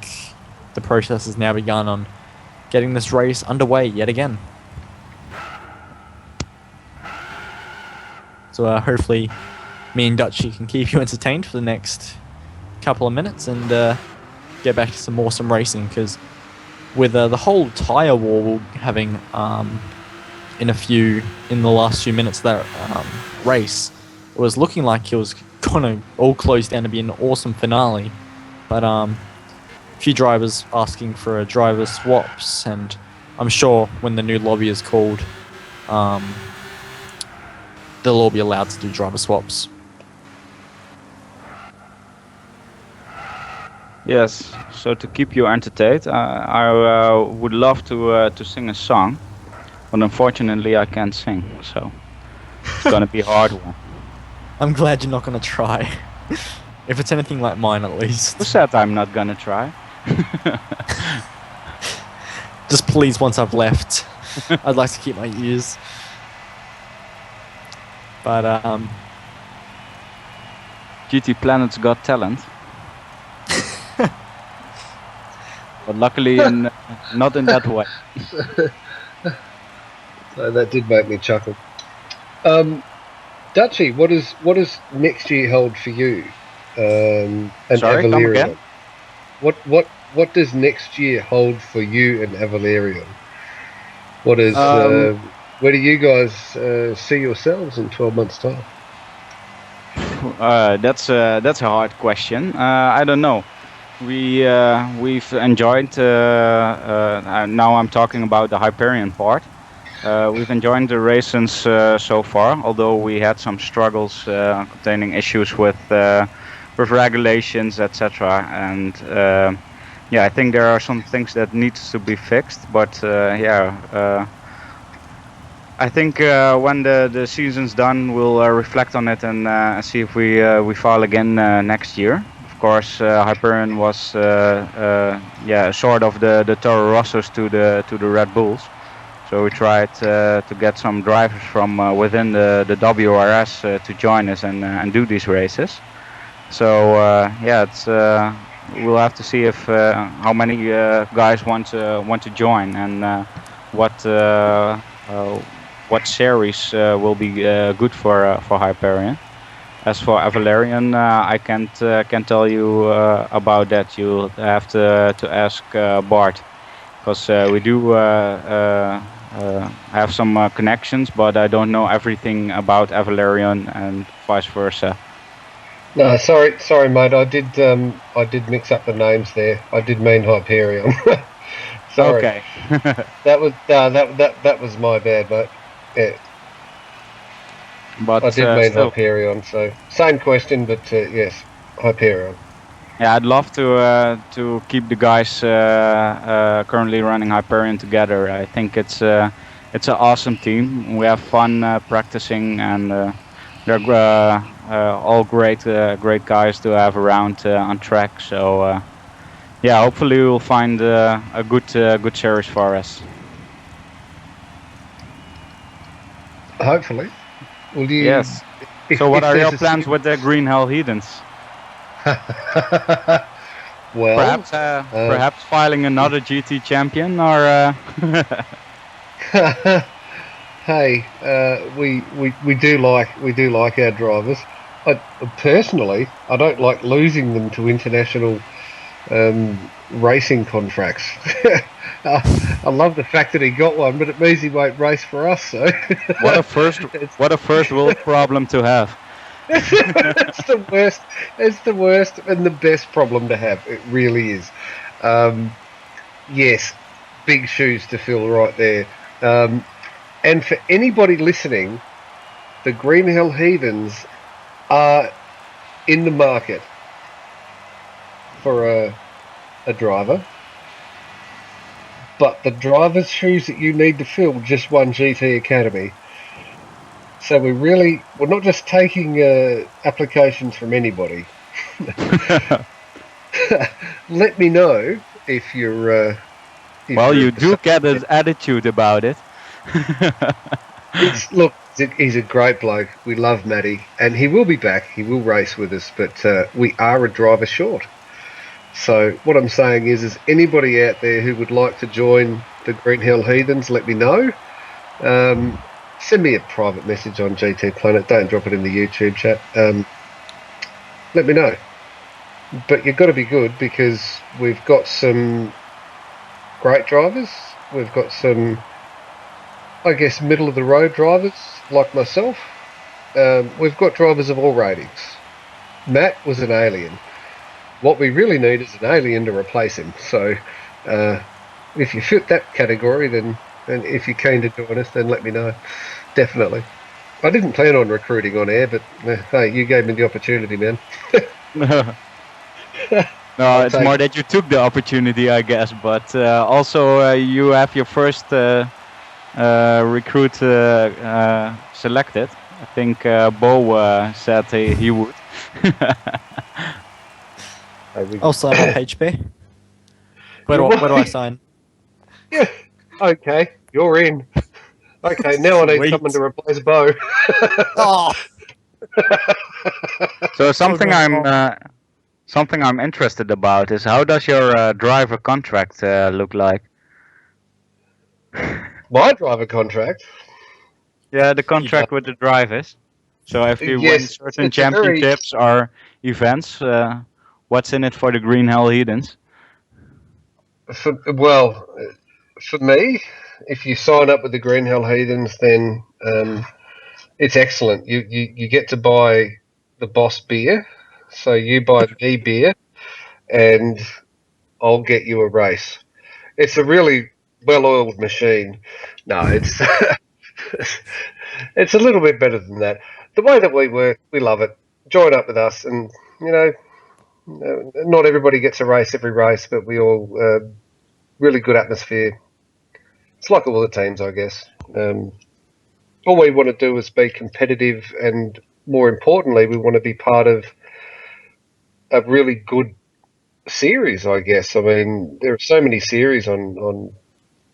the process has now begun on getting this race underway yet again. So hopefully me and Dutchy can keep you entertained for the next couple of minutes and get back to some awesome racing, because with the whole tyre war we're having in the last few minutes of that race, it was looking like it was gonna all close down to be an awesome finale. But a few drivers asking for driver swaps, and I'm sure when the new lobby is called, they'll all be allowed to do driver swaps. Yes, so to keep you entertained, I would love to sing a song, but unfortunately I can't sing, so it's gonna be a hard one. I'm glad you're not gonna try. If it's anything like mine, at least. Who said I'm not gonna try? Just please, once I've left, I'd like to keep my ears. But GTPlanet's Got Talent. But luckily, not in that way. So that did make me chuckle. Dutchy, what does next year hold for you? And Sorry, come again? Avalerion? What does next year hold for you and Avalerion? What is where do you guys see yourselves in 12 months' time? That's a hard question. I don't know. We've enjoyed. Now I'm talking about the Hyperion part. We've enjoyed the races so far, although we had some struggles containing issues with regulations, etc. And yeah, I think there are some things that needs to be fixed. But I think when the season's done, we'll reflect on it and see if we fall again next year. Of course, Hyperion was sort of the Toro Rossos to the Red Bulls. So we tried to get some drivers from within the WRS to join us and do these races. So it's we'll have to see if how many guys want to join and what series will be good for Hyperion. As for Avalerion, I can't tell you about that. You'll have to ask Bart, because we do have some connections, but I don't know everything about Avalerion and vice versa. No, sorry, mate. I did mix up the names there. I did mean Hyperion. Sorry. Okay. that was my bad, mate. Yeah. But I did mean still, Hyperion. So same question, but yes, Hyperion. Yeah, I'd love to keep the guys currently running Hyperion together. I think it's an awesome team. We have fun practicing, and they're all great guys to have around on track. So yeah, hopefully we'll find a good series for us. Hopefully. Will you? Yes. So what are your plans with the Green Hell Heathens? Well, perhaps filing another GT champion, or hey, we do like our drivers. Personally, I don't like losing them to international racing contracts. I love the fact that he got one, but it means he won't race for us. So what a first world problem to have. It's the worst. It's the worst and the best problem to have. It really is. Yes, big shoes to fill right there. And for anybody listening, the Green Hell Heathens are in the market for a driver. But the driver's shoes that you need to fill just won GT Academy. So we're not just taking applications from anybody. Let me know if you're. Well, you do get an attitude about it. Look, he's a great bloke. We love Matty, and he will be back. He will race with us, but we are a driver short. So what I'm saying is anybody out there who would like to join the Green Hell Heathens, let me know. Send me a private message on GTPlanet. Don't drop it in the YouTube chat. Let me know. But you've got to be good, because we've got some great drivers. We've got some, I guess, middle-of-the-road drivers like myself. We've got drivers of all ratings. Matt was an alien. What we really need is an alien to replace him. So if you fit that category, then and if you're keen to join us, then let me know. Definitely. I didn't plan on recruiting on air, but hey, you gave me the opportunity, man. No, it's more that you took the opportunity, I guess. But also, you have your first recruit selected. I think Bo said he would. I'll sign up, HP. Where do I sign? Yeah. Okay, you're in. Okay, now I need someone to replace Bo. Oh. So something going I'm interested about is how does your driver contract look like? My driver contract. Yeah, the contract with the drivers. So if you win Yes, certain it's a very championships or events, what's in it for the Green Hell Heathens? well for me. If you sign up with the Green Hell Heathens, then it's excellent. You get to buy the Boss beer, so you buy me beer, and I'll get you a race. It's a really well-oiled machine. No, it's it's a little bit better than that. The way that we work, we love it. Join up with us, and you know, not everybody gets a race every race, but we all really good atmosphere. It's like all the teams, I guess. All we want to do is be competitive, and more importantly, we want to be part of a really good series. I guess. I mean, there are so many series on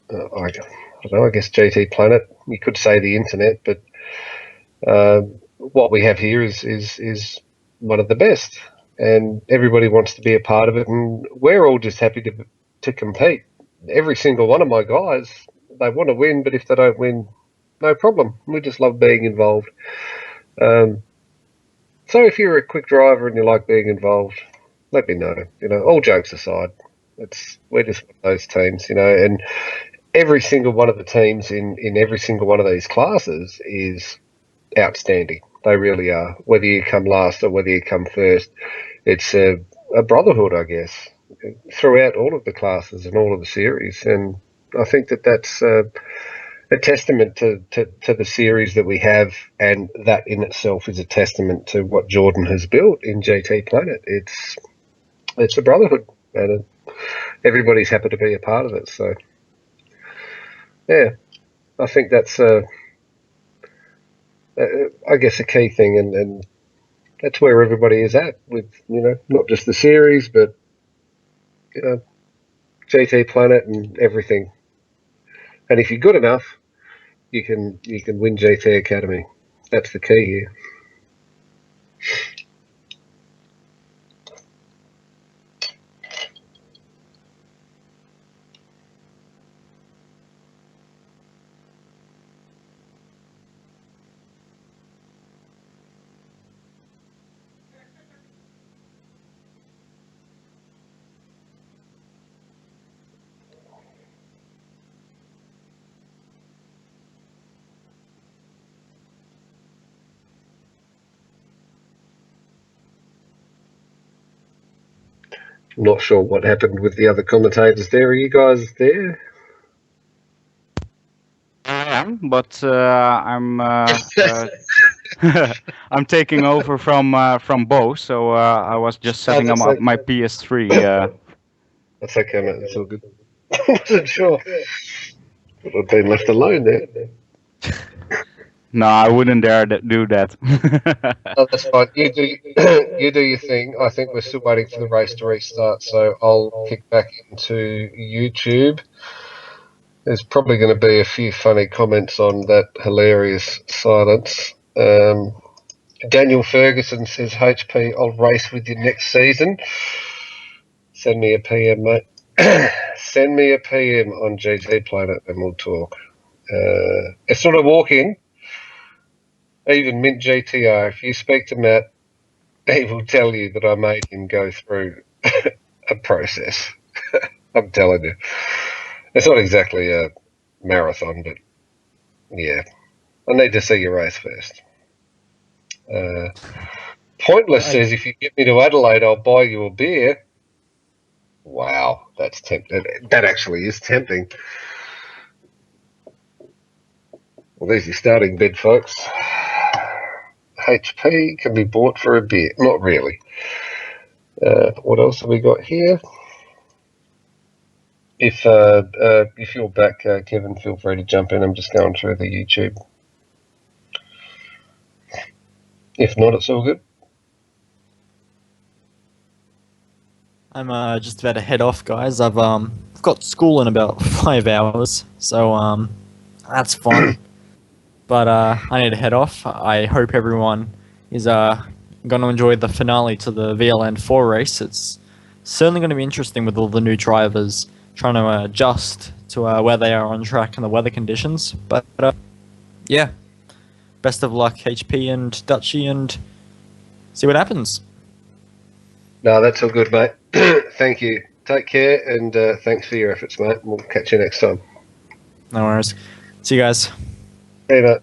I don't know. I guess GTPlanet. You could say the internet, but what we have here is one of the best, and everybody wants to be a part of it, and we're all just happy to compete. Every single one of my guys, they want to win, but if they don't win, no problem. We just love being involved. So if you're a quick driver and you like being involved, let me know. You know, all jokes aside, we're just one of those teams, you know, and every single one of the teams in every single one of these classes is outstanding. They really are. Whether you come last or whether you come first, it's a brotherhood, I guess, throughout all of the classes and all of the series. And I think that's a testament to the series that we have, and that in itself is a testament to what Jordan has built in GTPlanet. It's a brotherhood, and everybody's happy to be a part of it. So, yeah, I think that's I guess a key thing, and that's where everybody is at with, you know, not just the series, but you know, GTPlanet and everything. And if you're good enough, you can win GT Academy. That's the key here. Not sure what happened with the other commentators there. Are you guys there? I am, but I'm taking over from Bo, so I was just Oh, setting that's up okay. my PS3. That's okay, mate. That's all good. I wasn't sure. I've been left alone there. No, I wouldn't dare do that. Oh, that's fine. You do you do your thing. I think we're still waiting for the race to restart, so I'll kick back into YouTube. There's probably going to be a few funny comments on that hilarious silence. Daniel Ferguson says, HP, I'll race with you next season. Send me a PM, mate. Send me a PM on GTPlanet and we'll talk. It's not a walk-in. Even Mint GTR, if you speak to Matt, he will tell you that I made him go through a process. I'm telling you. It's not exactly a marathon, but yeah. I need to see your race first. Pointless says, if you get me to Adelaide, I'll buy you a beer. Wow, that's tempting. That actually is tempting. Well, there's your starting bid, folks. HP can be bought for a beer. Not really. What else have we got here? If you're back, Kevin, feel free to jump in. I'm just going through the YouTube. If not, it's all good. I'm just about to head off, guys. I've got school in about 5 hours, so that's fun. But I need to head off. I hope everyone is going to enjoy the finale to the VLN 4 race. It's certainly going to be interesting with all the new drivers trying to adjust to where they are on track and the weather conditions. But yeah, best of luck, HP and Dutchy, and see what happens. No, that's all good, mate. Thank you. Take care, and thanks for your efforts, mate. We'll catch you next time. No worries. See you guys. See you, mate.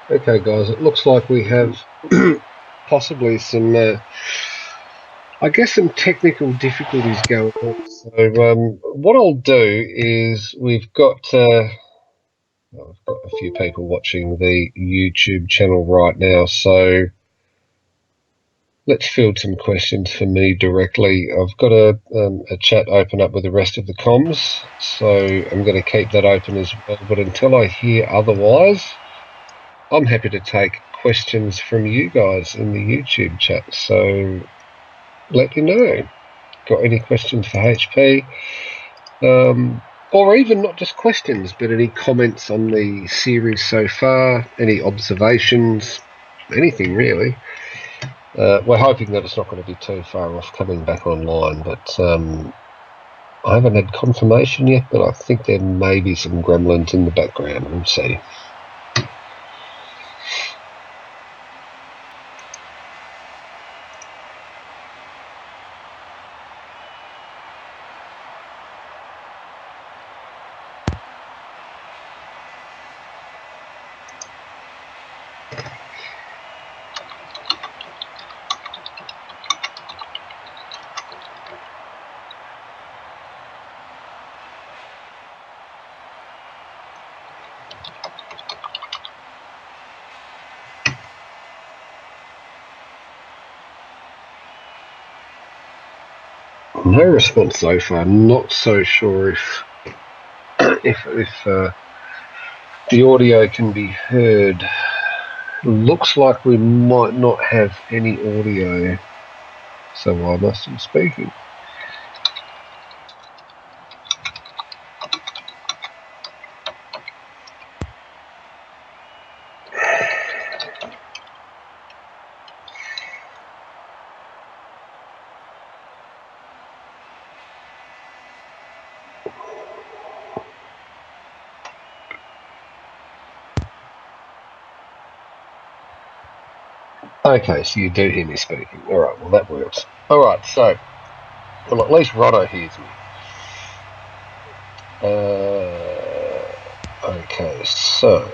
Okay, guys, it looks like we have possibly some, I guess, some technical difficulties going on. So what I'll do is we've got a few people watching the YouTube channel right now, so let's field some questions for me directly. I've got a chat open up with the rest of the comms, so I'm going to keep that open as well, but until I hear otherwise, I'm happy to take questions from you guys in the YouTube chat, so let me know. Got any questions for HP? Or even not just questions, but any comments on the series so far, any observations, anything really. We're hoping that it's not going to be too far off coming back online, but I haven't had confirmation yet, but I think there may be some gremlins in the background. We'll see. No response so far. Not so sure if the audio can be heard. Looks like we might not have any audio, so why am I still speaking? Okay, so you do hear me speaking. All right, well that works. All right, so well at least Rono hears me. Okay, so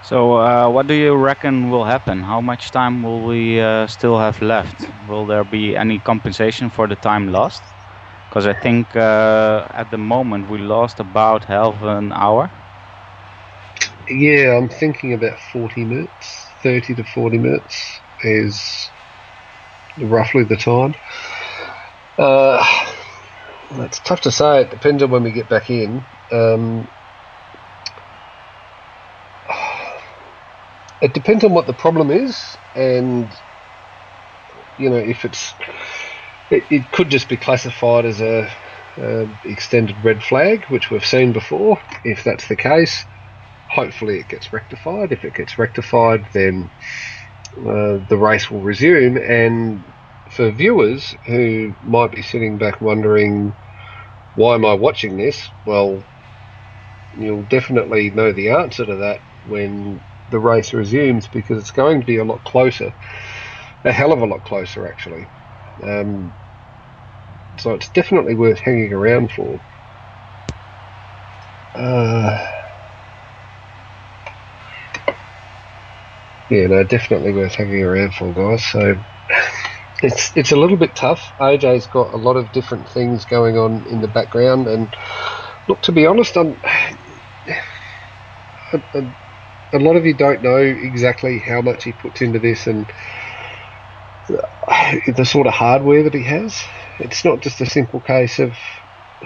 So, what do you reckon will happen? How much time will we still have left? Will there be any compensation for the time lost? Because I think at the moment we lost about half an hour. Yeah, I'm thinking about 40 minutes, 30 to 40 minutes is roughly the time. It's tough to say. It depends on when we get back in. It depends on what the problem is, and if it could just be classified as a extended red flag, which we've seen before. If that's the case, hopefully it gets rectified. If it gets rectified, then the race will resume. And for viewers who might be sitting back wondering, why am I watching this? Well, you'll definitely know the answer to that when the race resumes, because it's going to be a lot closer, a hell of a lot closer actually. So it's definitely worth hanging around for. Definitely worth hanging around for, guys. So it's a little bit tough. AJ's got a lot of different things going on in the background, and look, to be honest, a lot of you don't know exactly how much he puts into this and the sort of hardware that he has. It's not just a simple case of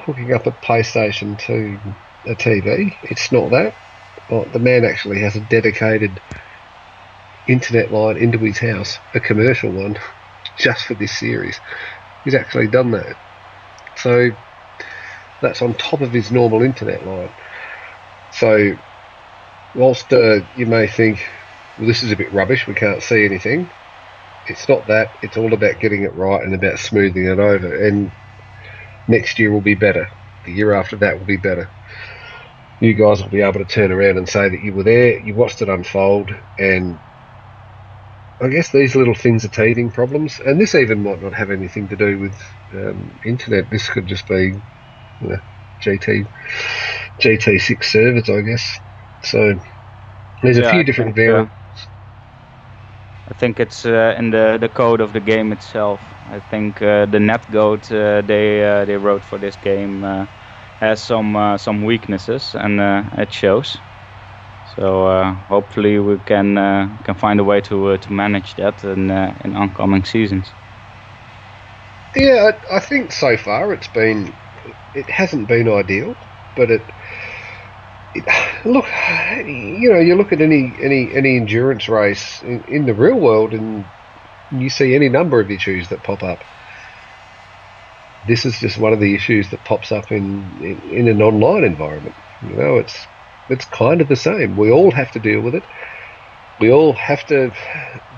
hooking up a PlayStation to a TV. It's not that. Well, the man actually has a dedicated internet line into his house, a commercial one, just for this series. He's actually done that. So that's on top of his normal internet line. So whilst you may think, well, this is a bit rubbish, we can't see anything, it's not that. It's all about getting it right and about smoothing it over. And next year will be better. The year after that will be better. You guys will be able to turn around and say that you were there, you watched it unfold, and I guess these little things are teething problems. And this even might not have anything to do with internet. This could just be GT6 servers, I guess. So there's a few different variants. I think it's in the code of the game itself. I think the NetGoat they wrote for this game has some weaknesses, and it shows. So hopefully we can find a way to manage that in oncoming seasons. Yeah, I think so far it hasn't been ideal, but look, you look at any endurance race in the real world, and you see any number of issues that pop up. This is just one of the issues that pops up in an online environment. It's kind of the same. We all have to deal with it. We all have to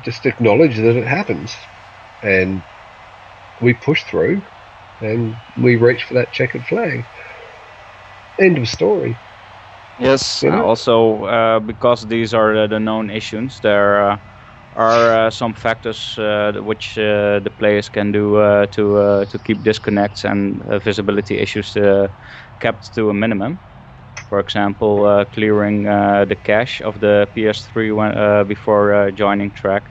just acknowledge that it happens, and we push through, and we reach for that checkered flag. End of story. Yes. Also, because these are the known issues, there are some factors which the players can do to keep disconnects and visibility issues kept to a minimum. For example, clearing the cache of the PS3 before joining track,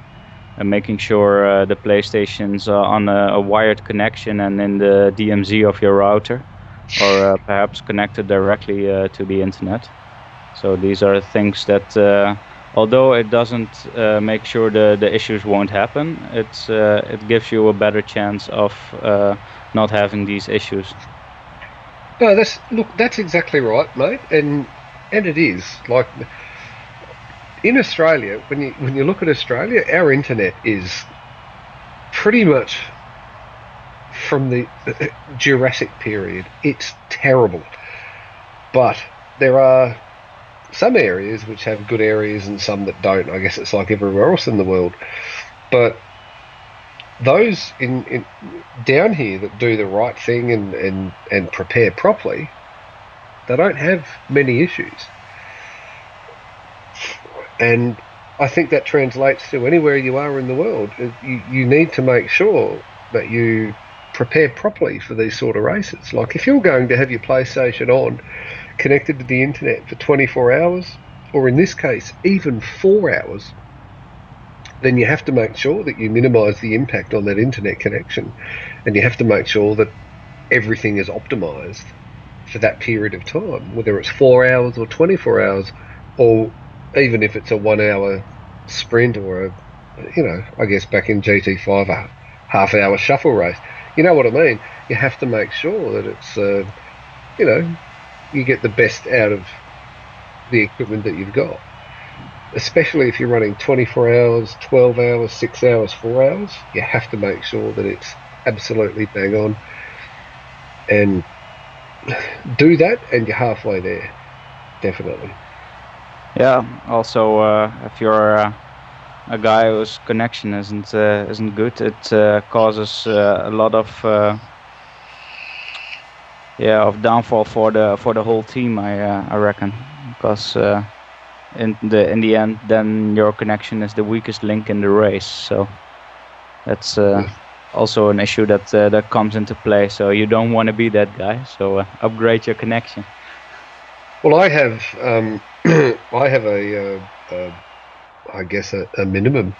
and making sure the PlayStation's on a wired connection and in the DMZ of your router, or perhaps connected directly to the internet. So these are things that, although it doesn't make sure the issues won't happen, it gives you a better chance of not having these issues. No, that's exactly right, mate, and it is. Like in Australia, when you look at Australia, our internet is pretty much from the Jurassic period. It's terrible, but there are some areas which have good areas and some that don't. I guess it's like everywhere else in the world, but those in down here that do the right thing and prepare properly, they don't have many issues. And I think that translates to anywhere you are in the world. You need to make sure that you prepare properly for these sort of races. Like if you're going to have your PlayStation on, connected to the internet for 24 hours, or in this case, even 4 hours, then you have to make sure that you minimize the impact on that internet connection, and you have to make sure that everything is optimized for that period of time, whether it's 4 hours or 24 hours, or even if it's a 1 hour sprint or I guess back in GT5, a half-hour shuffle race. You know what I mean? You have to make sure that it's, you get the best out of the equipment that you've got, especially if you're running 24 hours, 12 hours, 6 hours, 4 hours. You have to make sure that it's absolutely bang on, and do that, and you're halfway there, definitely. Yeah. Also, if you're a guy whose connection isn't good, it causes a lot of of downfall for the whole team. I reckon, because in the end, then your connection is the weakest link in the race. So that's also an issue that comes into play. So you don't want to be that guy. So upgrade your connection. Well, I have I have I guess a minimum.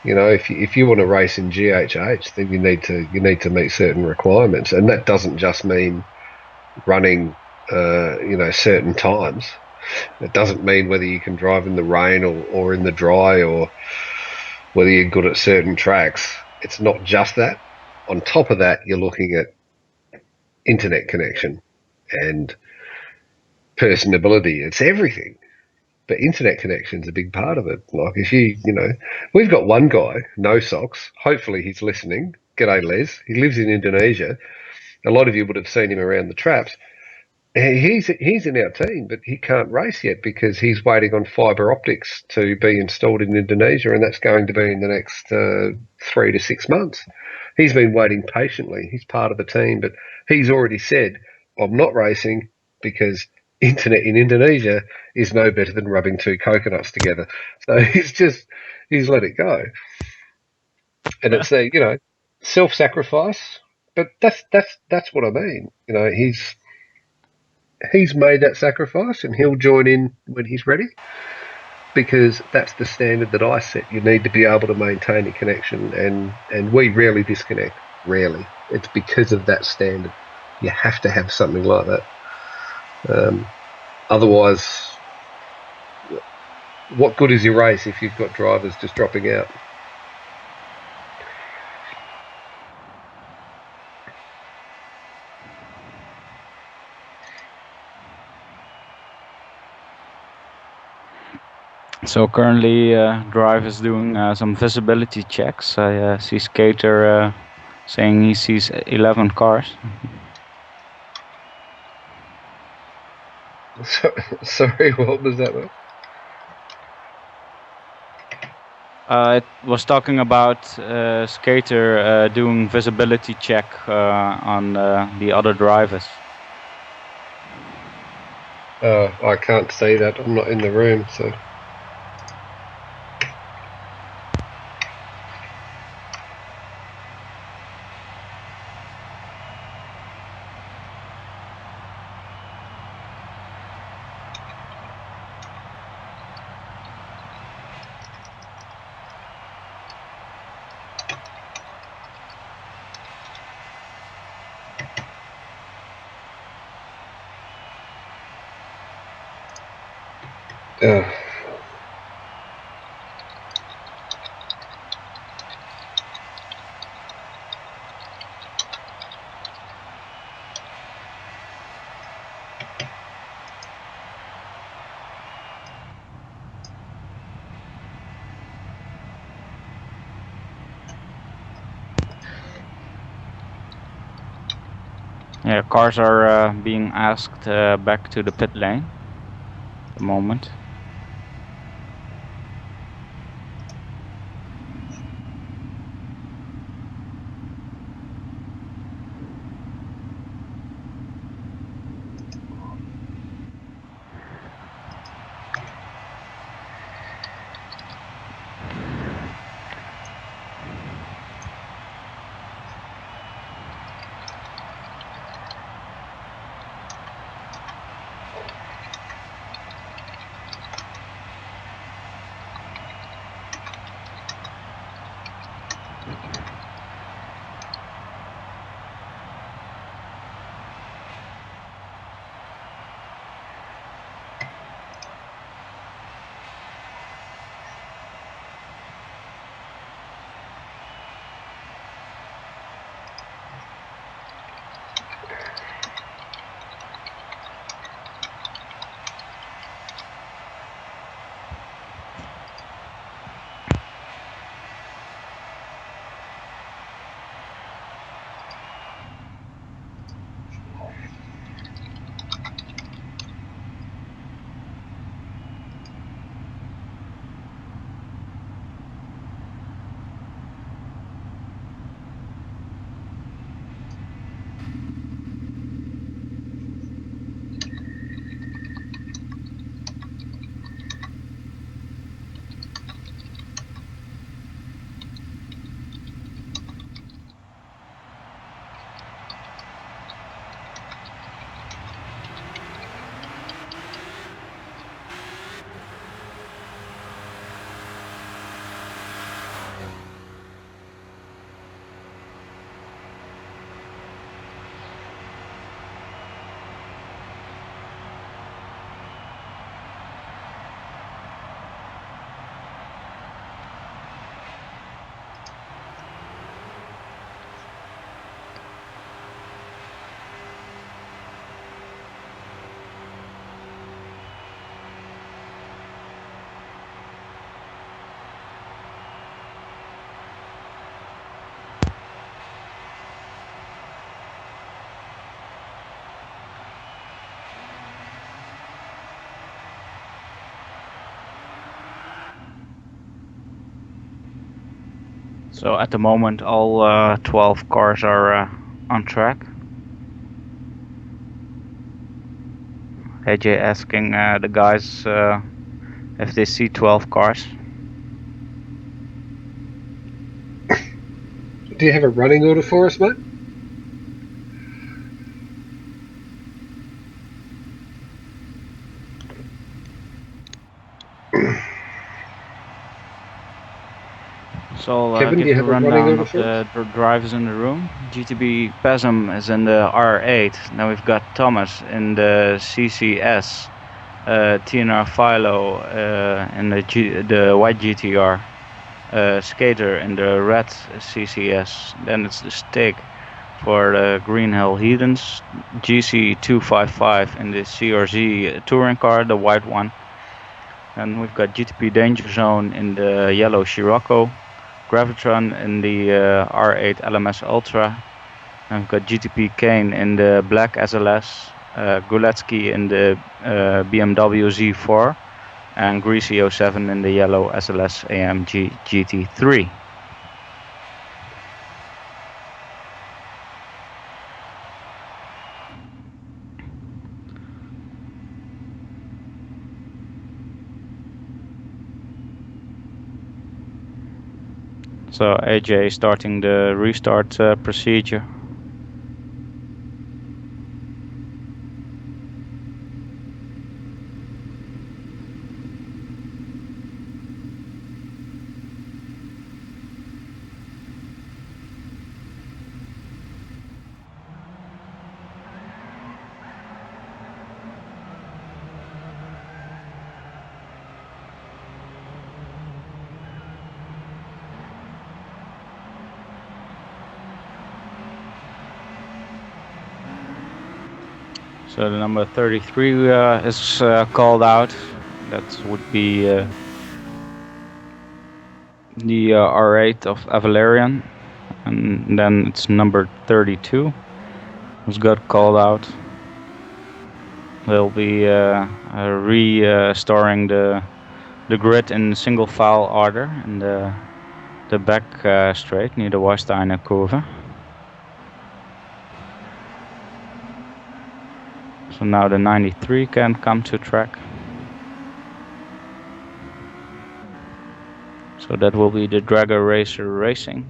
If you want to race in GHH, then you need to meet certain requirements, and that doesn't just mean running certain times. It doesn't mean whether you can drive in the rain or in the dry, or whether you're good at certain tracks. It's not just that. On top of that, you're looking at internet connection and personability. It's everything. But internet connection's a big part of it. Like if we've got one guy, no socks. Hopefully he's listening. G'day, Les. He lives in Indonesia. A lot of you would have seen him around the traps. He's in our team, but he can't race yet because he's waiting on fibre optics to be installed in Indonesia, and that's going to be in the next 3 to 6 months. He's been waiting patiently. He's part of the team, but he's already said, I'm not racing because internet in Indonesia is no better than rubbing two coconuts together. So he's let it go. And it's self-sacrifice, but that's what I mean. He's made that sacrifice, and he'll join in when he's ready, because that's the standard that I set. You need to be able to maintain a connection, and we rarely disconnect. Rarely. It's because of that standard. You have to have something like that. Otherwise, what good is your race if you've got drivers just dropping out? So currently, Drive is doing some visibility checks. I see Skater saying he sees 11 cars. Sorry, what was that? It was talking about Skater doing visibility check on the other drivers. I can't see that. I'm not in the room, so. Yeah, cars are being asked back to the pit lane at the moment. So at the moment, all 12 cars are on track. AJ asking the guys if they see 12 cars. Do you have a running order for us, mate? So I'll Kevin, do give you a have a running rundown order of for the us? drivers in the room. GTB Pesum is in the R8. Now we've got Thomas in the CCS. TNR Philo in the white GTR. Skater in the red CCS. Then it's the stick for the Green Hill Heathens. GC255 in the CRZ touring car, the white one. And we've got GTP Danger Zone in the yellow Scirocco. Gravitron in the R8 LMS Ultra. And we've got GTP Kane in the black SLS. Guletsky in the BMW Z4. And Greasy 07 in the yellow SLS AMG GT3. So AJ starting the restart procedure. So the number 33 is called out. That would be the R8 of Avalarian. And then it's number 32 who's got called out. They'll be restoring the grid in single file order in the back straight near the Warsteiner curve. So now the 93 can come to track. So that will be the Dragger Racer Racing.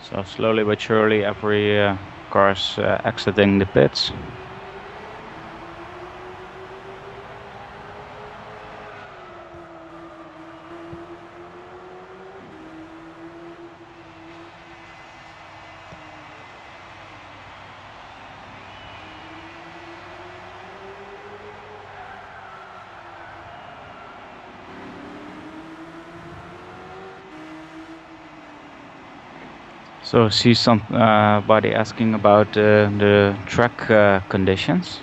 So slowly but surely every car's exiting the pits. So I see somebody asking about the track conditions.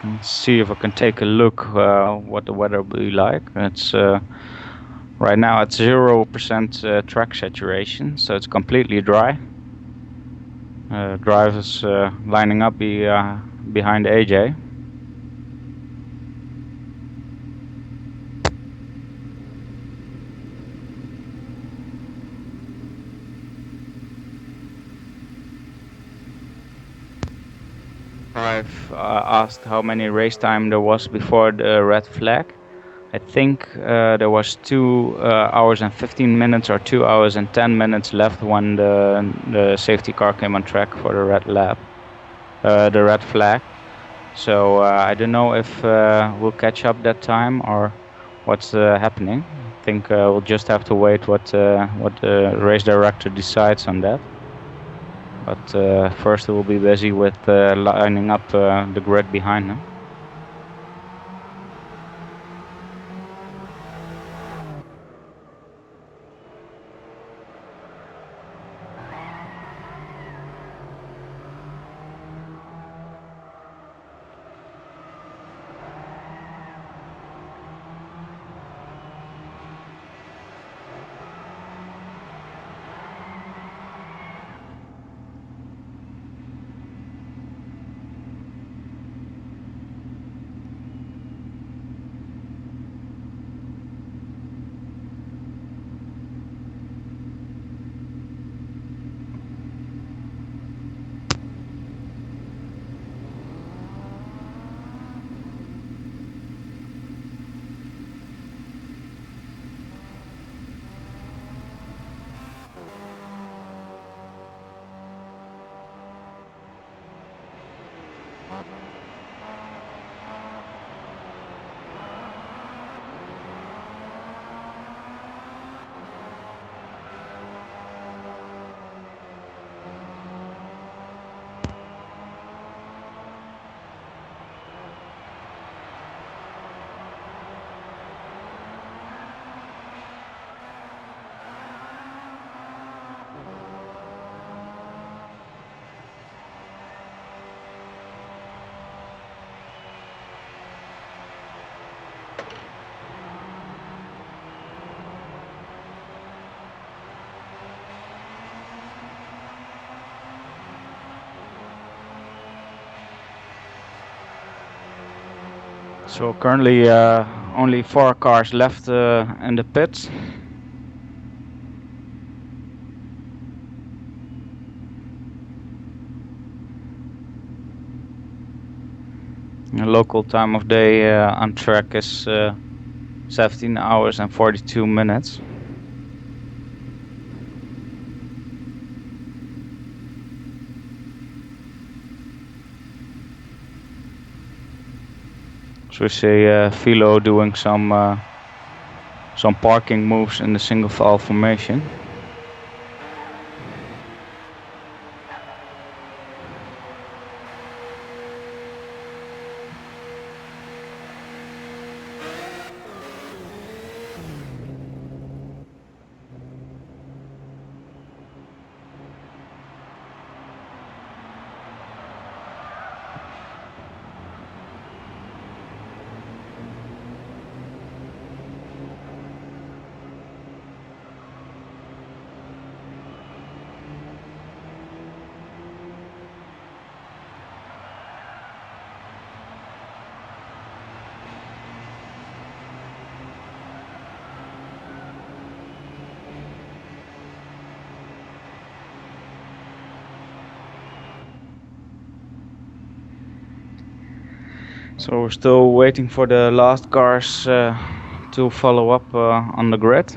Let's see if I can take a look what the weather will be like. It's right now at 0% track saturation, so it's completely dry. Drivers lining up behind AJ. I've asked how many race time there was before the red flag. I think there was 2 hours and 15 minutes or 2 hours and 10 minutes left when the safety car came on track for the the red flag. So I don't know if we'll catch up that time or what's happening. I think we'll just have to wait what the race director decides on that. But first we'll be busy with lining up the grid behind him. So currently only 4 cars left in the pits. The local time of day on track is 17 hours and 42 minutes. So we see Philo doing some parking moves in the single file formation. So we're still waiting for the last cars to follow up on the grid.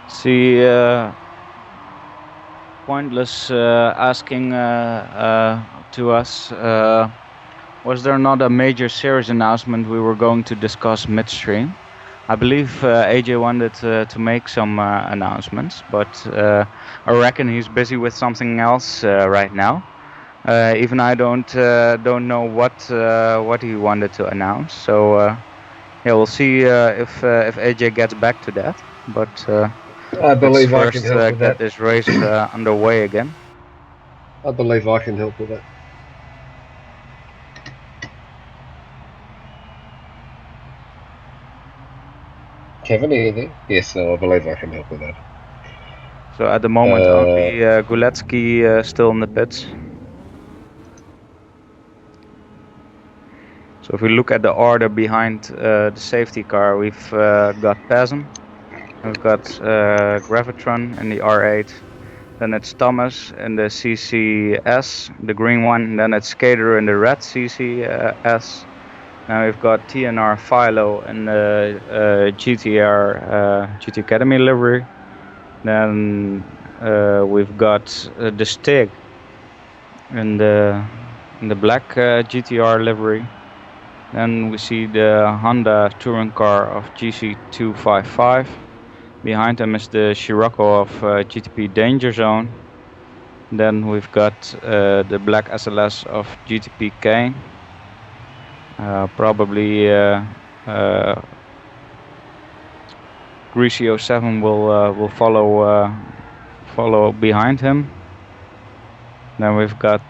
See, pointless asking to us, was there not a major series announcement we were going to discuss midstream? I believe AJ wanted to make some announcements, but I reckon he's busy with something else right now. Even I don't know what he wanted to announce. So yeah, we'll see if AJ gets back to that. But I believe I let's can first help with get that. this race underway again. I believe I can help with that. Kevin, are you there? Yes, no, I believe I can help with that. So at the moment, only Guletsky still in the pits. So if we look at the order behind the safety car, we've got Pazm, we've got Gravitron in the R8, then it's Thomas in the CCS, the green one, then it's Skater in the red CCS. Now we've got TNR Philo in the GT Academy livery. Then we've got the Stig in the black GTR livery. Then we see the Honda touring car of GC255. Behind them is the Scirocco of GTP Danger Zone. Then we've got the black SLS of GTP Kane. Probably Greasy 07 will follow behind him. Then we've got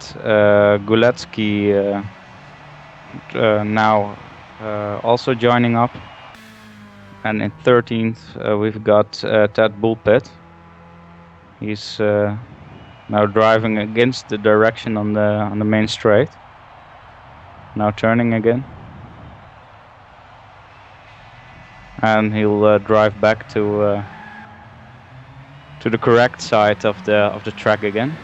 Guletsky now also joining up, and in 13th we've got Ted Bullpit. He's now driving against the direction on the main straight. Now turning again, and he'll drive back to the correct side of the track again.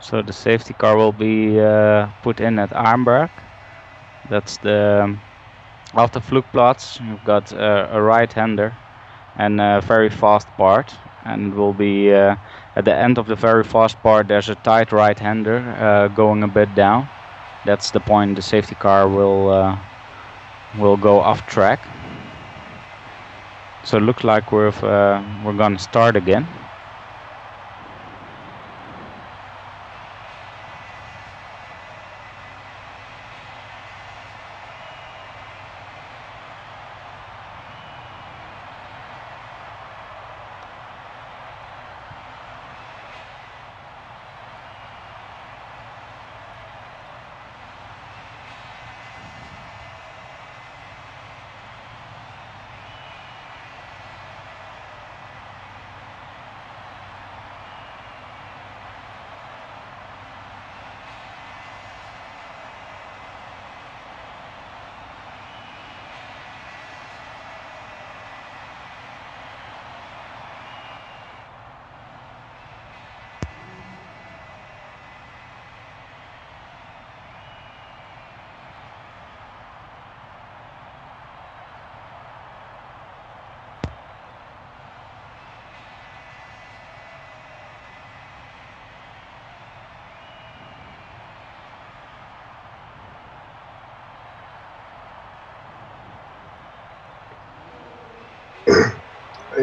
So the safety car will be put in at Arnberg. That's the after Flugplatz. You've got a right-hander and a very fast part, and will be at the end of the very fast part. There's a tight right-hander going a bit down. That's the point the safety car will go off track. So it looks like we're gonna start again.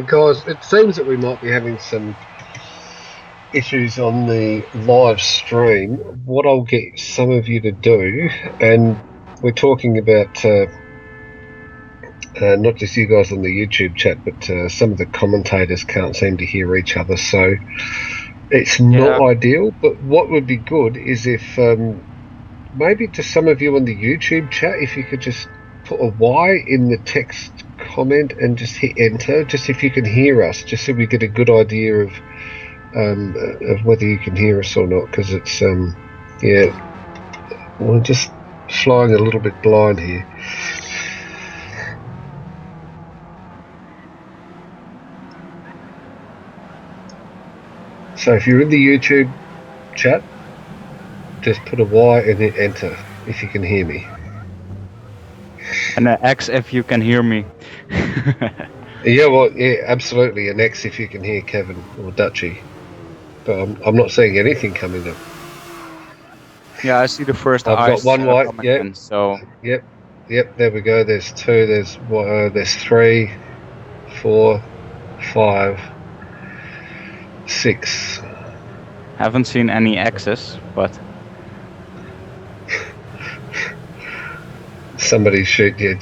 Guys, it seems that we might be having some issues on the live stream. What I'll get some of you to do, and we're talking about not just you guys on the YouTube chat, but some of the commentators can't seem to hear each other, so it's not ideal. But what would be good is if maybe just some of you on the YouTube chat, if you could just put a Y in the text comment and just hit enter, just if you can hear us, just so we get a good idea of of whether you can hear us or not, because it's yeah, we're just flying a little bit blind here. So if you're in the YouTube chat, just put a Y and hit enter if you can hear me. And X if you can hear me. Yeah, well, yeah, absolutely. An X if you can hear Kevin or Dutchy. But I'm not seeing anything coming up. Yeah, I see the first I've got eyes one white. coming Yep, in. So yep. There we go. There's two. There's 3, 4, 5, 6. haven't seen any X's, but Somebody's shooting.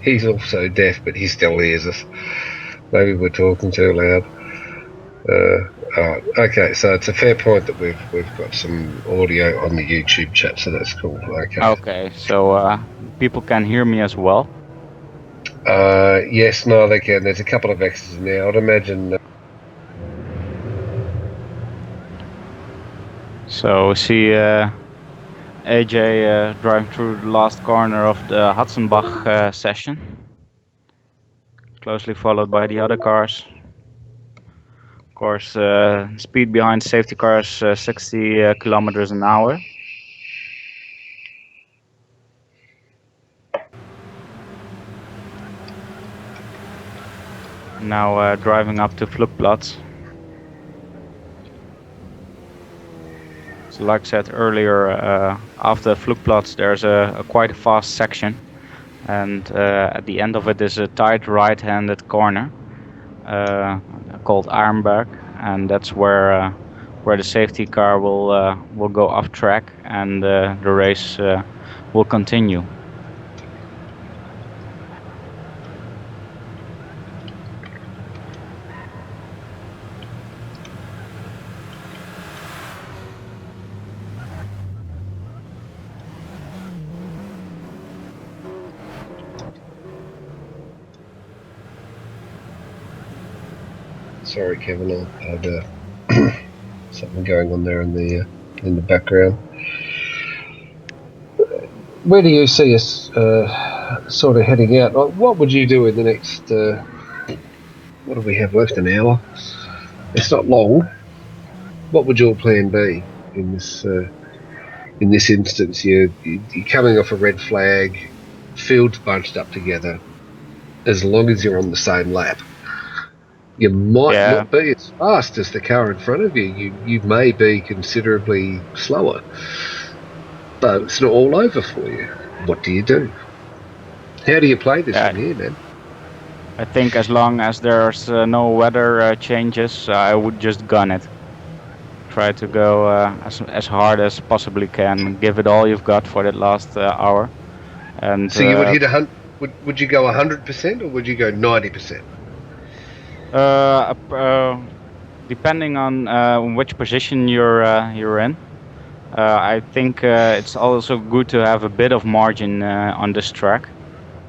He's also deaf, but he still hears us. Maybe we're talking too loud. Okay, so it's a fair point that we've got some audio on the YouTube chat, so that's cool. okay. So people can hear me as well. Yes, no, they can. There's a couple of X's in there. I'd imagine. So we see AJ driving through the last corner of the Hatzenbach session, closely followed by the other cars. Of course, speed behind safety cars 60 kilometers an hour. Now driving up to Flugplatz. So like I said earlier, after Flugplatz there's a quite fast section, and at the end of it is a tight right-handed corner called Armberg, and that's where the safety car will go off track, and the race will continue. Sorry, Kevin. I had something going on there in the background. Where do you see us sort of heading out? What would you do in the next? What do we have left? An hour. It's not long. What would your plan be in this instance? You're coming off a red flag, fields bunched up together. As long as you're on the same lap, you might not be as fast as the car in front of you. You may be considerably slower, but it's not all over for you. What do you do? How do you play this from here, man? I think as long as there's no weather changes, I would just gun it. Try to go as hard as possibly can. Give it all you've got for that last hour. And so you would hit would you go 100% or would you go 90%? Depending on which position you're in. I think it's also good to have a bit of margin on this track.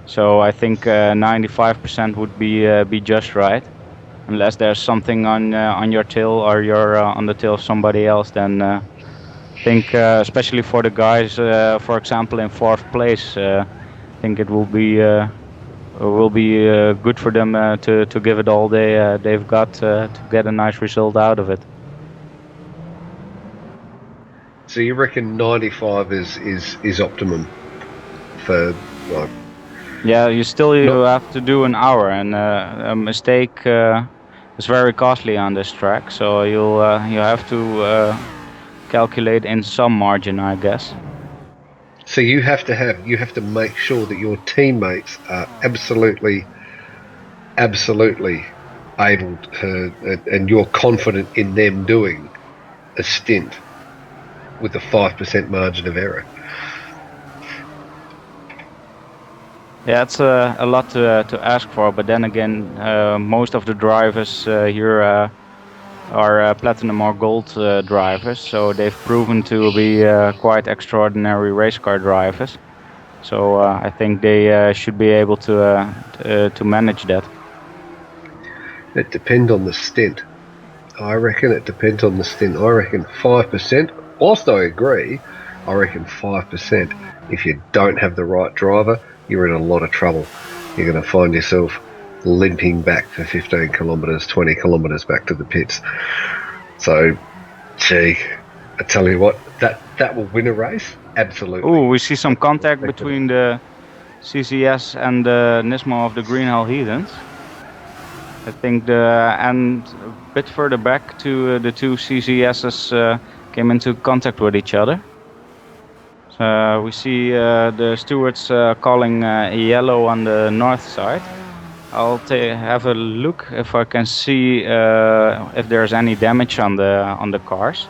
So I think 95% would be just right, unless there's something on your tail or you're on the tail of somebody else. Then I think, especially for the guys, for example, in 4th place, I think it will be good for them to give it all they've got to get a nice result out of it. So you reckon 95 is optimum for like? Yeah, you have to do an hour, and a mistake is very costly on this track. So you have to calculate in some margin, I guess. So you have to make sure that your teammates are absolutely able to, and you're confident in them doing a stint with a 5% margin of error. Yeah, it's a lot to ask for, but then again, most of the drivers here are platinum or gold drivers, so they've proven to be quite extraordinary race car drivers. So I think they should be able to manage that. It depends on the stint. I reckon it depends on the stint. I reckon 5%. Whilst I agree, I reckon 5%. If you don't have the right driver, you're in a lot of trouble. You're going to find yourself limping back for 15 kilometres, 20 kilometres back to the pits. So, gee, I tell you what, that will win a race. Absolutely. Oh, we see some contact between the CCS and the Nismo of the Green Hell Heathens. I think and a bit further back to the two CCSs came into contact with each other. So we see the stewards calling yellow on the north side. I'll have a look if I can see if there's any damage on the cars.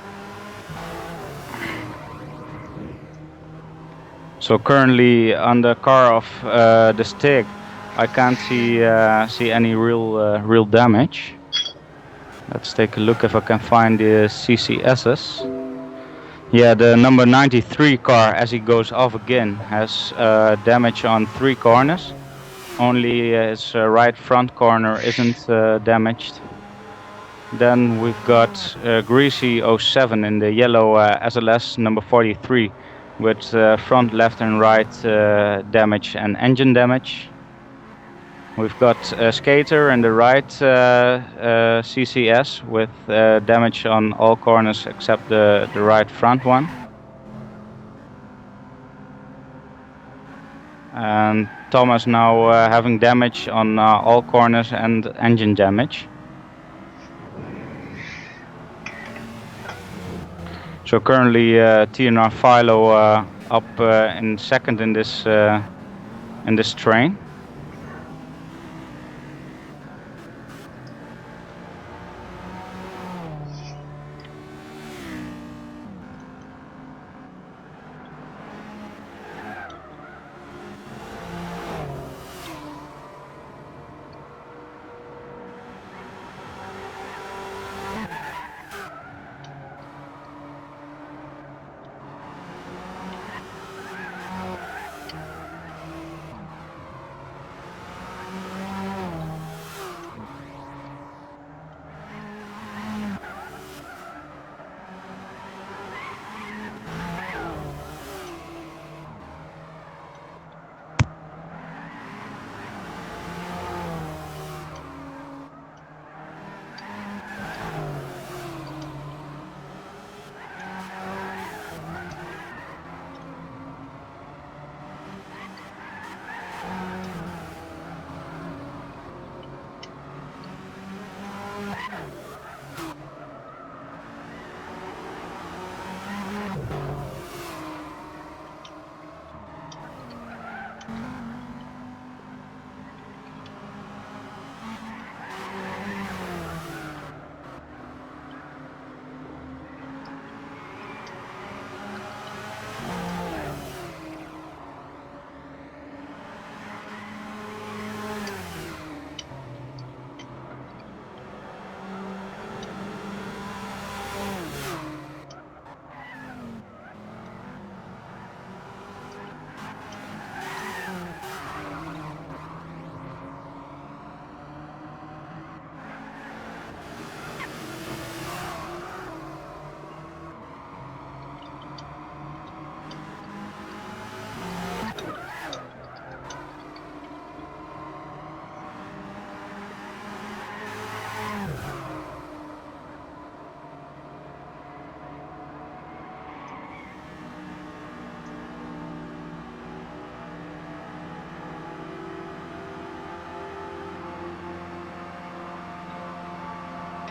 So currently on the car of the Stig, I can't see any real damage. Let's take a look if I can find the CCSs. Yeah, the number 93 car, as he goes off again, has damage on 3 corners. Only his right front corner isn't damaged. Then we've got Greasy 07 in the yellow SLS number 43 with front left and right damage and engine damage. We've got Skater in the right CCS with damage on all corners except the right front one. And Thomas now having damage on all corners and engine damage. So currently TNR Philo up in second in this train.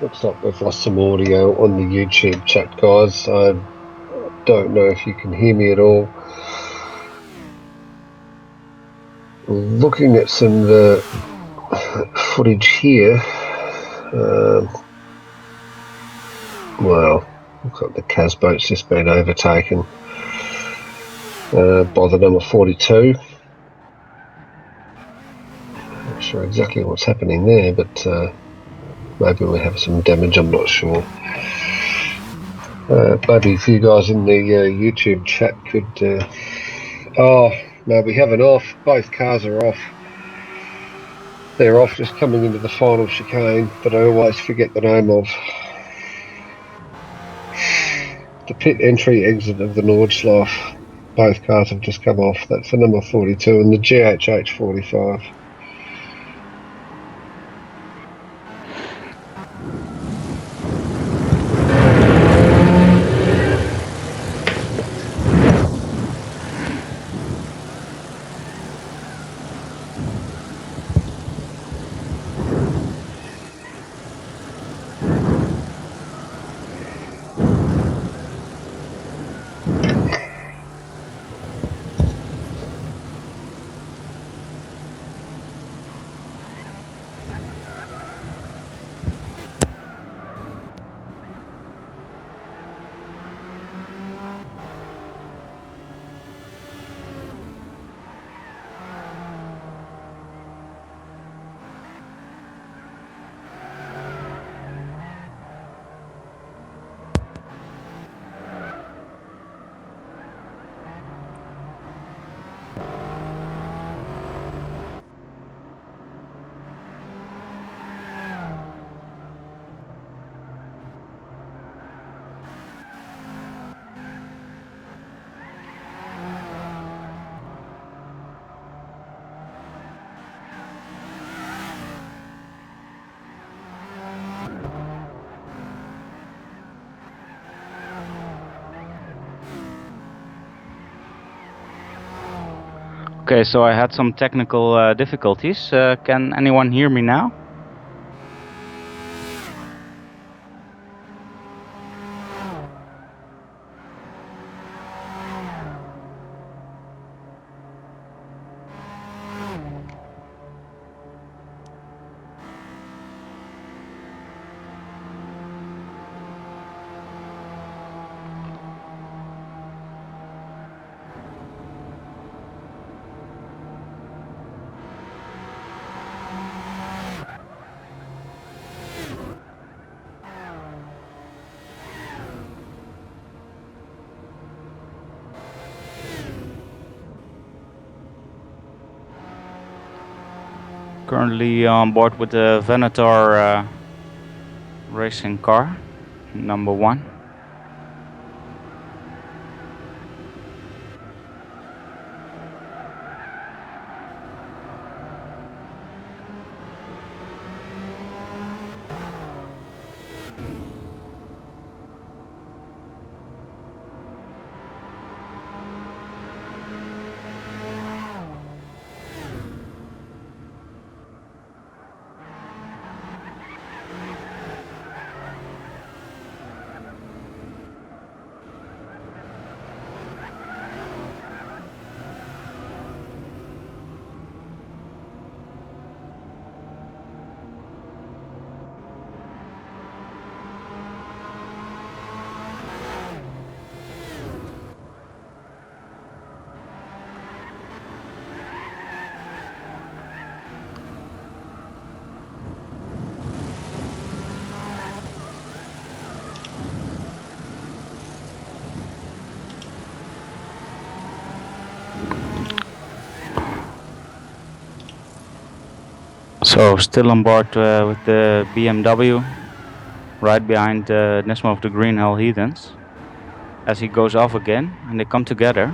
Looks like we've lost some audio on the YouTube chat, guys. I don't know if you can hear me at all. Looking at some footage here, well, looks like the CAS boat's just been overtaken by the number 42. Not sure exactly what's happening there, but maybe we have some damage, I'm not sure. Maybe if you guys in the YouTube chat could... oh, no, we have an off. Both cars are off. They're off, just coming into the final chicane that I always forget the name of. the pit entry exit of the Nordschleife. Both cars have just come off. That's the number 42 and the GHH 45. Okay, so I had some technical difficulties. Can anyone hear me now? Currently on board with the Venator racing car, number 1. So still on board with the BMW, right behind Nismo of the Green Hell Heathens. As he goes off again, and they come together,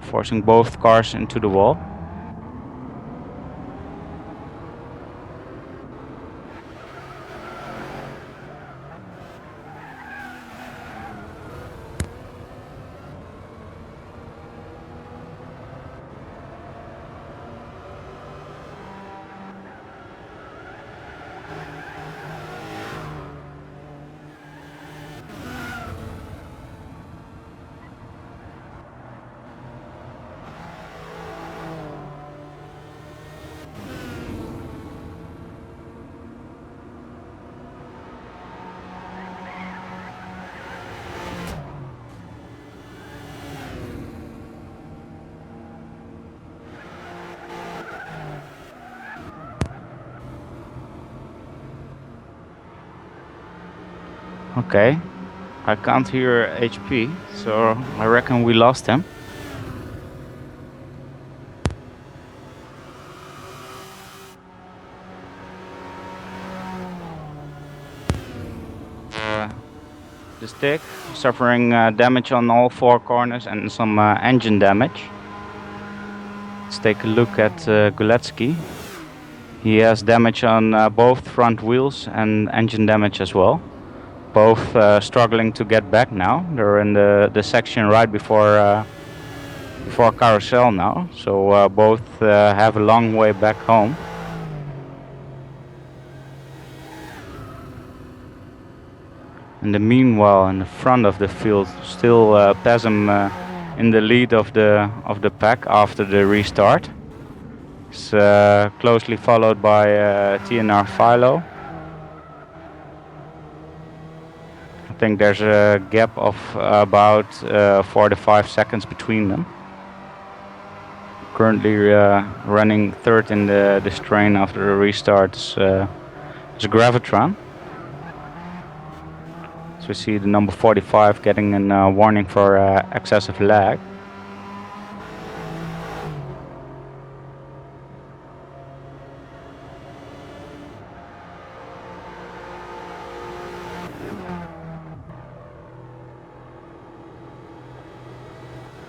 forcing both cars into the wall. Okay, I can't hear HP, so I reckon we lost him. the stick, suffering damage on all 4 corners and some engine damage. Let's take a look at Guletsky. He has damage on both front wheels and engine damage as well. Both struggling to get back now. They're in the section right before carousel now, so both have a long way back home. In the meanwhile, in the front of the field, still Pesm in the lead of the pack after the restart. It's closely followed by TNR Philo. I think there's a gap of about 4 to 5 seconds between them. Currently running third in the strain after the restart is Gravitron. So we see the number 45 getting a warning for excessive lag.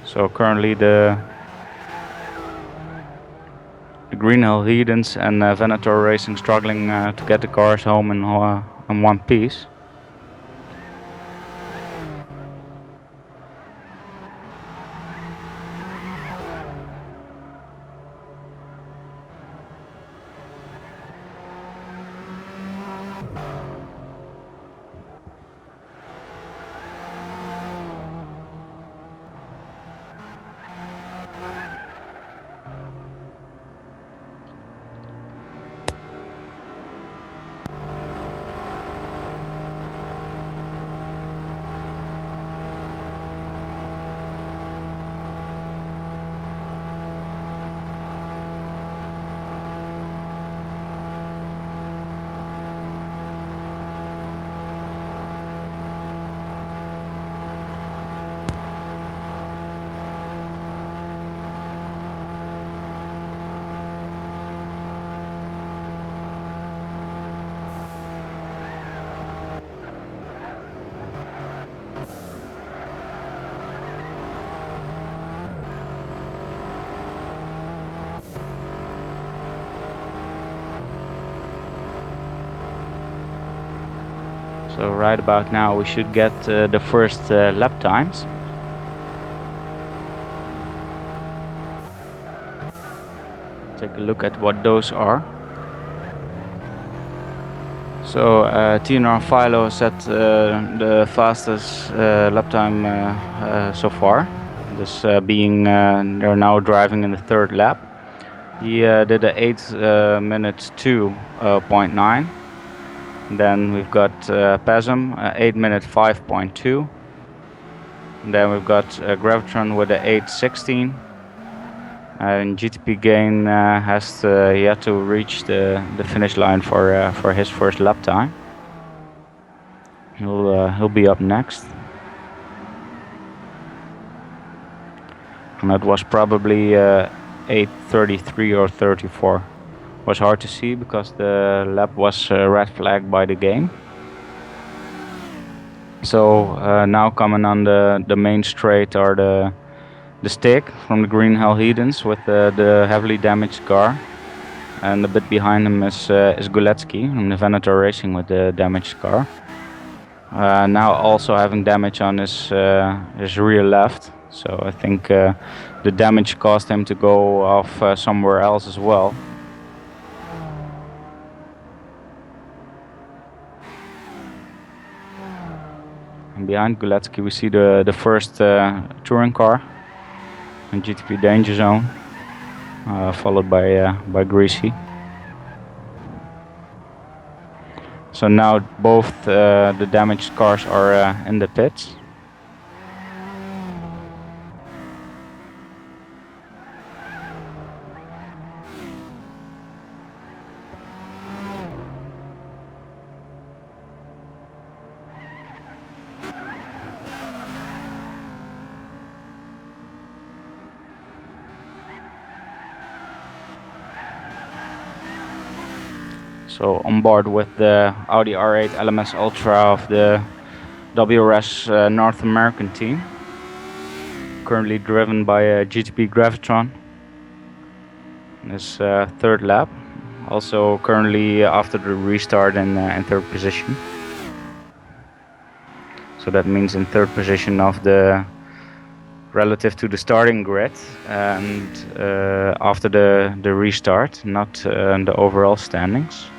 So currently the Green Hill Hedons and Venator Racing struggling to get the cars home in one piece. So right about now we should get the first lap times. Take a look at what those are. So TNR Philo set the fastest lap time so far. This being they're now driving in the third lap. He did a 8 minutes 2.9. Then we've got Pesm 8 minute 5.2. Then we've got Gravitron with a 8.16. And GTP Gain has yet to reach the finish line for his first lap time. He'll be up next. And that was probably 8.33 or 34. Was hard to see because the lap was red flagged by the game. So now coming on the main straight are the stick from the Green Hill Hedons with the heavily damaged car, and a bit behind him is Guletsky from the Venator Racing with the damaged car. Now also having damage on his rear left, so I think the damage caused him to go off somewhere else as well. And behind Guletsky we see the first touring car in GTP Danger Zone, followed by Greasy. So now both the damaged cars are in the pits. So on board with the Audi R8 LMS Ultra of the WRS North American team, currently driven by GTP Gravitron. In his third lap, also currently after the restart in third position. So that means in third position of the relative to the starting grid, and after the restart, not the overall standings.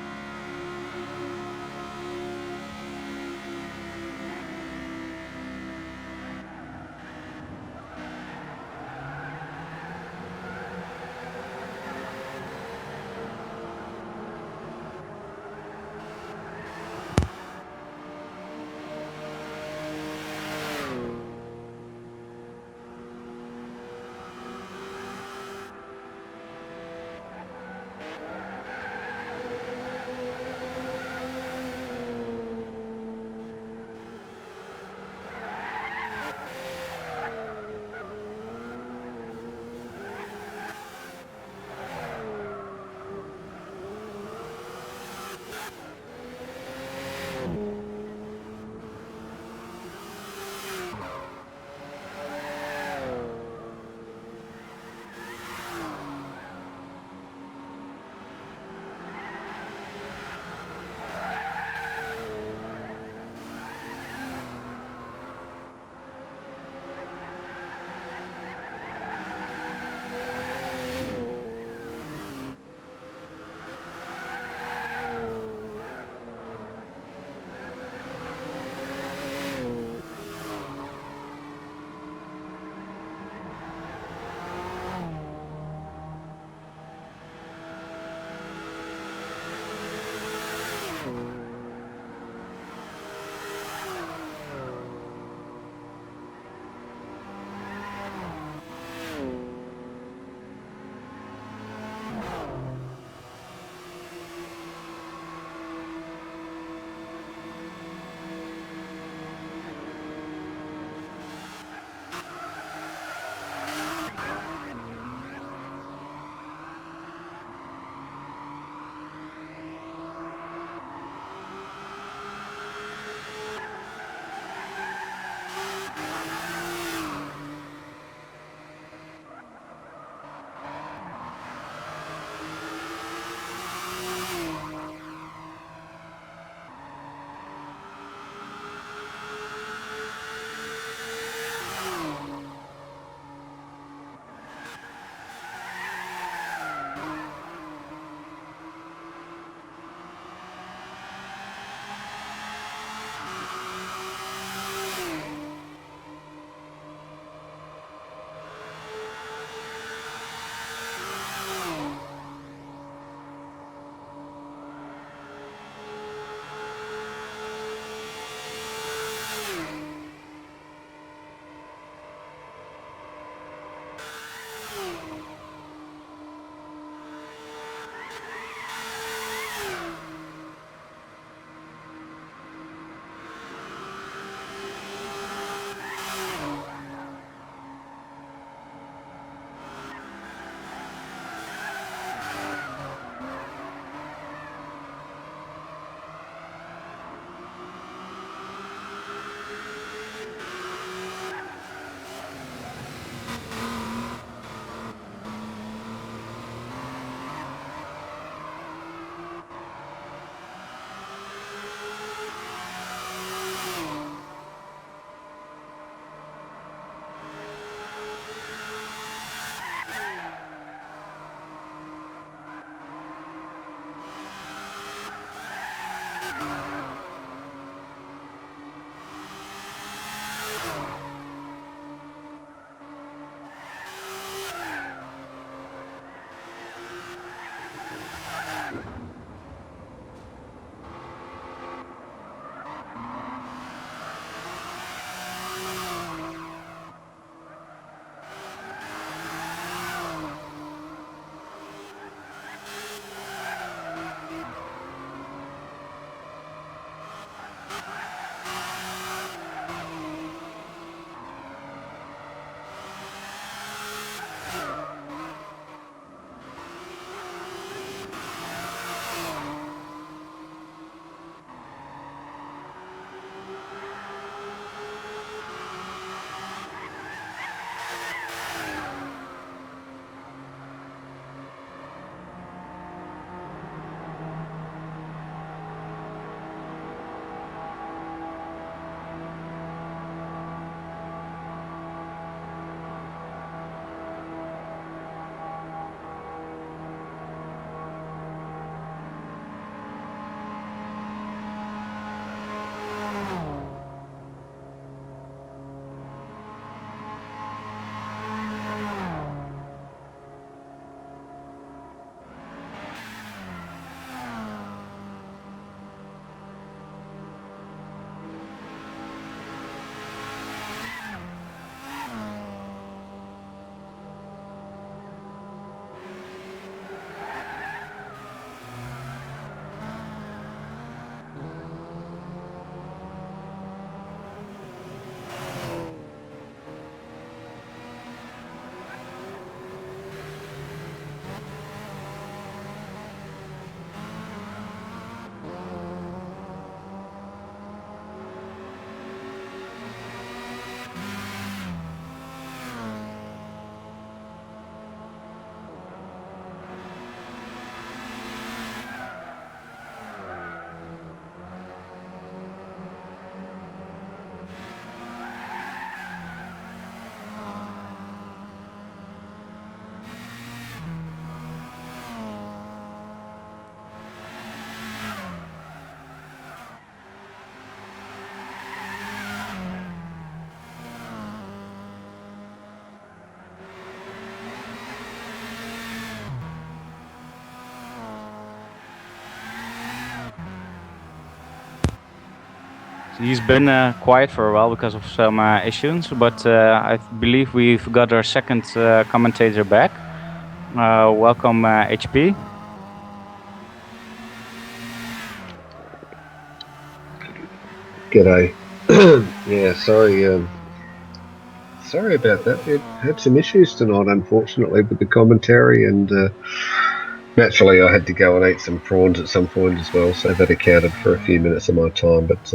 He's been quiet for a while because of some issues, but I believe we've got our second commentator back. Welcome, HP. G'day. Yeah, sorry about that. We had some issues tonight, unfortunately, with the commentary, and naturally I had to go and eat some prawns at some point as well, so that accounted for a few minutes of my time, but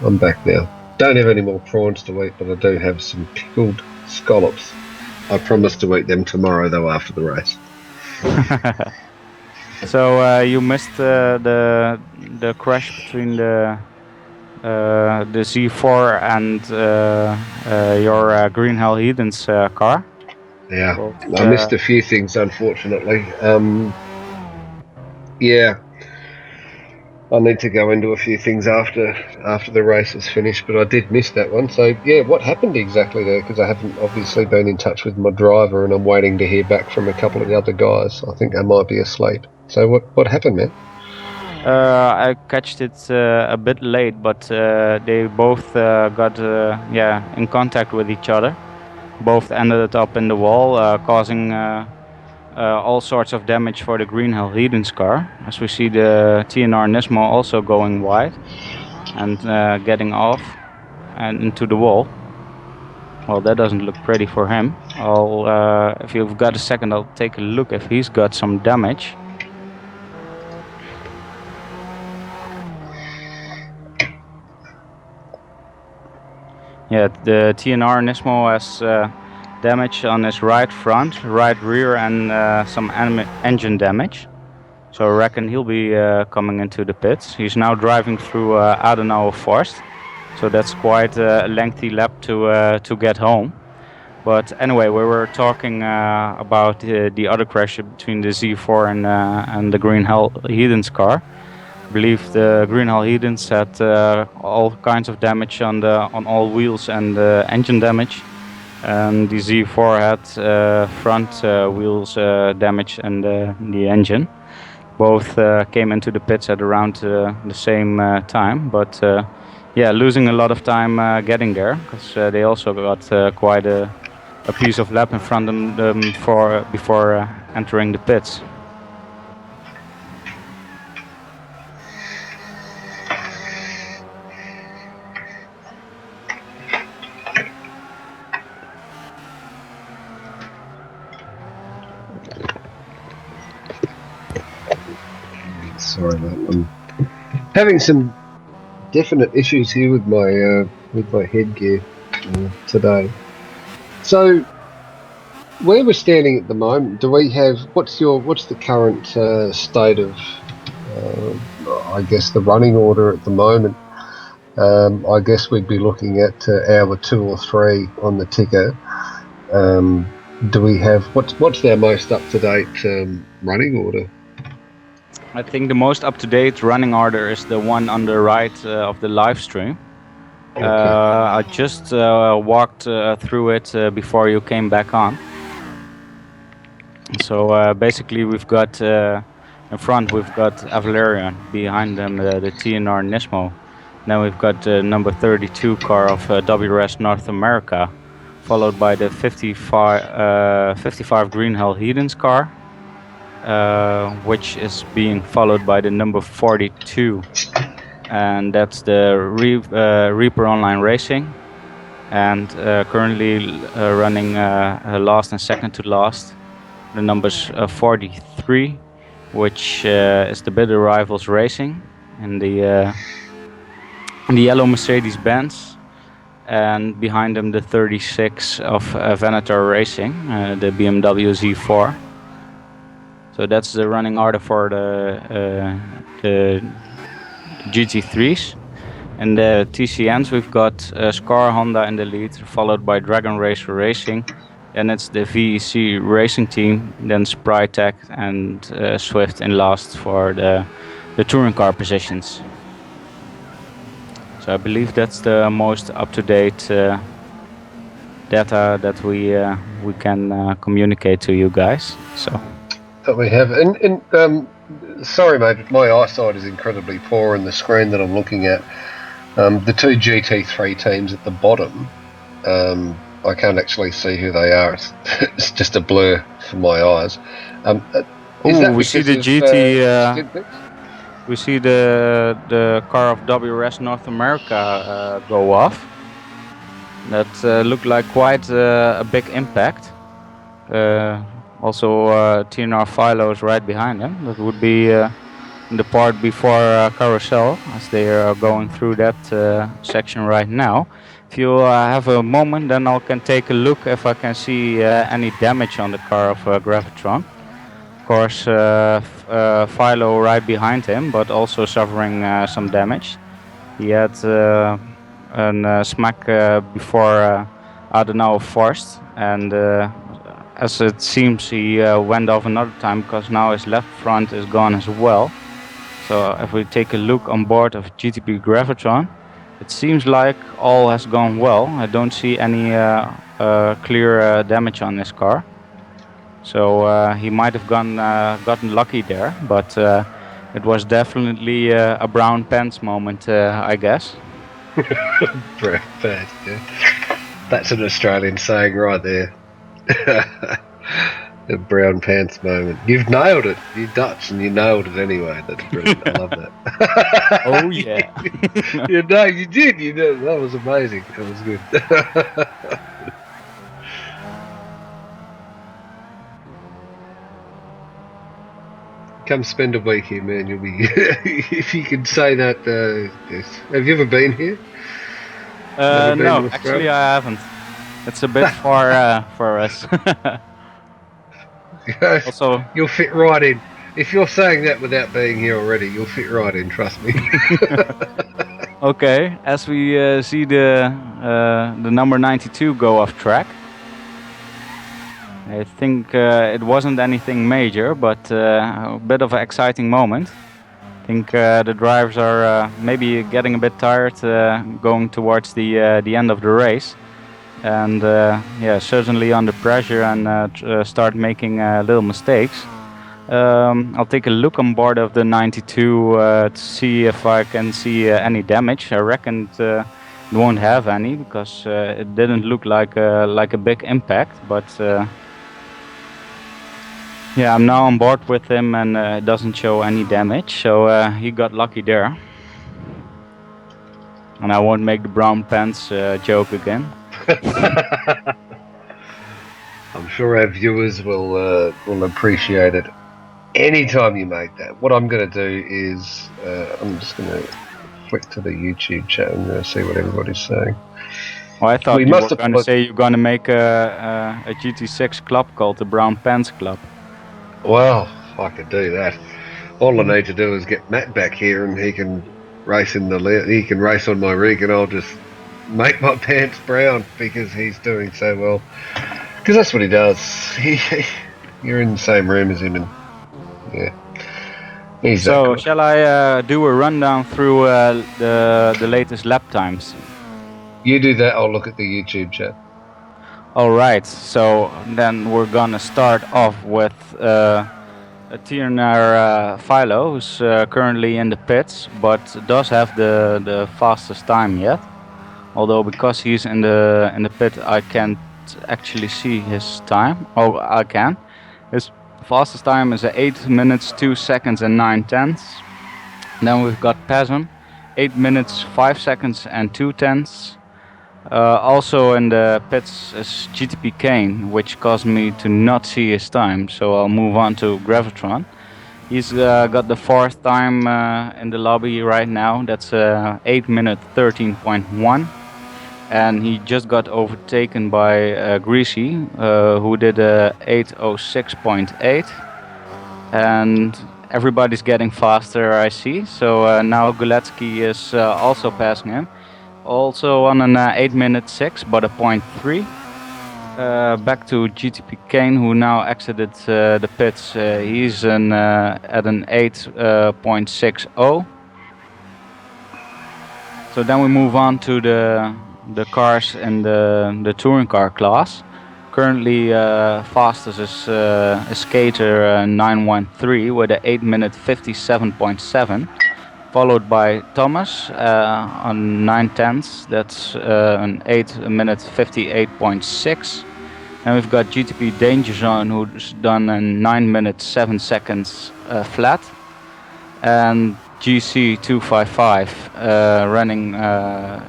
I'm back now. Don't have any more prawns to eat, but I do have some pickled scallops. I promise to eat them tomorrow, though, after the race. So you missed the crash between the Z4 and your Green Hell Heathens car? Yeah, Well, I missed a few things, unfortunately. Yeah, I'll need to go into a few things after the race is finished, but I did miss that one. So, yeah, what happened exactly there? Because I haven't obviously been in touch with my driver, and I'm waiting to hear back from a couple of the other guys. I think they might be asleep. So what happened, man? I catched it a bit late, but they both got in contact with each other. Both ended up in the wall, causing all sorts of damage for the Green Hell Heathens car. As we see the TNR Nismo also going wide and getting off and into the wall. Well, that doesn't look pretty for him. If you've got a second, I'll take a look if he's got some damage. Yeah, the TNR Nismo has damage on his right front, right rear, and some engine damage. So I reckon he'll be coming into the pits. He's now driving through Adenauer Forest, so that's quite a lengthy lap to get home. But anyway, we were talking about the other crash between the Z4 and the Green Hell Heathens car. I believe the Green Hell Heathens had all kinds of damage on all wheels and engine damage, and the Z4 had front wheels damage and the engine. Both came into the pits at around the same time, but losing a lot of time getting there, because they also got quite a piece of lap in front of them before entering the pits. Sorry, mate. I'm having some definite issues here with my headgear today. So, where we're standing at the moment, do we have what's the current state of I guess the running order at the moment? I guess we'd be looking at hour 2 or 3 on the ticker. Do we have what's our most up to date running order? I think the most up-to-date running order is the one on the right of the live stream. Okay. I just walked through it before you came back on. So basically we've got in front we've got Avalarian, behind them the TNR Nismo. Then we've got the number 32 car of WRS North America, followed by the 55 Green Hell Heathens car, which is being followed by the number 42, and that's the Reaper Online Racing, and currently running last and second to last, the numbers 43, which is the Bitter Rivals Racing, and the yellow Mercedes-Benz, and behind them the 36 of Venator Racing, the BMW Z4. So that's the running order for the GT3s. And the TCNs, we've got Scar Honda in the lead, followed by Dragon Racer Racing. Then it's the VEC Racing Team, then Sprytech and Swift in last for the touring car positions. So I believe that's the most up-to-date data that we can communicate to you guys. So. That we have, and sorry, mate, my eyesight is incredibly poor, and the screen that I'm looking at The two GT3 teams at the bottom, I can't actually see who they are. It's just a blur for my eyes. Is that we see the because of, GT. stint picks? We see the car of WRS North America go off. That looked like quite a big impact. Also, TNR Philo is right behind him. That would be in the part before Carousel, as they are going through that section right now. If you have a moment, then I can take a look if I can see any damage on the car of Gravitron. Of course, Philo right behind him, but also suffering some damage. He had a smack before Adenauer Forst, and as it seems, he went off another time because now his left front is gone as well. So if we take a look on board of GTP Gravitron, it seems like all has gone well. I don't see any clear damage on this car. So he might have gotten lucky there, but it was definitely a brown pants moment, I guess. Brown pants, yeah. That's an Australian saying right there. The brown pants moment. You've nailed it. You're Dutch and you nailed it anyway. That's brilliant. I love that. Oh yeah. You did. You did. That was amazing. That was good. Come spend a week here, man. You'll be. If you could say that. Yes. Have you ever been here? No, actually I haven't. It's a bit far for us. Also, you'll fit right in. If you're saying that without being here already, you'll fit right in. Trust me. Okay, as we see the number 92 go off track. I think it wasn't anything major, but a bit of an exciting moment. I think the drivers are maybe getting a bit tired going towards the end of the race. And yeah, certainly under pressure and start making little mistakes. I'll take a look on board of the 92 to see if I can see any damage. I reckon it won't have any because it didn't look like a big impact. But yeah, I'm now on board with him and it doesn't show any damage. So he got lucky there. And I won't make the brown pants joke again. I'm sure our viewers will appreciate it anytime you make that. What I'm going to do is I'm just going to flick to the YouTube chat and see what everybody's saying. Well, I thought you were going to say you're going to make a GT6 club called the Brown Pants Club. Well, I could do that. All I need to do is get Matt back here and he can race he can race on my rig and I'll just make my pants brown because he's doing so well. Because that's what he does. You're in the same room as him, and yeah. So shall I do a rundown through the latest lap times? You do that. I'll look at the YouTube chat. All right. So then we're gonna start off with a TNR Philo, who's currently in the pits, but does have the fastest time yet. Although because he's in the pit, I can't actually see his time. Oh, I can. His fastest time is 8 minutes 2 seconds and 9/10. Then we've got Pasm, 8 minutes 5 seconds and 2/10. Also in the pits is GTP Kane, which caused me to not see his time. So I'll move on to Gravitron. He's got the fourth time in the lobby right now. That's 8 minute 13.1. And he just got overtaken by Greasy, who did 8:06.8. And everybody's getting faster, I see. So now Guletsky is also passing him. Also on an 8 minute 6, but a 0.3. Back to GTP Kane, who now exited the pits. He's at an 8.60. So then we move on to the cars in the touring car class. Currently fastest is Skater 913 with an 8 minute 57.7. followed by Thomas on 9/10. That's an 8-minute 58.6. And we've got GTP Danger Zone, who's done a 9-minute 7 seconds flat. And GC255 running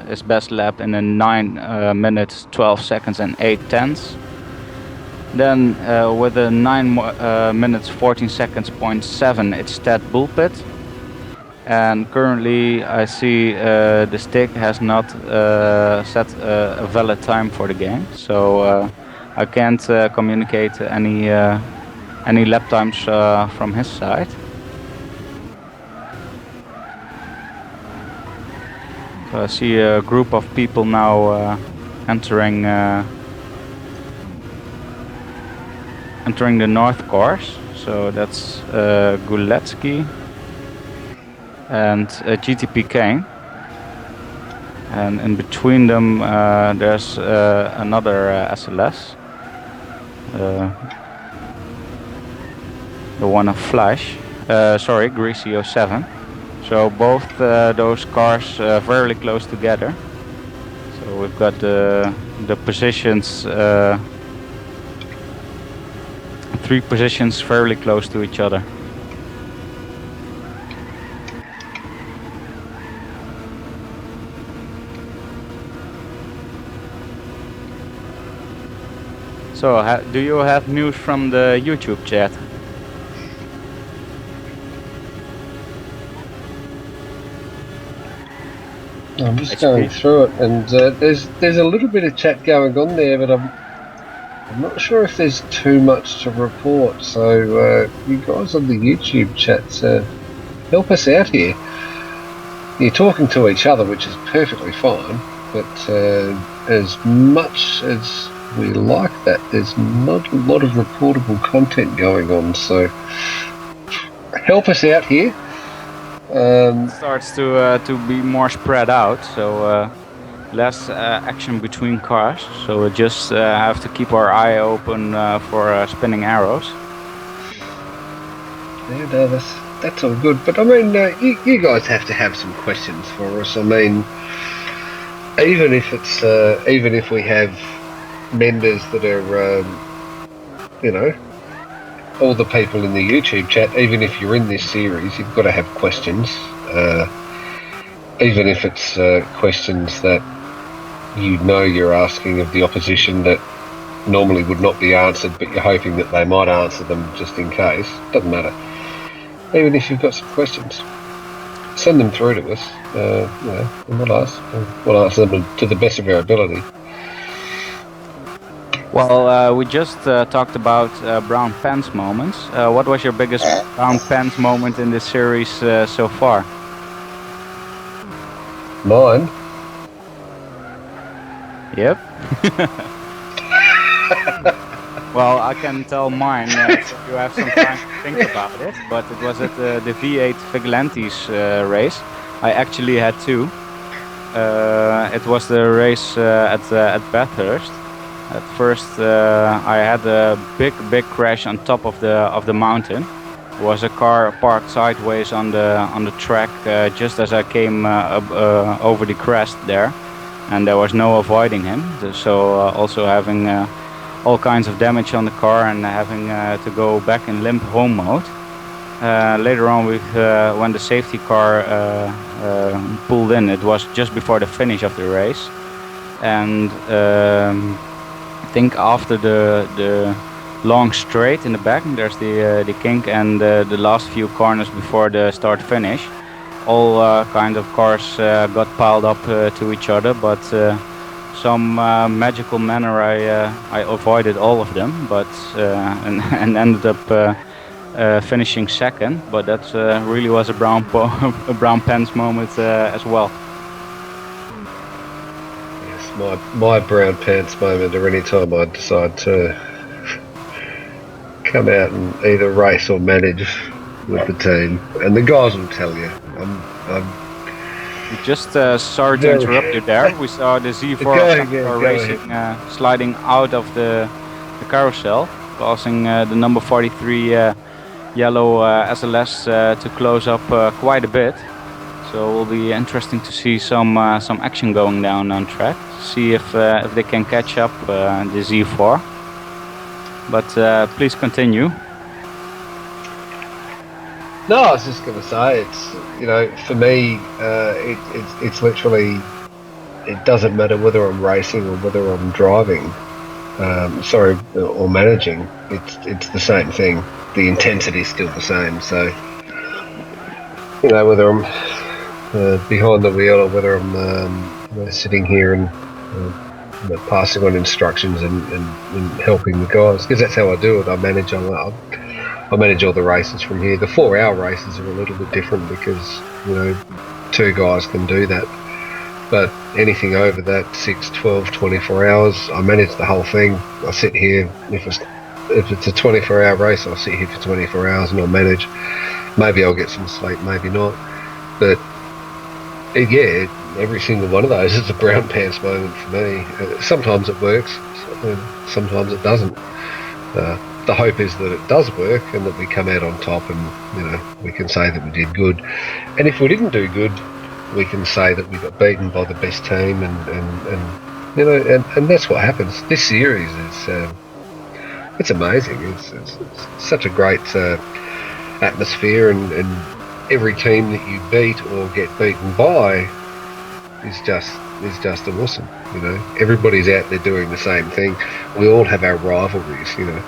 his best lap in a 9 minutes 12 seconds and 8/10. Then with a 9 minutes 14 seconds 0.7, it's Ted Bullpit. And currently I see the stick has not set a valid time for the game, so I can't communicate any lap times from his side. So I see a group of people now entering the north course. So that's Guletsky and GTP Kane. And in between them there's another SLS. The one of Flash. Sorry, Greasy 07. So both those cars very close together. So we've got the positions, 3 positions fairly close to each other. So do you have news from the YouTube chat? I'm just going through it, and there's a little bit of chat going on there, but I'm not sure if there's too much to report. So you guys on the YouTube chat, help us out here. You're talking to each other, which is perfectly fine, but as much as we like that, there's not a lot of reportable content going on. So help us out here. It starts to be more spread out, so less action between cars. So we just have to keep our eye open for spinning arrows. Yeah, no, that's all good. But I mean, you guys have to have some questions for us. I mean, even if we have members that are, you know, all the people in the YouTube chat, even if you're in this series, you've got to have questions. Even if it's questions that you know you're asking of the opposition that normally would not be answered, but you're hoping that they might answer them just in case. Doesn't matter. Even if you've got some questions, send them through to us. You know, and we'll answer them to the best of our ability. Well, we just talked about brown pants moments. What was your biggest brown pants moment in this series so far? Mine? Yep. Well, I can tell mine if you have some time to think about it, but it was at the V8 Vigilantes race. I actually had 2. It was the race at Bathurst. At first, I had a big crash on top of the mountain. There was a car parked sideways on the track just as I came over the crest there, and there was no avoiding him. So also having all kinds of damage on the car and having to go back in limp home mode. Later on, when the safety car pulled in, it was just before the finish of the race, and I think after the long straight in the back, there's the kink, and the last few corners before the start finish, all kind of cars got piled up to each other, but some magical manner I avoided all of them, but and ended up finishing second. But that really was a brown pants moment as well. My brown pants moment, or any time I decide to come out and either race or manage with the team, and the guys will tell you. Just sorry to interrupt you there. We saw the Z4 racing sliding out of the carousel, causing the number 43 yellow SLS to close up quite a bit. So it will be interesting to see some action going down on track. See if they can catch up the Z4. But please continue. No, I was just going to say, it's, you know, for me, it's literally, it doesn't matter whether I'm racing or whether I'm driving, or managing. It's the same thing. The intensity is still the same. So, you know, whether I'm behind the wheel or whether I'm sitting here and passing on instructions and helping the guys, because that's how I do it. I manage all the races from here. The 4-hour races are a little bit different because, you know, 2 guys can do that. But anything over that, 6, 12, 24 hours, I manage the whole thing. I sit here. If it's a 24-hour race, I'll sit here for 24 hours and I'll manage. Maybe I'll get some sleep, maybe not. But yeah, every single one of those is a brown pants moment for me. Sometimes it works, sometimes it doesn't. The hope is that it does work and that we come out on top and, you know, we can say that we did good. And if we didn't do good, we can say that we got beaten by the best team and you know, and that's what happens. This series is, it's amazing. It's such a great atmosphere and every team that you beat or get beaten by is just awesome. You know, everybody's out there doing the same thing. We all have our rivalries, you know,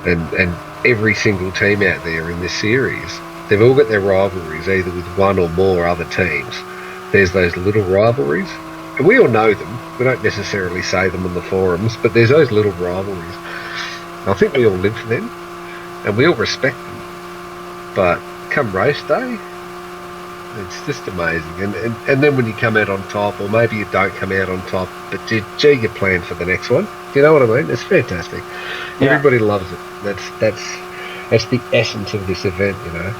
and every single team out there in this series, they've all got their rivalries, either with one or more other teams. There's those little rivalries, and we all know them. We don't necessarily say them on the forums, but there's those little rivalries. I think we all live for them, and we all respect them. But come race day, it's just amazing. And then when you come out on top, or maybe you don't come out on top, but gee, you plan for the next one. Do you know what I mean? It's fantastic. Yeah. Everybody loves it. That's the essence of this event, you know.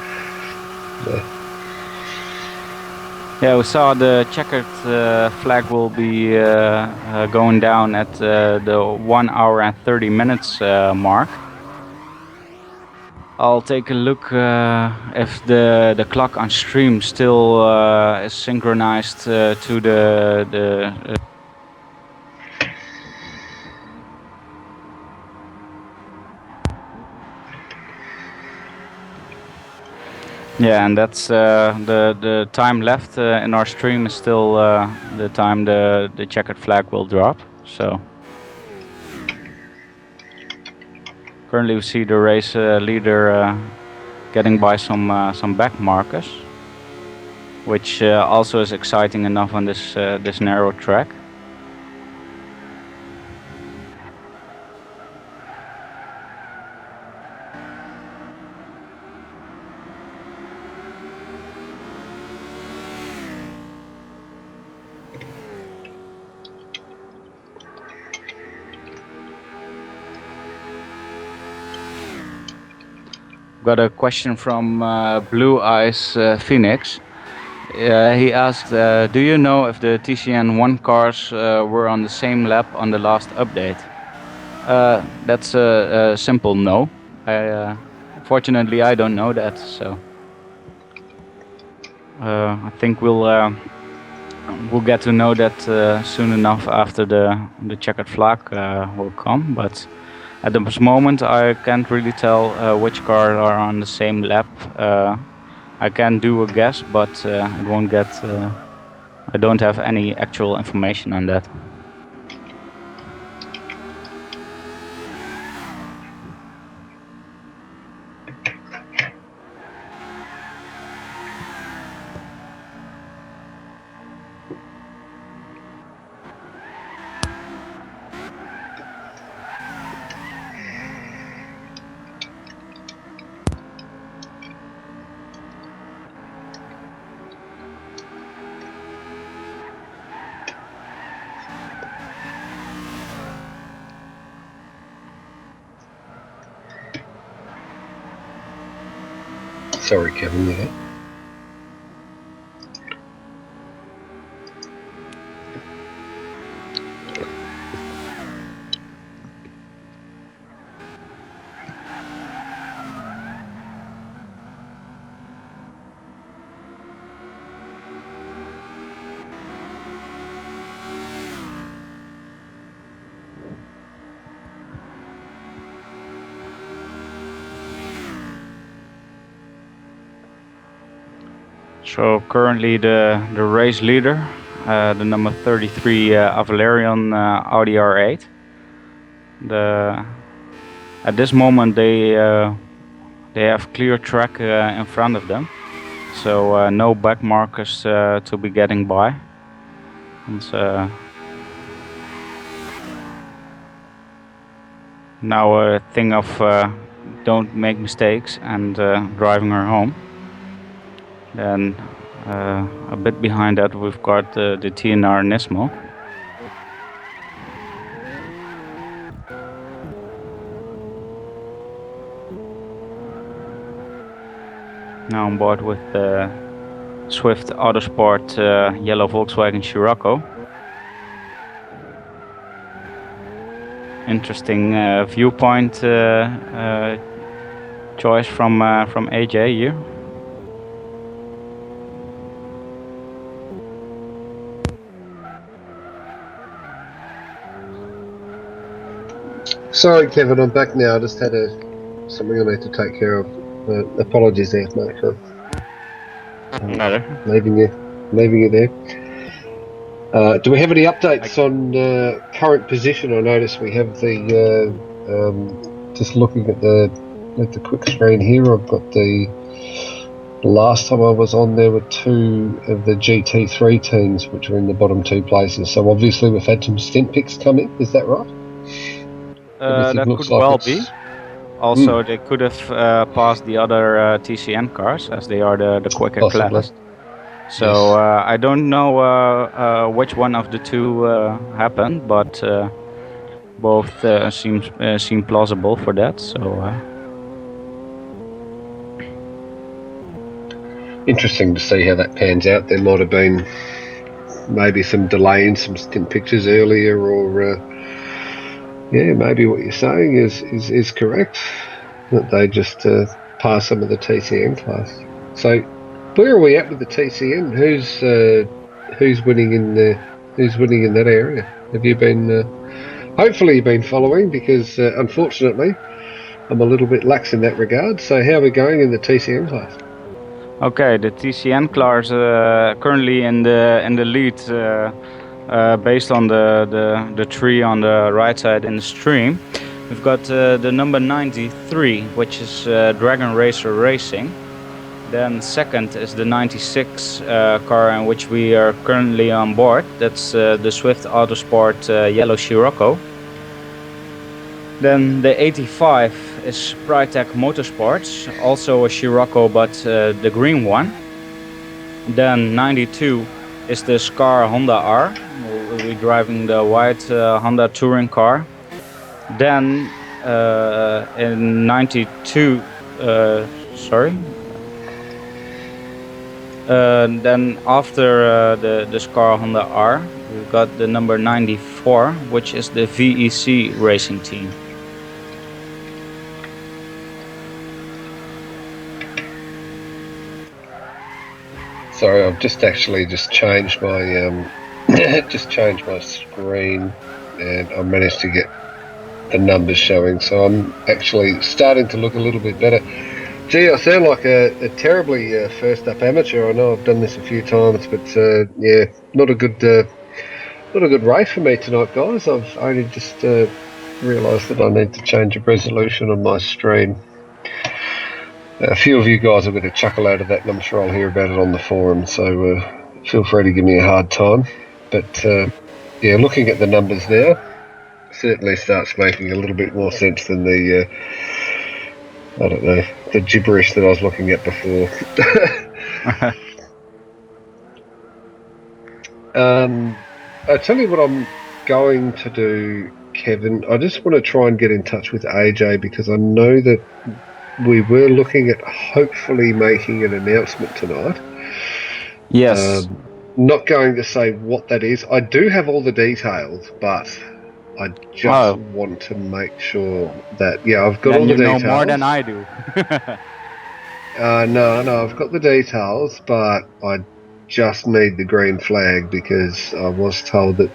Yeah, we saw the checkered flag will be going down at the 1 hour and 30 minutes mark. I'll take a look if the clock on stream still is synchronized to the yeah, and that's the time left in our stream is still the time the checkered flag will drop. So currently we see the race leader getting by some back markers, which also is exciting enough on this this narrow track. Got a question from Blue Eyes Phoenix. He asked, do you know if the TCN1 cars were on the same lap on the last update? That's a simple no. Fortunately, I don't know that, so I think we'll get to know that soon enough after the checkered flag will come. But at this moment, I can't really tell which cars are on the same lap. I can do a guess, but it won't get. I don't have any actual information on that. Sorry, Kevin, there. So currently the race leader, the number 33 Avalarion Audi R8. At this moment they have clear track in front of them, so no back markers to be getting by. It's now a thing of don't make mistakes and driving her home. Then a bit behind that we've got the TNR Nismo. Now on board with the Swift Autosport yellow Volkswagen Scirocco. Interesting viewpoint choice from AJ here. Sorry, Kevin, I'm back now. I just had something I need to take care of. Apologies there, mate, for leaving you there. Do we have any updates on current position? I noticed we have the just looking at the quick screen here. I've got the last time I was on, there were 2 of the GT3 teams which were in the bottom 2 places. So obviously we've had some stint picks come in. Is that right? That could well be. Also, they could have passed the other TCN cars, as they are the quicker class. So I don't know which one of the 2 happened, but both seem plausible for that. So interesting to see how that pans out. There might have been maybe some delay in some stint pictures earlier, or maybe what you're saying is correct, that they just pass some of the TCN class. So where are we at with the TCN? Who's winning in that area? Have you been? Hopefully you've been following, because unfortunately I'm a little bit lax in that regard. So how are we going in the TCN class? Okay, the TCN class currently in the lead. Based on the tree on the right side in the stream, we've got the number 93, which is Dragon Racer Racing. Then second is the 96 car in which we are currently on board. That's the Swift Autosport yellow Scirocco. Then the 85 is Prytech Motorsports, also a Scirocco, but the green one. Then 92 is the Scar Honda R. We'll be driving the white Honda touring car. Then in 92, then after the Scar Honda R, we've got the number 94, which is the VEC racing team. Sorry, I've just changed my changed my screen, and I managed to get the numbers showing. So I'm actually starting to look a little bit better. Gee, I sound like a terribly first up amateur. I know I've done this a few times, but not a good race for me tonight, guys. I've only just realised that I need to change the resolution on my stream. A few of you guys are going to chuckle out of that, and I'm sure I'll hear about it on the forum, so feel free to give me a hard time. But looking at the numbers now, certainly starts making a little bit more sense than the the gibberish that I was looking at before. I tell you what I'm going to do, Kevin. I just want to try and get in touch with AJ, because I know that we were looking at hopefully making an announcement tonight. Yes. Not going to say what that is. I do have all the details, but I just want to make sure that I've got all the details. You know more than I do. No, I've got the details, but I just need the green flag, because I was told that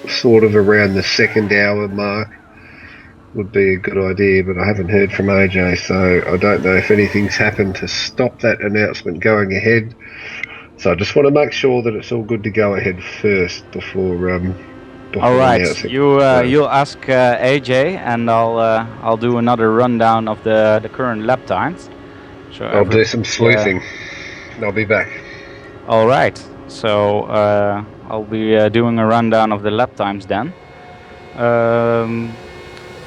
sort of around the second hour mark would be a good idea, but I haven't heard from AJ, so I don't know if anything's happened to stop that announcement going ahead. So I just want to make sure that it's all good to go ahead first before All right, announcing. you'll ask AJ, and I'll do another rundown of the current lap times. So I'll do some sleuthing. I'll be back. All right, so I'll be doing a rundown of the lap times then.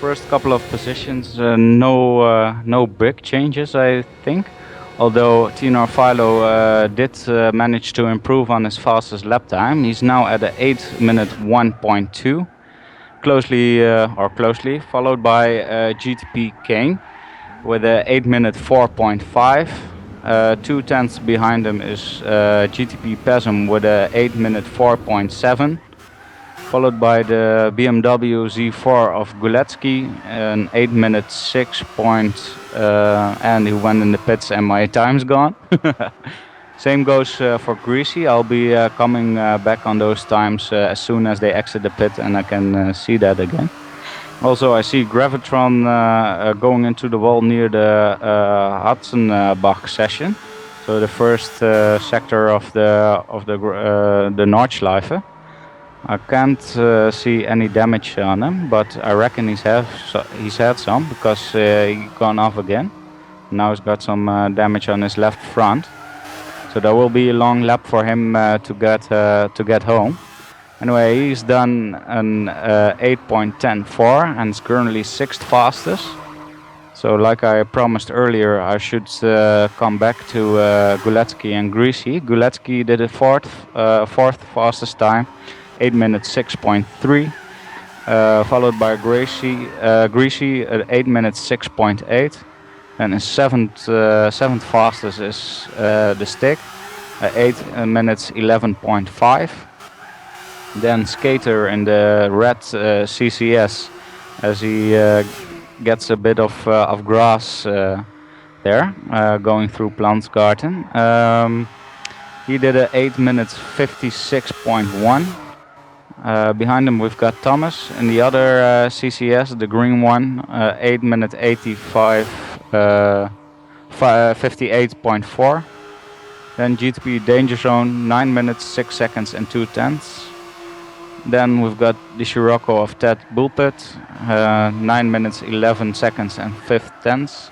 First couple of positions, no big changes, I think. Although Tino Philo did manage to improve on his fastest lap time. He's now at a 8-minute 1.2, closely followed by GTP Kane with a 8-minute 4.5. 2/10 behind him is GTP Pesum with a 8-minute 4.7. Followed by the BMW Z4 of Guletsky, an 8-minute 6 and he went in the pits and my time's gone. Same goes for Greasy. I'll be coming back on those times as soon as they exit the pit and I can see that again. Also, I see Gravitron going into the wall near the Hudson-Bach session, so the first sector of the Nordschleife. I can't see any damage on him, but I reckon he's had some because he's gone off again. Now he's got some damage on his left front, so there will be a long lap for him to get home. Anyway, he's done an 8.104 and is currently 6th fastest. So like I promised earlier, I should come back to Guletsky and Greasy. Guletsky did a fourth fastest time, 8-minute 6.3, followed by Greasy at 8-minute 6.8, and his seventh fastest is the Stick, 8 minutes 11.5. Then Skater in the red CCS, as he gets a bit of grass there, going through Plantsgarten. He did a 8 minutes 56.1. Behind him we've got Thomas in the other CCS, the green one, 8 minute 85, 58.4. Then GTP Danger Zone, 9 minutes 6 seconds and 2/10. Then we've got the Scirocco of Ted Bullpit, 9 minutes 11 seconds and 5/10.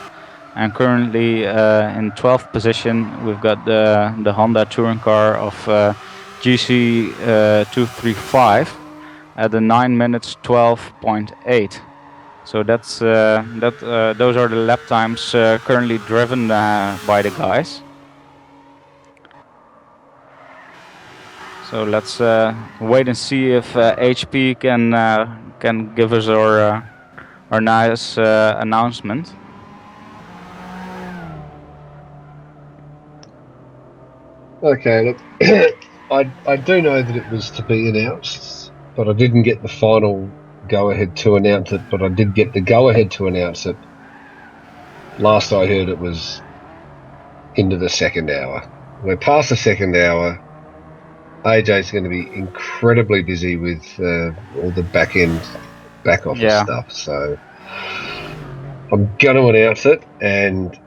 And currently in 12th position we've got the Honda touring car of GC 235 at the 9 minutes 12.8. So that's those are the lap times currently driven by the guys. So let's wait and see if HP can give us our nice announcement. Okay, look, I do know that it was to be announced, but I didn't get the final go-ahead to announce it, but I did get the go-ahead to announce it. Last I heard it was into the second hour. We're past the second hour. AJ's going to be incredibly busy with all the back office stuff, so I'm going to announce it and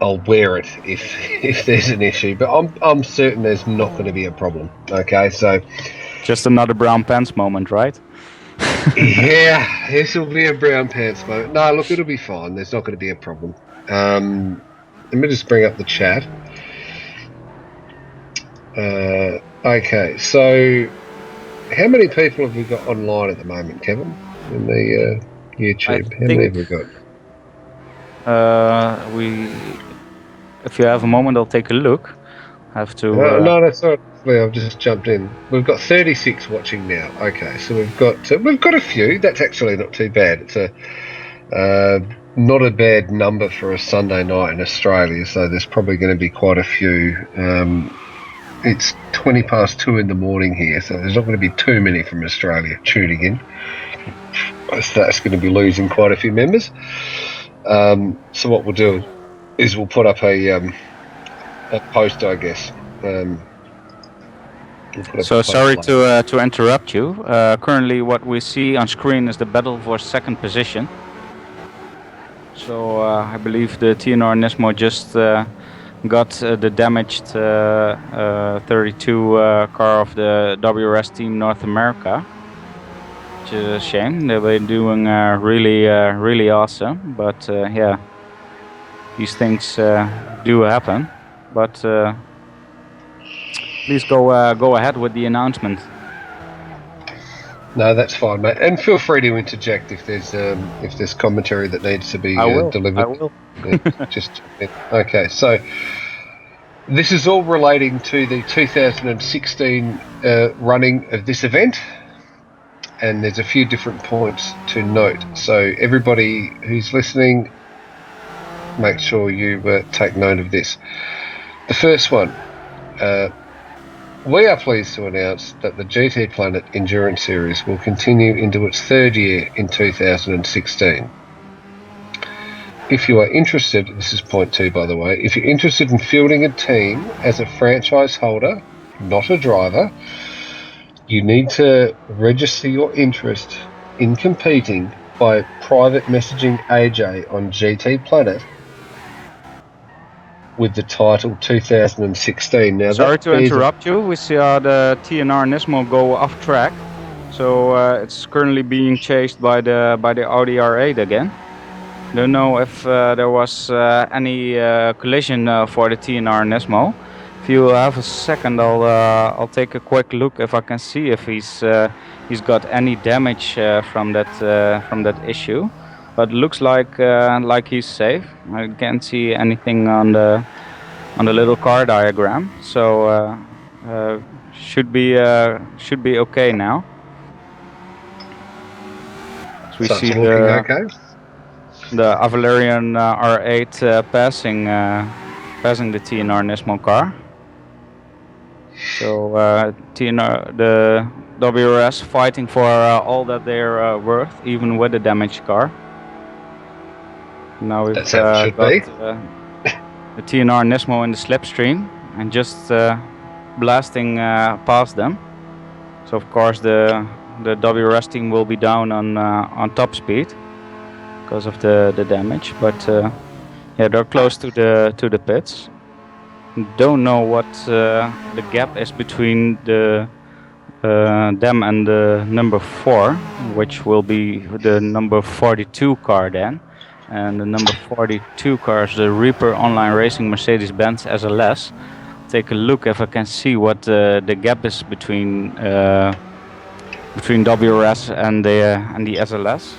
I'll wear it if there's an issue, but I'm certain there's not going to be a problem. Okay, so just another brown pants moment, right? Yeah, this will be a brown pants moment. No, look, it'll be fine. There's not going to be a problem. Let me just bring up the chat. Okay, so how many people have we got online at the moment, Kevin, in the YouTube? How many have we got? If you have a moment, I'll take a look. I have to. No, that's not. I've just jumped in. We've got 36 watching now. Okay, so we've got a few. That's actually not too bad. It's a not a bad number for a Sunday night in Australia. So there's probably going to be quite a few. It's 2:20 in the morning here, so there's not going to be too many from Australia tuning in. That's going to be losing quite a few members. So what we'll do is we'll put up a post, I guess. can put a So photo sorry later. to interrupt you. Currently, what we see on screen is the battle for second position. So I believe the TNR Nismo just got the damaged 32 car of the WRS team North America, which is a shame. They were doing really awesome, but yeah, these things do happen. But please go ahead with the announcement. No, that's fine, mate. And feel free to interject if there's commentary that needs to be delivered. I will. Just okay. So this is all relating to the 2016 running of this event, and there's a few different points to note. So everybody who's listening, make sure you take note of this. The first one. We are pleased to announce that the GTPlanet Endurance Series will continue into its third year in 2016. If you are interested, this is point 2 by the way, if you're interested in fielding a team as a franchise holder, not a driver, you need to register your interest in competing by private messaging AJ on GTPlanet with the title 2016. Now, Sorry that to bears interrupt you. We saw the TNR Nismo go off track, so it's currently being chased by the Audi R8 again. Don't know if there was any collision for the TNR Nismo. If you have a second, I'll take a quick look if I can see if he's got any damage from that issue. But looks like he's safe. I can't see anything on the little car diagram, so should be okay now. So we so see it's looking okay. the Avalarian R8 passing the TNR Nismo car. So TNR, the WRS fighting for all that they're worth, even with the damaged car. Now we've That's how it should be. The TNR Nismo in the slipstream and just blasting past them. So of course the WRS team will be down on top speed because of the damage, but yeah, they're close to the pits. Don't know what the gap is between them and the number 4, which will be the number 42 car then. And the number 42 car is the Reaper Online Racing Mercedes-Benz SLS. Take a look if I can see what the gap is between WRS and the SLS.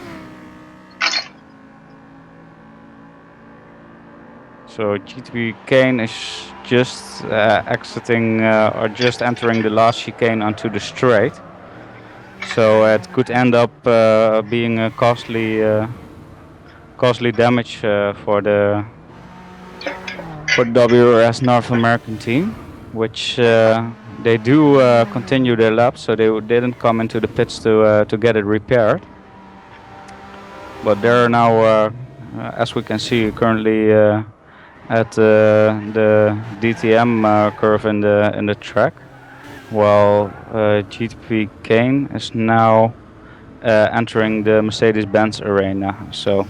So GTP Kane is just exiting or just entering the last chicane onto the straight. So it could end up being a costly damage for the WRS North American team, which they do continue their lap, so they didn't come into the pits to get it repaired. But they're now, as we can see, currently at the DTM curve in the track, while GTP Kane is now entering the Mercedes-Benz arena. So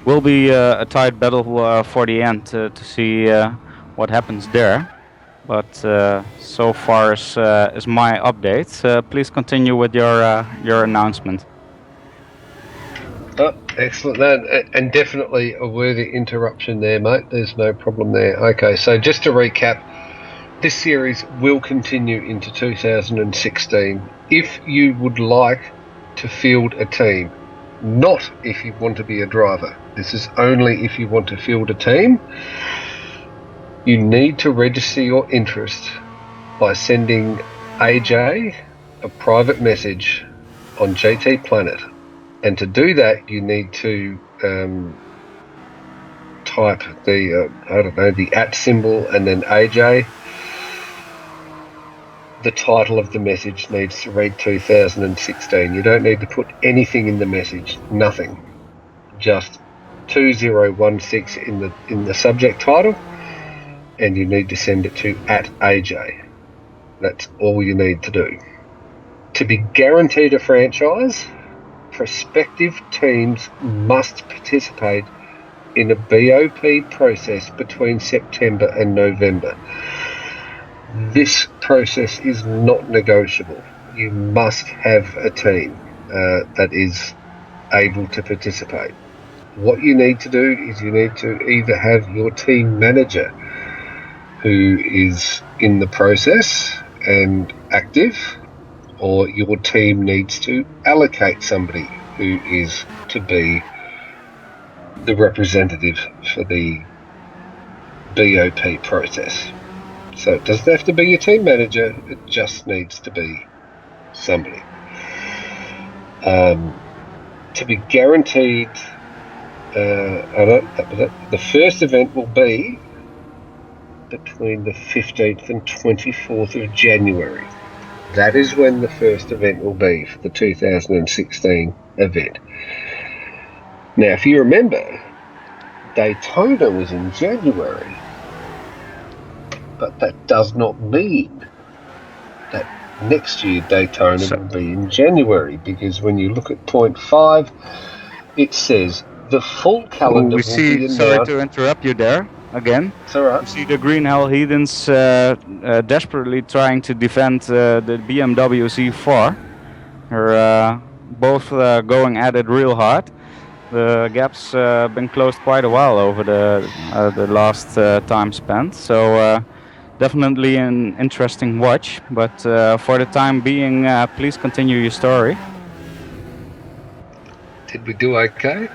will be a tight battle for the end to see what happens there. But so far is my update. Please continue with your announcement. Oh, excellent. And definitely a worthy interruption there, mate. There's no problem there. Okay, so just to recap, this series will continue into 2016. If you would like to field a team, not if you want to be a driver. This is only if you want to field a team. You need to register your interest by sending AJ a private message on GTPlanet. And to do that, you need to type the, the @ symbol and then AJ. The title of the message needs to read 2016. You don't need to put anything in the message, nothing. Just 2016 in the subject title, and you need to send it to @AJ. That's all you need to do. To be guaranteed a franchise, prospective teams must participate in a BOP process between September and November. This process is not negotiable. You must have a team that is able to participate. What you need to do is you need to either have your team manager who is in the process and active, or your team needs to allocate somebody who is to be the representative for the BOP process. So it doesn't have to be your team manager, it just needs to be somebody. To be guaranteed, the first event will be between the 15th and 24th of January. That is when the first event will be for the 2016 event. Now, if you remember, Daytona was in January, but that does not mean that next year Daytona will be in January, because when you look at point 5, it says the full calendar will be announced. Sorry to interrupt you there again. It's all right. We see the Green Hell Heathens desperately trying to defend the BMW Z4. They're both going at it real hard. The gap's been closed quite a while over the last time spent, so definitely an interesting watch. But for the time being, please continue your story. Did we do okay?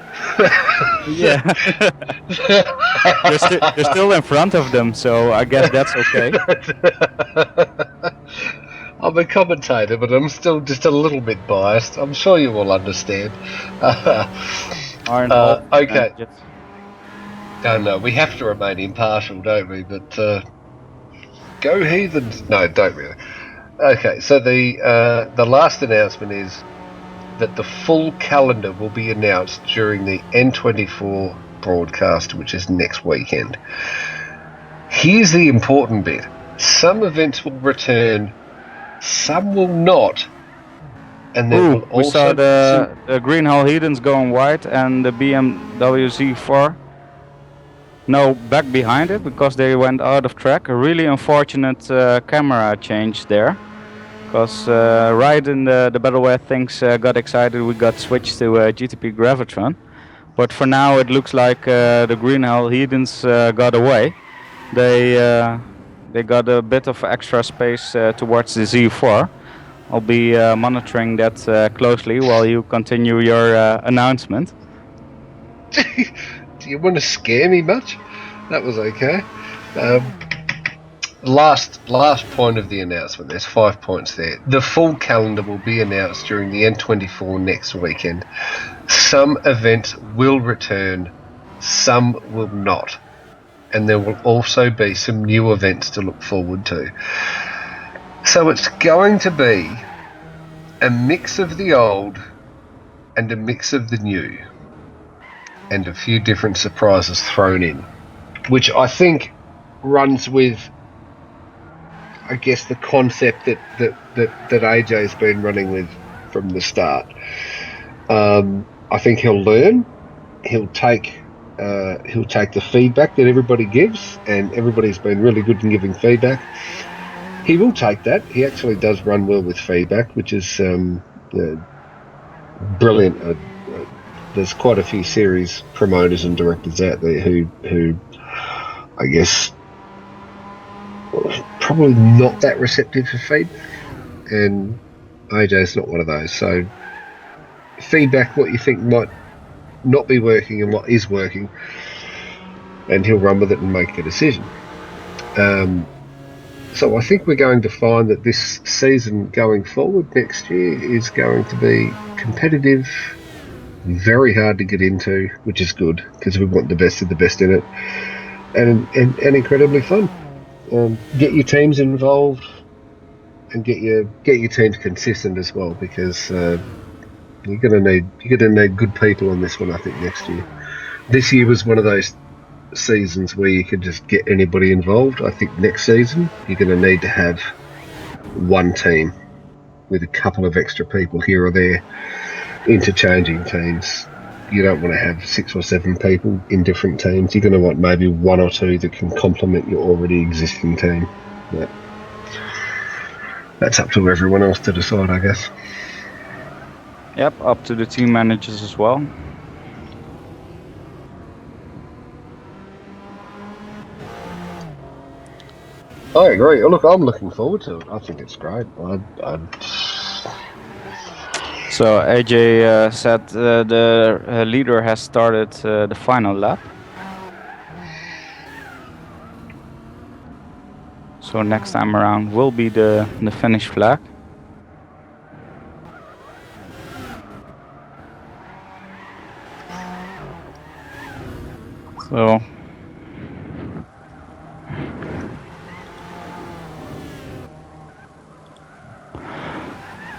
Yeah. You're still in front of them, so I guess that's okay. I'm a commentator, but I'm still just a little bit biased. I'm sure you will understand. Aren't all okay. managers. No, we have to remain impartial, don't we? But go Heathens! No, don't really. Okay, so the last announcement is that the full calendar will be announced during the N24 broadcast, which is next weekend. Here's the important bit. Some events will return, some will not. And there will also we saw the Green Hell Heathens going wide and the BMW Z4 back behind it because they went out of track. A really unfortunate camera change there. Because right in the battle where things got excited, we got switched to GTP Gravitron. But for now, it looks like the Green Hell Heathens got away. They got a bit of extra space towards the Z4. I'll be monitoring that closely while you continue your announcement. Do you want to scare me much? That was okay. Last point of the announcement. There's 5 points there. The full calendar will be announced during the N24 next weekend. Some events will return, some will not. And there will also be some new events to look forward to. So it's going to be a mix of the old and a mix of the new, and a few different surprises thrown in, which I think runs with, I guess, the concept that AJ's been running with from the start. I think he'll learn. He'll take the feedback that everybody gives, and everybody's been really good in giving feedback. He will take that. He actually does run well with feedback, which is brilliant. There's quite a few series promoters and directors out there who I guess probably not that receptive for feedback, and AJ's not one of those. So feedback what you think might not be working and what is working, and he'll run with it and make a decision. So I think we're going to find that this season going forward next year is going to be competitive, very hard to get into, which is good because we want the best of the best in it, and incredibly fun. Get your teams involved and get your teams consistent as well, because you're gonna need good people on this one. I think next year. This year was one of those seasons where you could just get anybody involved. I think next season you're going to need to have one team with a couple of extra people here or there interchanging teams. You don't want to have 6 or 7 people in different teams. You're going to want maybe 1 or 2 that can complement your already existing team. But that's up to everyone else to decide, I guess. Yep, up to the team managers as well. I agree. Look, I'm looking forward to it. I think it's great. So AJ said the leader has started the final lap. So next time around will be the finish flag.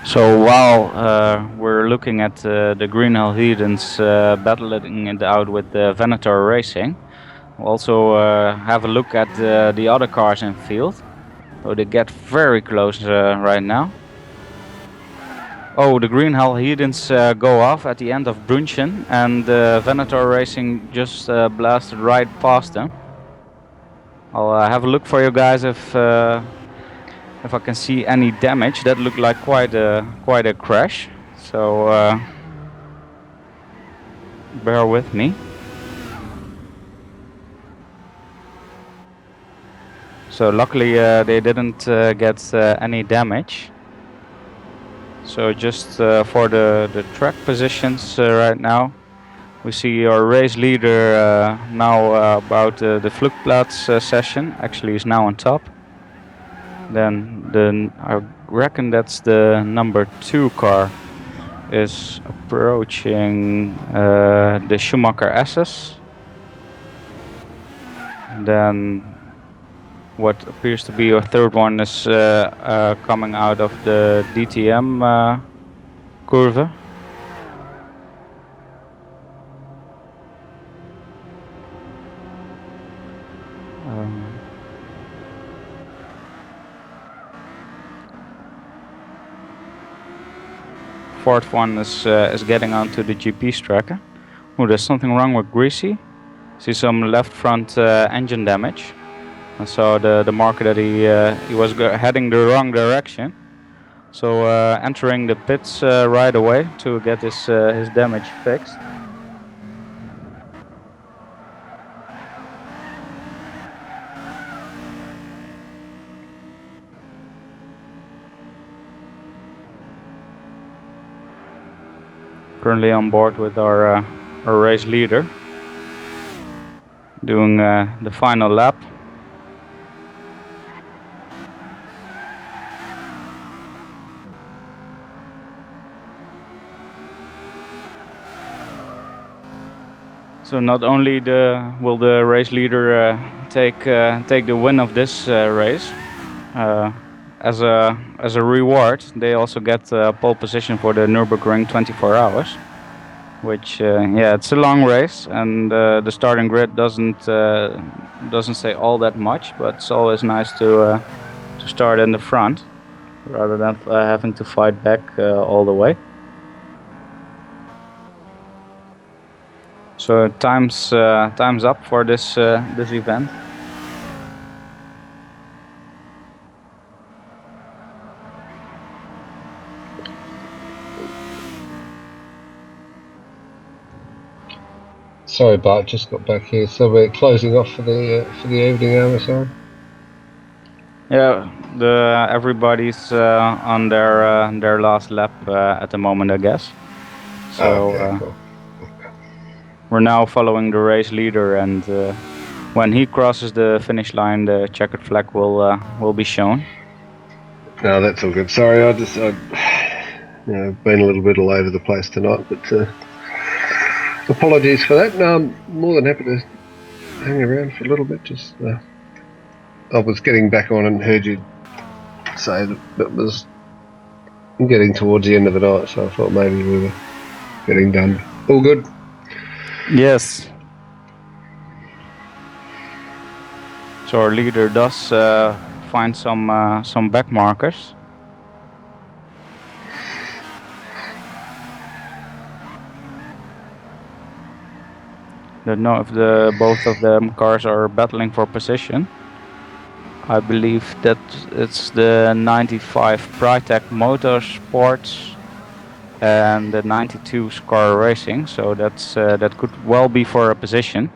So while we're looking at the Green Hell Heathens battling it out with the Venator Racing, we'll also have a look at the other cars in field. So they get very close right now. Oh, the Green Hell Heathens go off at the end of Brunchen, and Venator Racing just blasted right past them. I'll have a look for you guys if I can see any damage. That looked like quite a crash. So bear with me. So luckily they didn't get any damage. So just for the track positions right now, we see our race leader now about the Flugplatz session. Actually, is now on top. Then I reckon that's the number 2 car is approaching the Schumacher SS. Then what appears to be our third one is coming out of the DTM curve. Fourth one is getting onto the GP tracker. Oh, there's something wrong with Greasy. See some left front engine damage. I saw the marker that he was heading the wrong direction. So entering the pits right away to get his damage fixed. Currently on board with our race leader, doing the final lap. So not only will the race leader take the win of this race, as a reward, they also get pole position for the Nürburgring 24 hours. Which yeah, it's a long race, and the starting grid doesn't say all that much, but it's always nice to start in the front rather than having to fight back all the way. So time's up for this event. Sorry, Bart, just got back here. So we're closing off for the evening hour, sorry. Yeah, everybody's on their last lap at the moment, I guess. So okay, cool. We're now following the race leader, and when he crosses the finish line, the checkered flag will be shown. No, that's all good. Sorry, I've been a little bit all over the place tonight, but apologies for that. No, I'm more than happy to hang around for a little bit. Just I was getting back on and heard you say that it was getting towards the end of the night, so I thought maybe we were getting done. All good? Yes. So our leader does find some back markers. Don't know if both of them cars are battling for position. I believe that it's the 95 Prytech Motorsports and the 92 Scar Racing, so that could well be for a position.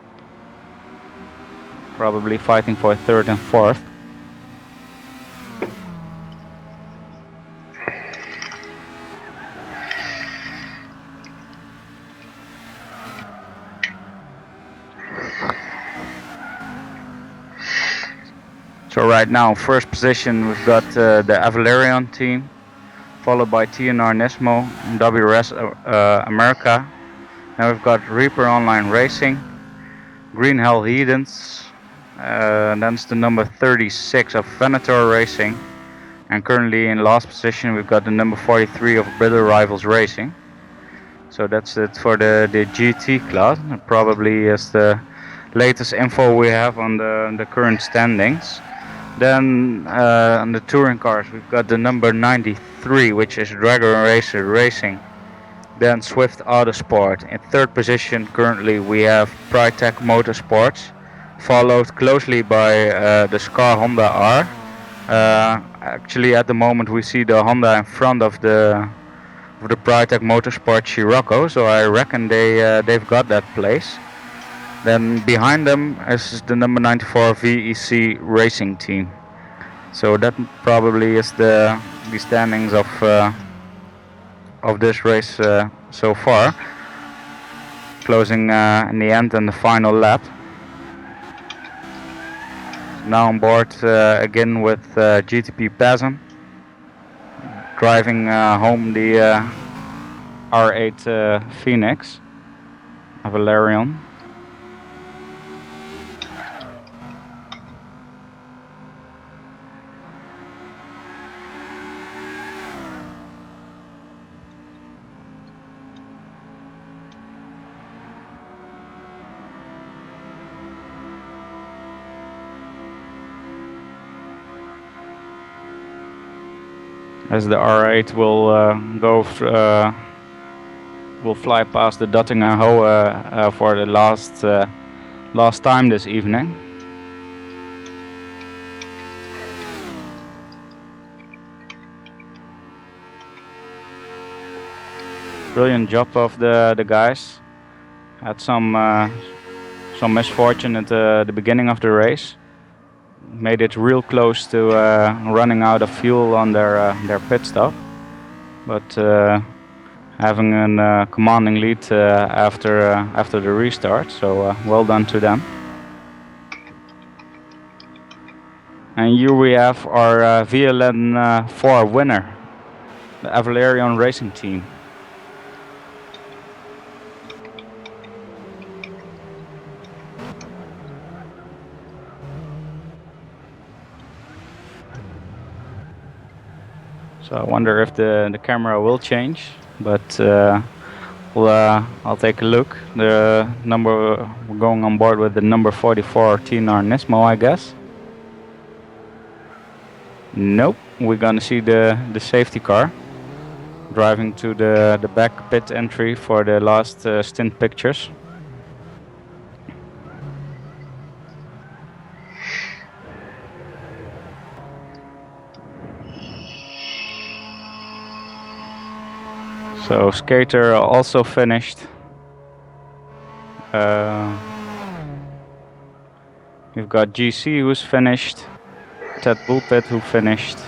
Probably fighting for third and fourth. So right now, first position, we've got the Avalarion team, followed by TNR Nismo and WRS America. Now we've got Reaper Online Racing, Green Hell Heathens, that's the number 36 of Venator Racing, and currently in last position we've got the number 43 of Brother Rivals Racing. So that's it for the GT class. It probably is the latest info we have on the current standings. Then on the touring cars we've got the number 93, which is Dragon Racer Racing. Then Swift Autosport. In third position currently we have Prytech Motorsports, followed closely by the Scar Honda R. Actually at the moment we see the Honda in front of the Prytech Motorsport Scirocco, so I reckon they've got that place. Then behind them is the number 94 VEC Racing Team. So that probably is the standings of this race so far. Closing in the end and the final lap. Now on board again with GTP Pasm, driving home the R8 Phoenix Valerian. As the R8 will fly past the Dottinger Hoe for the last time this evening. Brilliant job of the guys. Had some misfortune at the beginning of the race. Made it real close to running out of fuel on their pit stop, but having a commanding lead after the restart. So well done to them. And here we have our VLN 4 winner, the Avalarion Racing Team. So I wonder if the camera will change, but I'll take a look. The number, we're going on board with the number 44 TNR Nismo, I guess. Nope, we're gonna see the safety car driving to the back pit entry for the last stint pictures. So Skater also finished. We've got GC who's finished. Ted Bullpit who finished.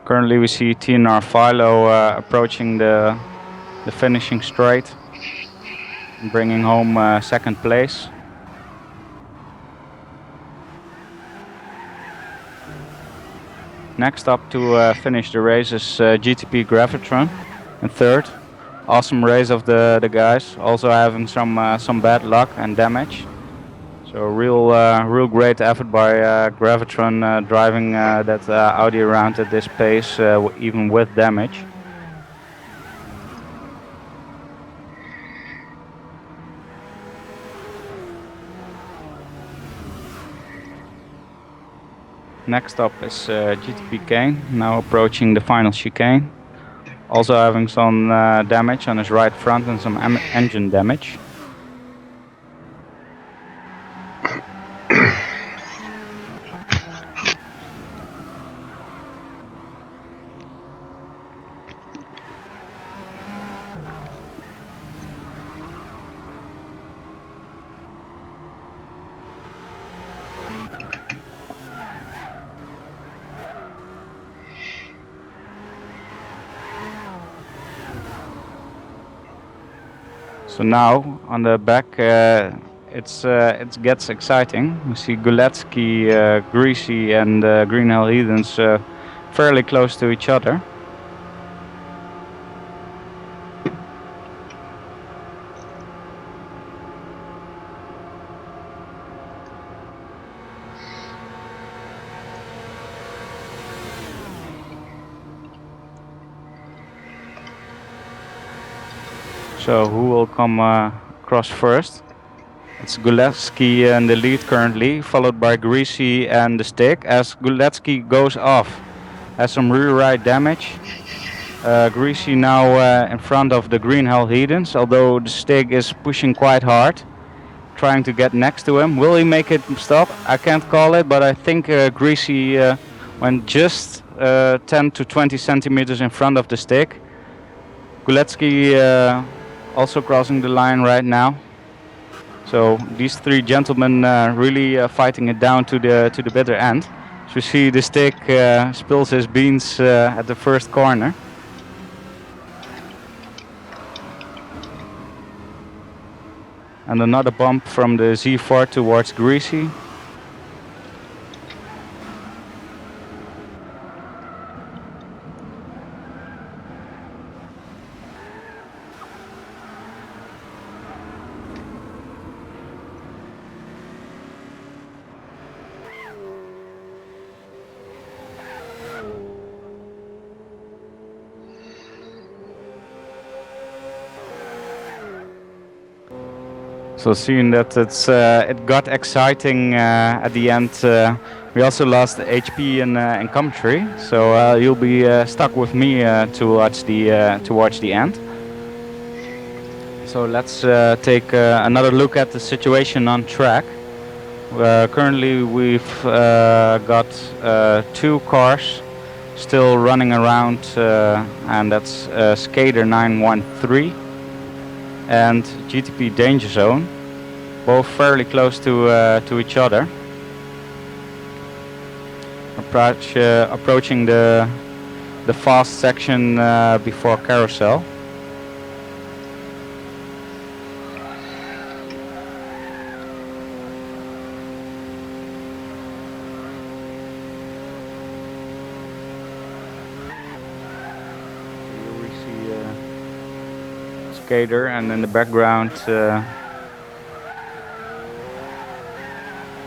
Currently we see TNR Philo approaching the finishing straight, bringing home second place. Next up to finish the race is GTP Gravitron in third. Awesome race of the guys, also having some bad luck and damage. So real great effort by Gravitron driving that Audi around at this pace, even with damage. Next up is GTP Kane, now approaching the final chicane. also having some damage on his right front and some engine damage. So now on the back, it gets exciting. We see Guletsky, Greasy, and Green Hell Heathens fairly close to each other. So who will come across first? It's Guletsky in the lead currently, followed by Greasy and the Stick. As Guletsky goes off, has some rear right damage. Greasy now in front of the Green Hell Heathens, although the Stick is pushing quite hard, trying to get next to him. Will he make it stop? I can't call it, but I think Greasy went just 10 to 20 centimeters in front of the Stick. Guletsky also crossing the line right now. So these three gentlemen really fighting it down to the bitter end. So you see the Stick spills his beans at the first corner. And another bump from the Z4 towards Greasy. So seeing that it got exciting at the end, we also lost HP in commentary. So you'll be stuck with me towards the end. So let's take another look at the situation on track. Currently we've got two cars still running around, and that's Skater 913 and GTP Danger Zone, both fairly close to each other. Approaching the fast section before Carousel. Here we see Skater, and in the background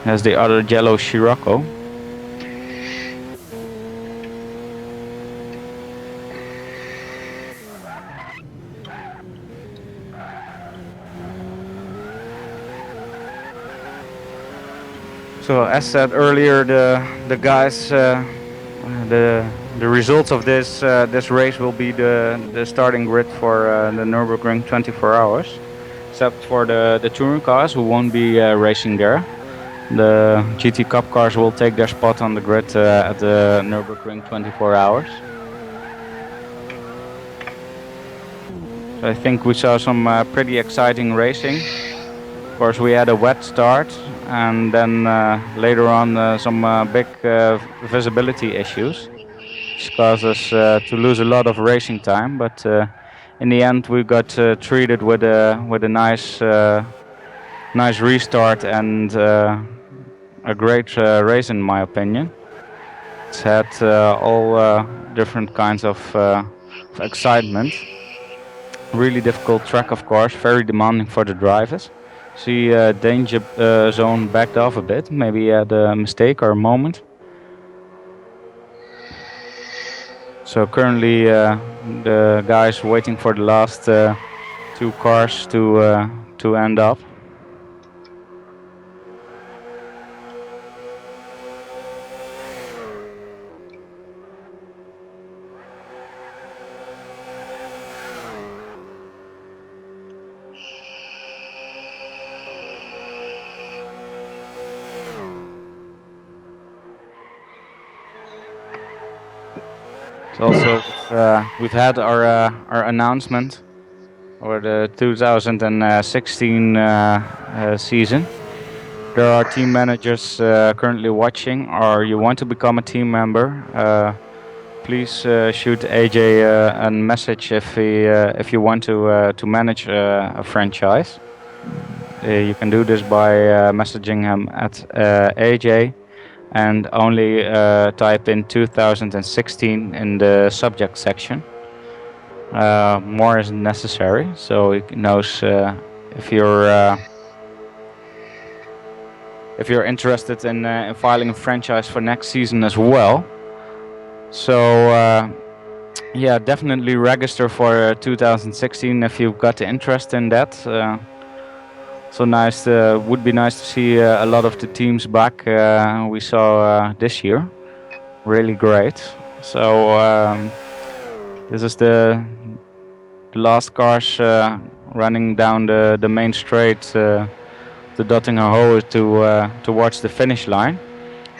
has the other yellow Scirocco. So as said earlier, the guys, the results of this race will be the starting grid for the Nürburgring 24 hours, except for the touring cars who won't be racing there. The GT Cup cars will take their spot on the grid at the Nürburgring 24 hours. So I think we saw some pretty exciting racing. Of course, we had a wet start, and then later on some big visibility issues, which caused us to lose a lot of racing time. But in the end, we got treated with a nice restart and a great race, in my opinion. It's had all different kinds of excitement. Really difficult track, of course, very demanding for the drivers. See Danger Zone backed off a bit, maybe he had a mistake or a moment. So currently the guys waiting for the last two cars to end up. So also we've had our announcement for the 2016 season. There are team managers currently watching, or you want to become a team member. Please shoot AJ a message if you want to manage a franchise. You can do this by messaging him at AJ, and only type in 2016 in the subject section. More isn't necessary, so he knows if you're interested in filing a franchise for next season as well. So yeah, definitely register for 2016 if you've got the interest in that. So nice, would be nice to see a lot of the teams back we saw this year. Really great. So this is the last cars running down the main straight to Dottingerhoe towards the finish line.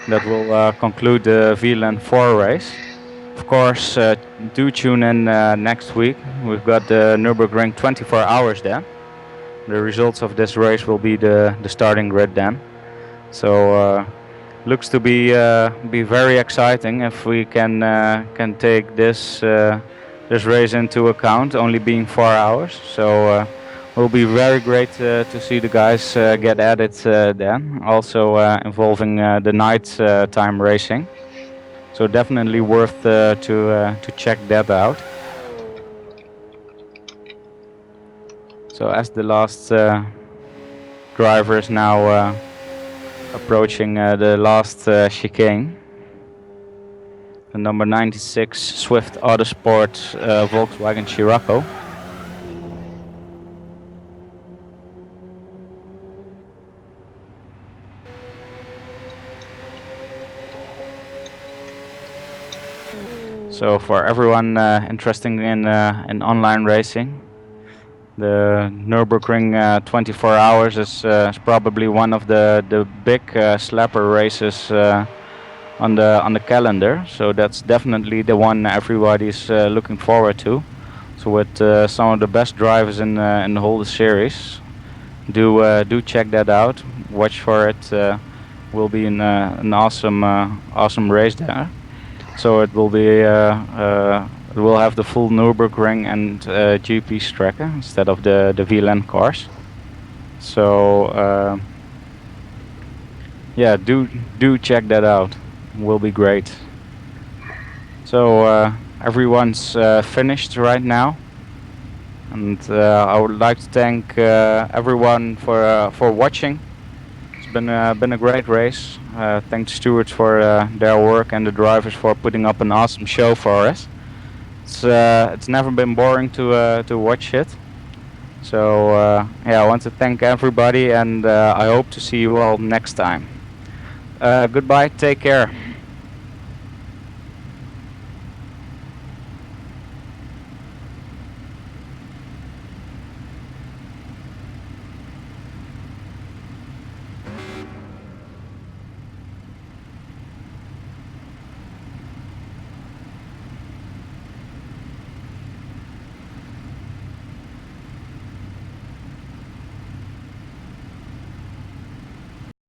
That will conclude the VLN 4 race. Of course, do tune in next week. We've got the Nürburgring 24 hours then. The results of this race will be the starting grid then. So looks to be very exciting if we can take this race into account, only being 4 hours. So will be very great to see the guys get at it then. Also involving the night time racing. So definitely worth to check that out. So as the last driver is now approaching the last chicane, the number 96 Swift Autosport Volkswagen Scirocco. So for everyone interested in online racing, the Nürburgring 24 hours is probably one of the big slapper races on the calendar. So that's definitely the one everybody's looking forward to. So with some of the best drivers in the whole series, do check that out. Watch for it. Will be an awesome race there. So it will be it will have the full Nürburgring and GP tracker instead of the VLN cars. So yeah, do check that out. Will be great. So everyone's finished right now, and I would like to thank everyone for watching. It's been a great race. Thank the stewards for their work and the drivers for putting up an awesome show for us. It's never been boring to watch it. So yeah, I want to thank everybody, and I hope to see you all next time. Goodbye, take care.